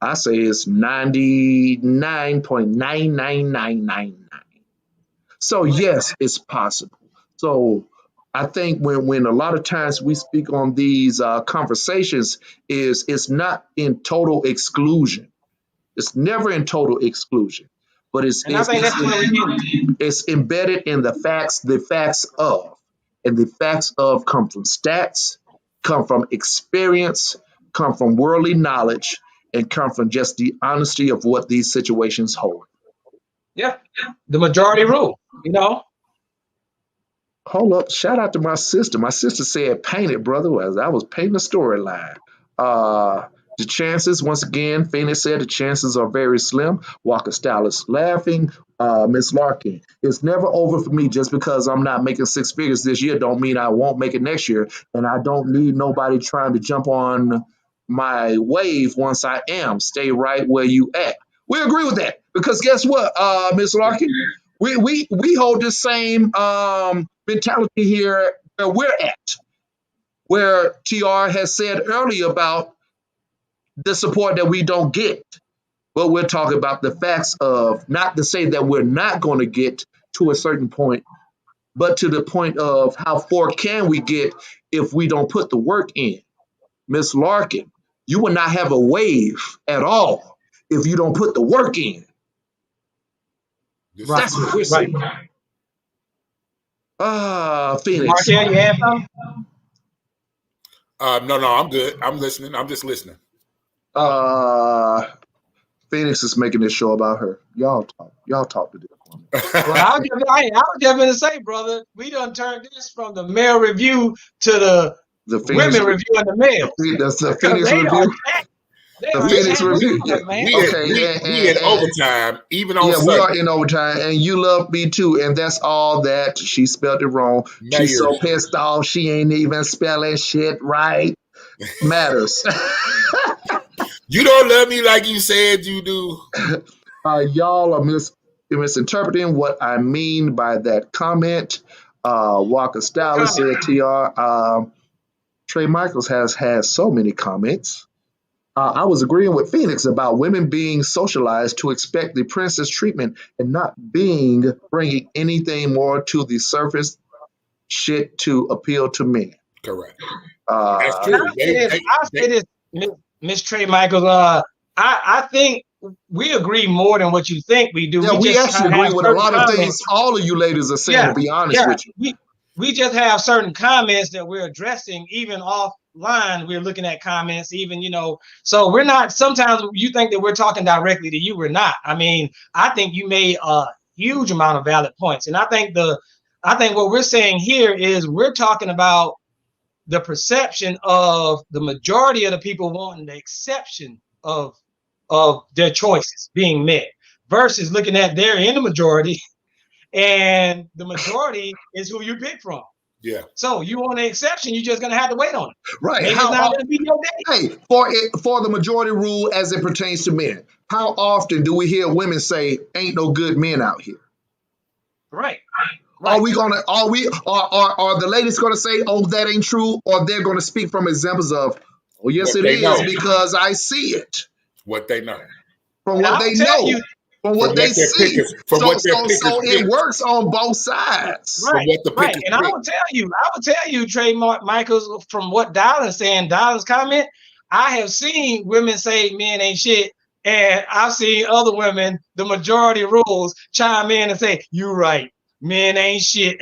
I say it's 99.99999. So yes, it's possible. So I think when a lot of times we speak on these conversations, it's not in total exclusion. It's never in total exclusion, but it's embedded in the facts of, and the facts of come from stats, come from experience, come from worldly knowledge, and come from just the honesty of what these situations hold. Yeah, the majority rule, you know. Hold up, shout out to my sister. My sister said, paint it, brother, as I was painting a storyline. The chances, once again, Phoenix said the chances are very slim. Walker Stylist laughing. Miss Larkin, it's never over for me. Just because I'm not making 6 figures this year don't mean I won't make it next year. And I don't need nobody trying to jump on my wave once I am. Stay right where you at. We agree with that. Because guess what, Miss Larkin? We hold the same mentality here where we're at. Where TR has said earlier about the support that we don't get. But we're talking about the facts of, not to say that we're not going to get to a certain point, but to the point of how far can we get if we don't put the work in. Miss Larkin, you will not have a wave at all if you don't put the work in. That's what we're saying. Phoenix. Markel, you have something? No, I'm good. I'm listening. I'm just listening. Phoenix is making this show about her. Y'all talk to this woman. Well, I was just going to say, brother, we done turned this from the male review to the women review and the male. That's the Phoenix review. The Phoenix review. We in overtime, even on Sunday. We are in overtime, and you love me too, and that's all that. She spelled it wrong. She's so pissed off she ain't even spelling shit right. Matters. You don't love me like you said you do. Y'all are misinterpreting what I mean by that comment. Walker Stylist said, TR, Trey Michaels has had so many comments. I was agreeing with Phoenix about women being socialized to expect the princess treatment and not bringing anything more to the surface shit to appeal to men. Correct. That's true. I'll say this, Miss Trey Michaels. I think we agree more than what you think we do. Yeah, we actually agree with a lot of things all of you ladies are saying, to be honest with you. We just have certain comments that we're addressing, even offline. We're looking at comments, even, so we're not, sometimes you think that we're talking directly to you. We're not. I mean, I think you made a huge amount of valid points. And I think what we're saying here is we're talking about the perception of the majority of the people wanting the exception of their choices being met versus looking at they're in the majority and the majority is who you pick from. Yeah. So you want an exception, you're just gonna have to wait on it. Right. Maybe it's not gonna be your day. Hey, for the majority rule as it pertains to men, how often do we hear women say, "Ain't no good men out here"? Right. Are the ladies gonna say, "Oh, that ain't true," or they're gonna speak from examples of, "Oh, yes, it is because I see it." What they know. From what they know. From what they see. So it works on both sides. Right. And I will tell you, Trey Michaels, from what Dylan's saying, Dylan's comment, I have seen women say men ain't shit. And I've seen other women, the majority rules, chime in and say, "You right, men ain't shit."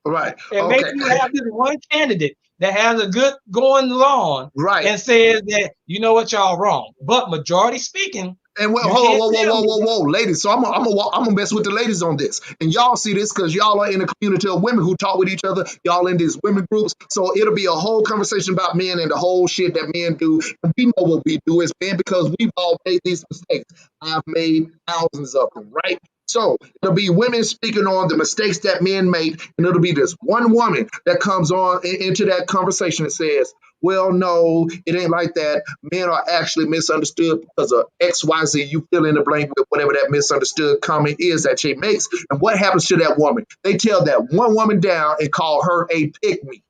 Right. And maybe you have this one candidate that has a good going along, right, and says that, you know what, y'all wrong. But majority speaking, And well, hold on, whoa, ladies. So I'm gonna mess with the ladies on this, and y'all see this because y'all are in a community of women who talk with each other. Y'all in these women groups, so it'll be a whole conversation about men and the whole shit that men do. And we know what we do as men because we've all made these mistakes. I've made thousands of them, right? So it'll be women speaking on the mistakes that men make, and it'll be this one woman that comes on into that conversation and says, well, no, it ain't like that. Men are actually misunderstood because of XYZ. You fill in the blank with whatever that misunderstood comment is that she makes. And what happens to that woman? They tell that one woman down and call her a pick-me.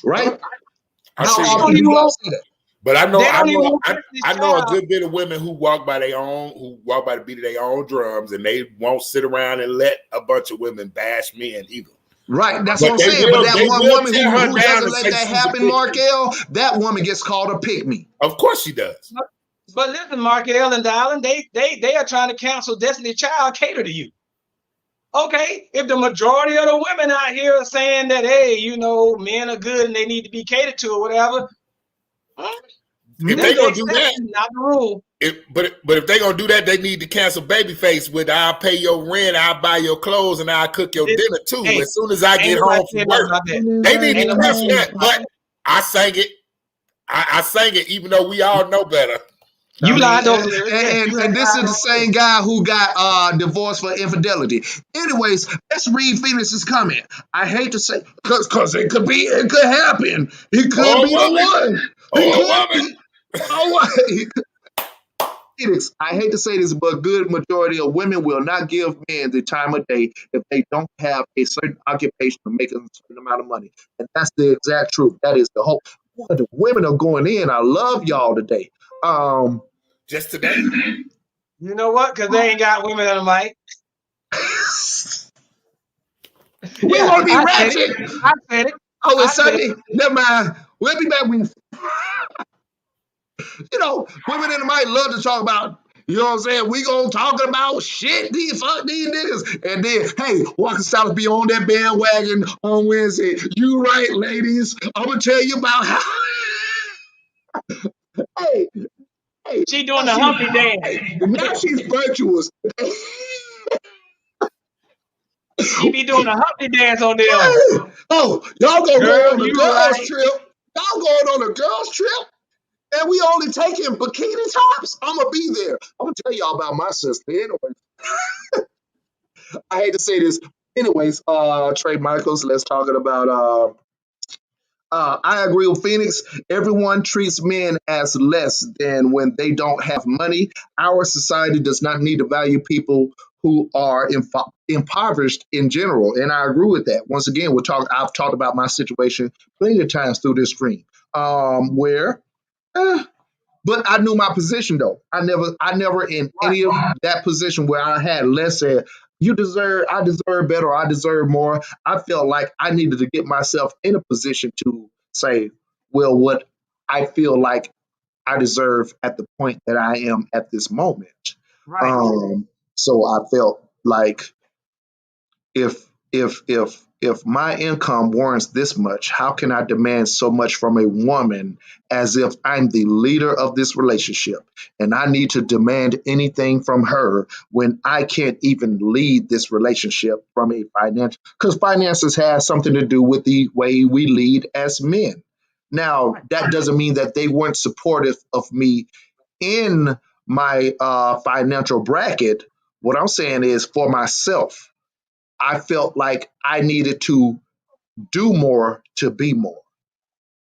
Right? I see that. But I know a good bit of women who walk by the beat of their own drums, and they won't sit around and let a bunch of women bash men either. Right, that's what I'm saying. But that one woman who doesn't let that happen, Markel, that woman gets called a pick-me. Of course she does. But listen, Markel and Dylan, they are trying to cancel Destiny Child cater to you. Okay, if the majority of the women out here are saying that, hey, you know, men are good and they need to be catered to or whatever, if they gonna do that, not the rule. But if they gonna do that, they need to cancel Babyface with "I'll pay your rent, I'll buy your clothes, and I'll cook your dinner too." Hey, as soon as I get home from work, they need to cancel that. But I sang it. I sang it, even though we all know better. You lied over and this is the same guy who got divorced for infidelity. Anyways, let's read Phoenix's comment. I hate to say, because it could happen. It could be the one. Phoenix, I hate to say this, but a good majority of women will not give men the time of day if they don't have a certain occupation to make a certain amount of money. And that's the exact truth. That is the hope. Boy, the women are going in. I love y'all today. Just today. You know what? Because they ain't got women on the mic. We want to be ratchet. I said it. Oh, it's Sunday. Never mind. We'll be back. You know, women in the mic love to talk about, you know what I'm saying? We gonna talk about shit, fuck these niggas. And then, hey, Walker South be on that bandwagon on Wednesday. You right, ladies. I'm gonna tell you about how hey, she doing the humpy dance. Hey, now she's virtuous. She be doing the humpy dance on there. Oh, y'all gonna go on a girls trip. Y'all going on a girls trip? And we only taking bikini tops? I'm going to be there. I'm going to tell y'all about my sister. Anyways, I hate to say this. Anyways, Trey Michaels, let's talk about I agree with Phoenix. Everyone treats men as less than when they don't have money. Our society does not need to value people who are impoverished in general. And I agree with that. Once again, I've talked about my situation plenty of times through this stream, but I knew my position though. I never in any of that position where I had less said, I deserve better, or I deserve more. I felt like I needed to get myself in a position to say, well, what I feel like I deserve at the point that I am at this moment. Right. So I felt like if my income warrants this much, how can I demand so much from a woman as if I'm the leader of this relationship and I need to demand anything from her when I can't even lead this relationship from a financial, because finances has something to do with the way we lead as men. Now, that doesn't mean that they weren't supportive of me in my financial bracket. What I'm saying is for myself, I felt like I needed to do more to be more,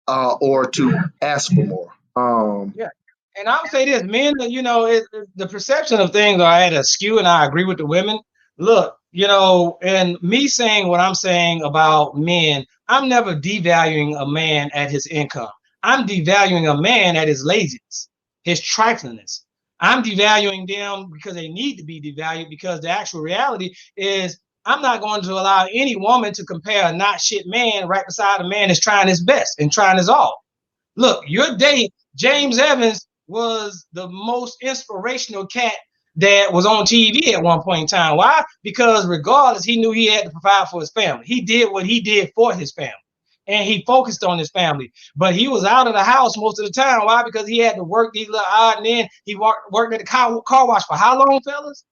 or to ask for more. Yeah, and I would say this: men, you know, the perception of things are at a skew, and I agree with the women. Look, you know, and me saying what I'm saying about men, I'm never devaluing a man at his income. I'm devaluing a man at his laziness, his triflingness. I'm devaluing them because they need to be devalued, because the actual reality is I'm not going to allow any woman to compare a not shit man right beside a man that's trying his best and trying his all. Look, your date, James Evans, was the most inspirational cat that was on TV at one point in time. Why? Because regardless, he knew he had to provide for his family. He did what he did for his family. and he focused on his family. But he was out of the house most of the time. Why? Because he had to work these little odd, and then he worked at the car wash for how long, fellas?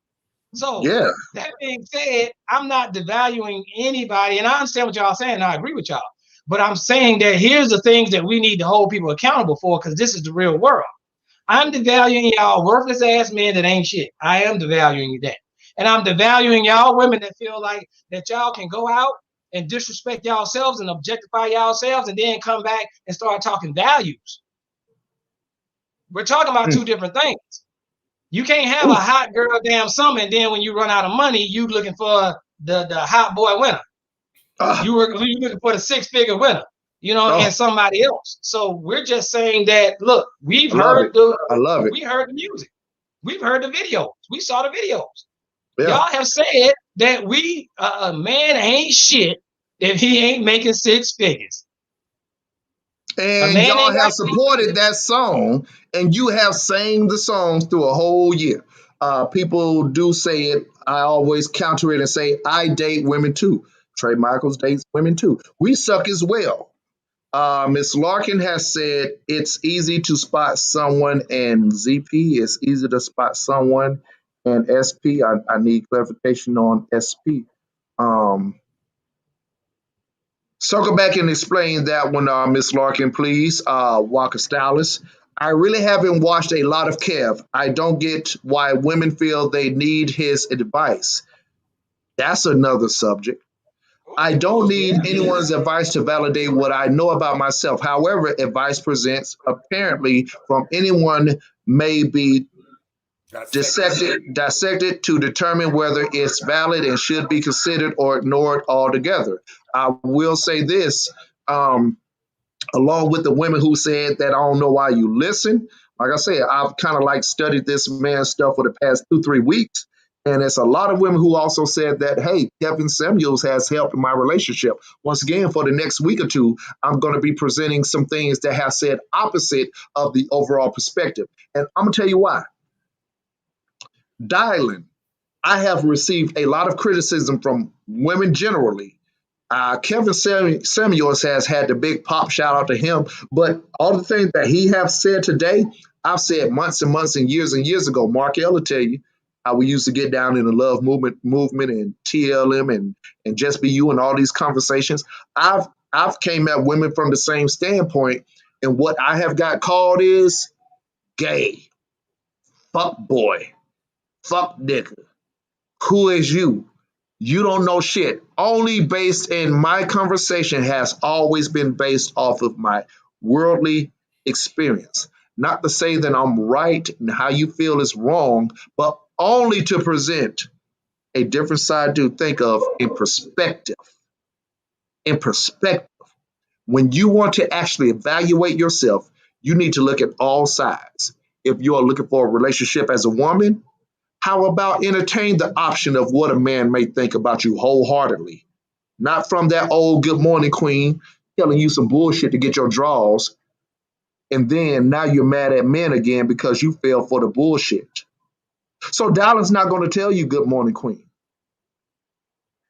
So Yeah. that being said, I'm not devaluing anybody, and I understand what y'all saying, and I agree with y'all. But I'm saying that here's the things that we need to hold people accountable for, because this is the real world. I'm devaluing y'all worthless ass men that ain't shit. I am devaluing that. And I'm devaluing y'all women that feel like that y'all can go out and disrespect yourselves and objectify yourselves and then come back and start talking values. We're talking about two different things. You can't have a hot girl damn summer, and then when you run out of money, you looking for the hot boy winner. You looking for the 6-figure winner, you know, and somebody else. So we're just saying that, look, we've heard we heard the music. We've heard the videos. We saw the videos. Yeah. Y'all have said that a man ain't shit if he ain't making 6 figures. And y'all have supported that song, and you have sang the songs through a whole year. People do say it. I always counter it and say, I date women too. Trey Michaels dates women too. We suck as well. Miss Larkin has said it's easy to spot someone, and ZP is easy to spot someone, and SP. I need clarification on SP. Circle back and explain that one, Miss Larkin, please. Walker Stylist. I really haven't watched a lot of Kev. I don't get why women feel they need his advice. That's another subject. I don't need anyone's advice to validate what I know about myself. However, advice presents apparently from anyone may be dissected to determine whether it's valid and should be considered or ignored altogether. I will say this, along with the women who said that I don't know why you listen. Like I said, I've kind of like studied this man's stuff for the past 2-3 weeks. And it's a lot of women who also said that, hey, Kevin Samuels has helped in my relationship. Once again, for the next week or two, I'm going to be presenting some things that have said opposite of the overall perspective. And I'm going to tell you why. Dialing, I have received a lot of criticism from women generally. Kevin Samuels has had the big pop, shout out to him. But all the things that he has said today, I've said months and months and years ago. Mark L will tell you how we used to get down in the love movement and TLM and Just Be You and all these conversations. I've came at women from the same standpoint, and what I have got called is gay, fuck boy, fuck nigga. Who is you? You don't know shit. Only based in my conversation has always been based off of my worldly experience. Not to say that I'm right and how you feel is wrong, but only to present a different side to think of in perspective. In perspective. When you want to actually evaluate yourself, you need to look at all sides. If you are looking for a relationship as a woman, how about entertain the option of what a man may think about you wholeheartedly? Not from that old good morning queen telling you some bullshit to get your draws. And then now you're mad at men again because you fell for the bullshit. So Dylan's not going to tell you good morning queen.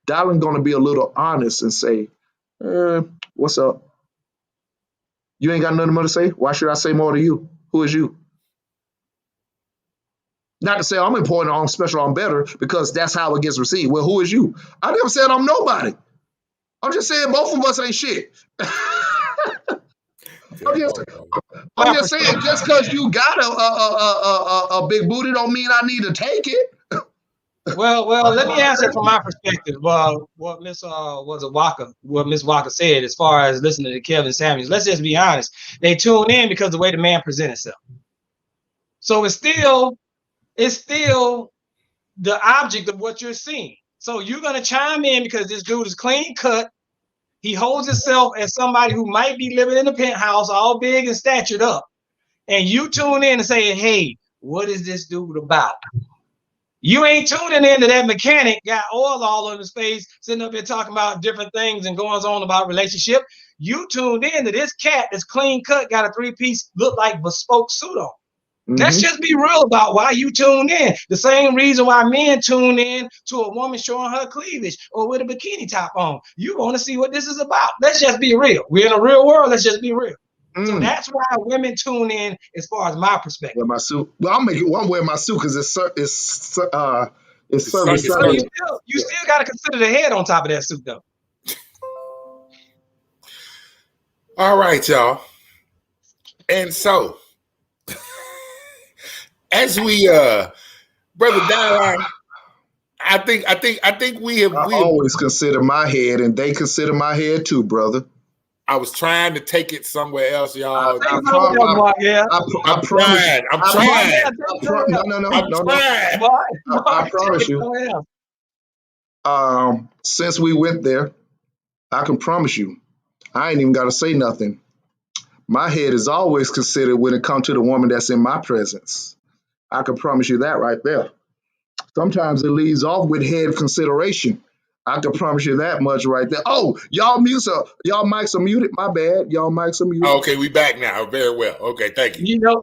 Dylan's going to be a little honest and say, what's up? You ain't got nothing more to say? Why should I say more to you? Who is you? Not to say I'm important, I'm special, I'm better, because that's how it gets received. Well, who is you? I never said I'm nobody. I'm just saying both of us ain't shit. I'm just saying, just because you got a big booty don't mean I need to take it. Well, let me answer from my perspective. What Miss Walker said as far as listening to Kevin Samuels. Let's just be honest. They tune in because of the way the man presents himself. So it's still the object of what you're seeing. So you're gonna chime in because this dude is clean cut. He holds himself as somebody who might be living in a penthouse, all big and statured up. And you tune in and say, hey, what is this dude about? You ain't tuning into that mechanic, got oil all on his face, sitting up here talking about different things and going on about relationship. You tuned in to this cat that's clean cut, got a 3-piece, look like bespoke suit on. Let's just be real about why you tuned in. The same reason why men tune in to a woman showing her cleavage or with a bikini top on. You want to see what this is about. Let's just be real. We're in a real world. Let's just be real. So that's why women tune in, as far as my perspective. Wear my suit. Well, I'll make it one wear my suit because it's service. So you still got to consider the head on top of that suit, though. All right, y'all. And so, as we, brother Dion, I think we have. I always consider my head, and they consider my head too, brother. I was trying to take it somewhere else, y'all. I'm trying. I promise you. Since we went there, I can promise you, I ain't even got to say nothing. My head is always considered when it comes to the woman that's in my presence. I can promise you that right there. Sometimes it leads off with head consideration. I can promise you that much right there. Oh, y'all mics are muted. My bad. Y'all mics are muted. Okay, we back now. Very well. Okay, thank you. You know,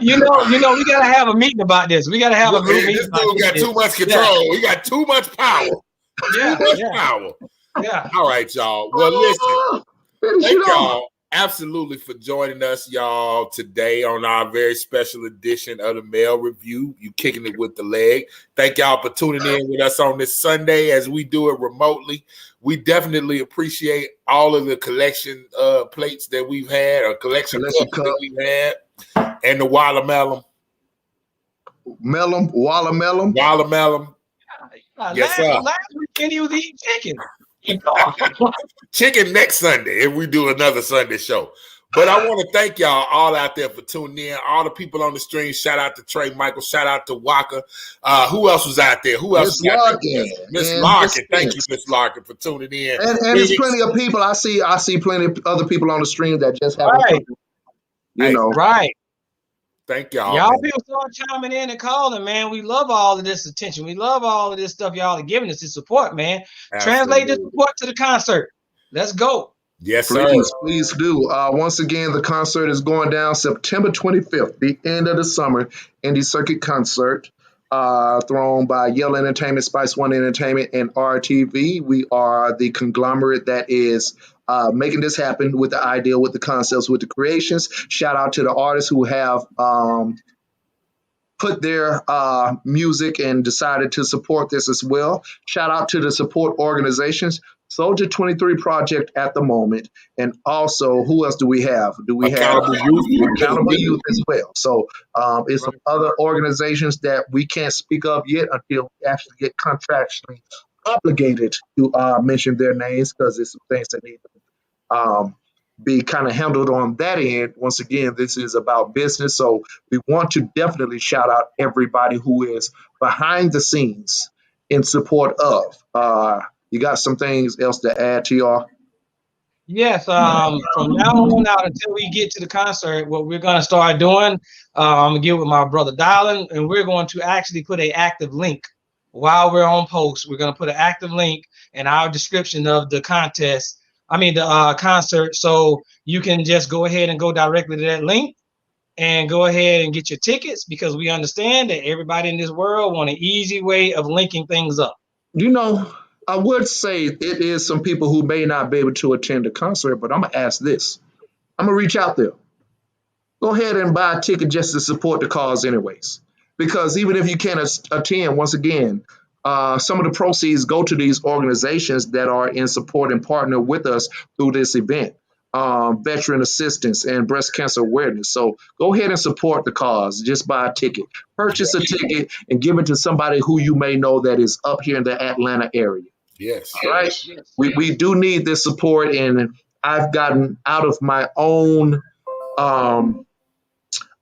we gotta have a meeting about this. We gotta have a group meeting. This dude got too much control. He got too much power. Power. Yeah. All right, y'all. Well, listen. Thank y'all absolutely for joining us, y'all, today on our very special edition of the Male Review. You kicking it with the leg. Thank y'all for tuning in with us on this Sunday as we do it remotely. We definitely appreciate all of the collection plates that we've had, or collection cups that we've had, and the watermelon. Watermelon. Yes, sir. Last weekend you was eating chicken. Chicken next Sunday if we do another Sunday show. But I want to thank y'all all out there for tuning in. All the people on the stream. Shout out to Trey Michael. Shout out to Waka. Who else was out there? Who else was out there? Miss Larkin. Thank you, Miss Larkin, for tuning in. And there's plenty of people. I see plenty of other people on the stream that just haven't. Right. Thank y'all. Y'all people start chiming in and calling, man. We love all of this attention. We love all of this stuff y'all are giving us to support, man. Absolutely. Translate the support to the concert. Let's go. Yes, sir. Please do. Once again, the concert is going down September 25th, the end of the summer indie circuit concert, thrown by Yale Entertainment, Spice One Entertainment, and RTV. We are the conglomerate that is making this happen with the idea, with the concepts, with the creations. Shout out to the artists who have put their music and decided to support this as well. Shout out to the support organizations, Soldier 23 Project at the moment, and also who else do we have? Accountable Youth as well. So it's some other organizations that we can't speak of yet until we actually get contractually obligated to mention their names, because there's some things that need to be kind of handled on that end. Once again, this is about business, so we want to definitely shout out everybody who is behind the scenes in support of. You got some things else to add to y'all? Yes, from now on out until we get to the concert, what we're going to start doing, I'm going to get with my brother Dylan, and we're going to actually put an active link while we're on post. We're going to put an active link in our description of the concert, so you can just go ahead and go directly to that link and go ahead and get your tickets, because we understand that everybody in this world want an easy way of linking things up. I would say it is some people who may not be able to attend the concert, but I'm going to ask this. I'm going to reach out there. Go ahead and buy a ticket just to support the cause anyways. Because even if you can't attend, once again, some of the proceeds go to these organizations that are in support and partner with us through this event. Veteran assistance and breast cancer awareness. So go ahead and support the cause. Just buy a ticket. Purchase a ticket and give it to somebody who you may know that is up here in the Atlanta area. Yes. All right. We do need this support, and I've gotten out of my own, I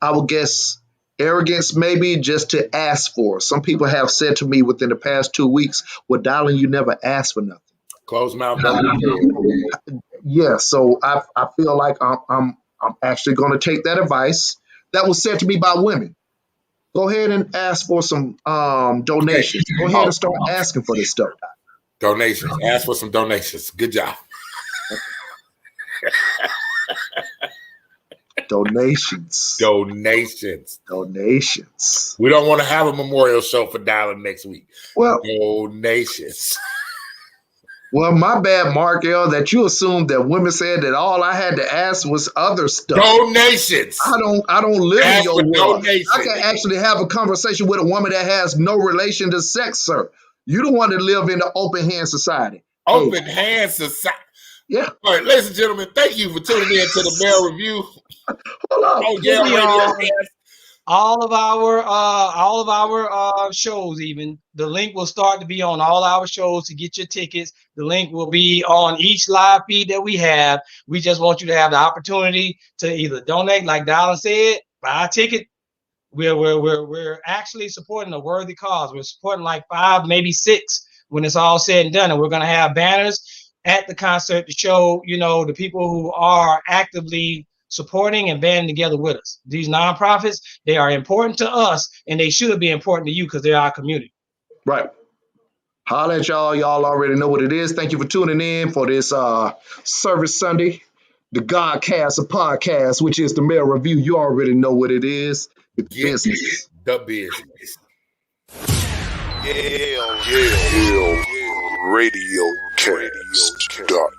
would guess, arrogance maybe, just to ask for. Some people have said to me within the past 2 weeks, well, darling, you never asked for nothing. Close mouth. Yeah, so I feel like I'm actually going to take that advice that was said to me by women. Go ahead and ask for some donations. Go ahead and start asking for this stuff. Donations. Ask for some donations. Good job. Donations. Donations. We don't want to have a memorial show for Dylan next week. Well, donations. Well, my bad, Mark L, that you assumed that women said that all I had to ask was other stuff. Donations. I don't live Ask in your for world. donations. I can actually have a conversation with a woman that has no relation to sex, sir. You don't want to live in an open hand society. Open hand society. Yeah. All right, ladies and gentlemen, thank you for tuning in to the Mail Review. Hold on. Oh, Yale Radiocast. All of our shows, even the link will start to be on all our shows to get your tickets. The link will be on each live feed that we have. We just want you to have the opportunity to either donate, like Dylan said, buy a ticket. We're actually supporting a worthy cause. We're supporting like 5, maybe 6 when it's all said and done. And we're going to have banners at the concert to show, the people who are actively supporting and banding together with us. These nonprofits, they are important to us, and they should be important to you because they're our community. Right. Holla at y'all. Y'all already know what it is. Thank you for tuning in for this Service Sunday, the Godcast, a podcast, which is the Mail Review. You already know what it is. The business. The business. Yale Radiocast.com.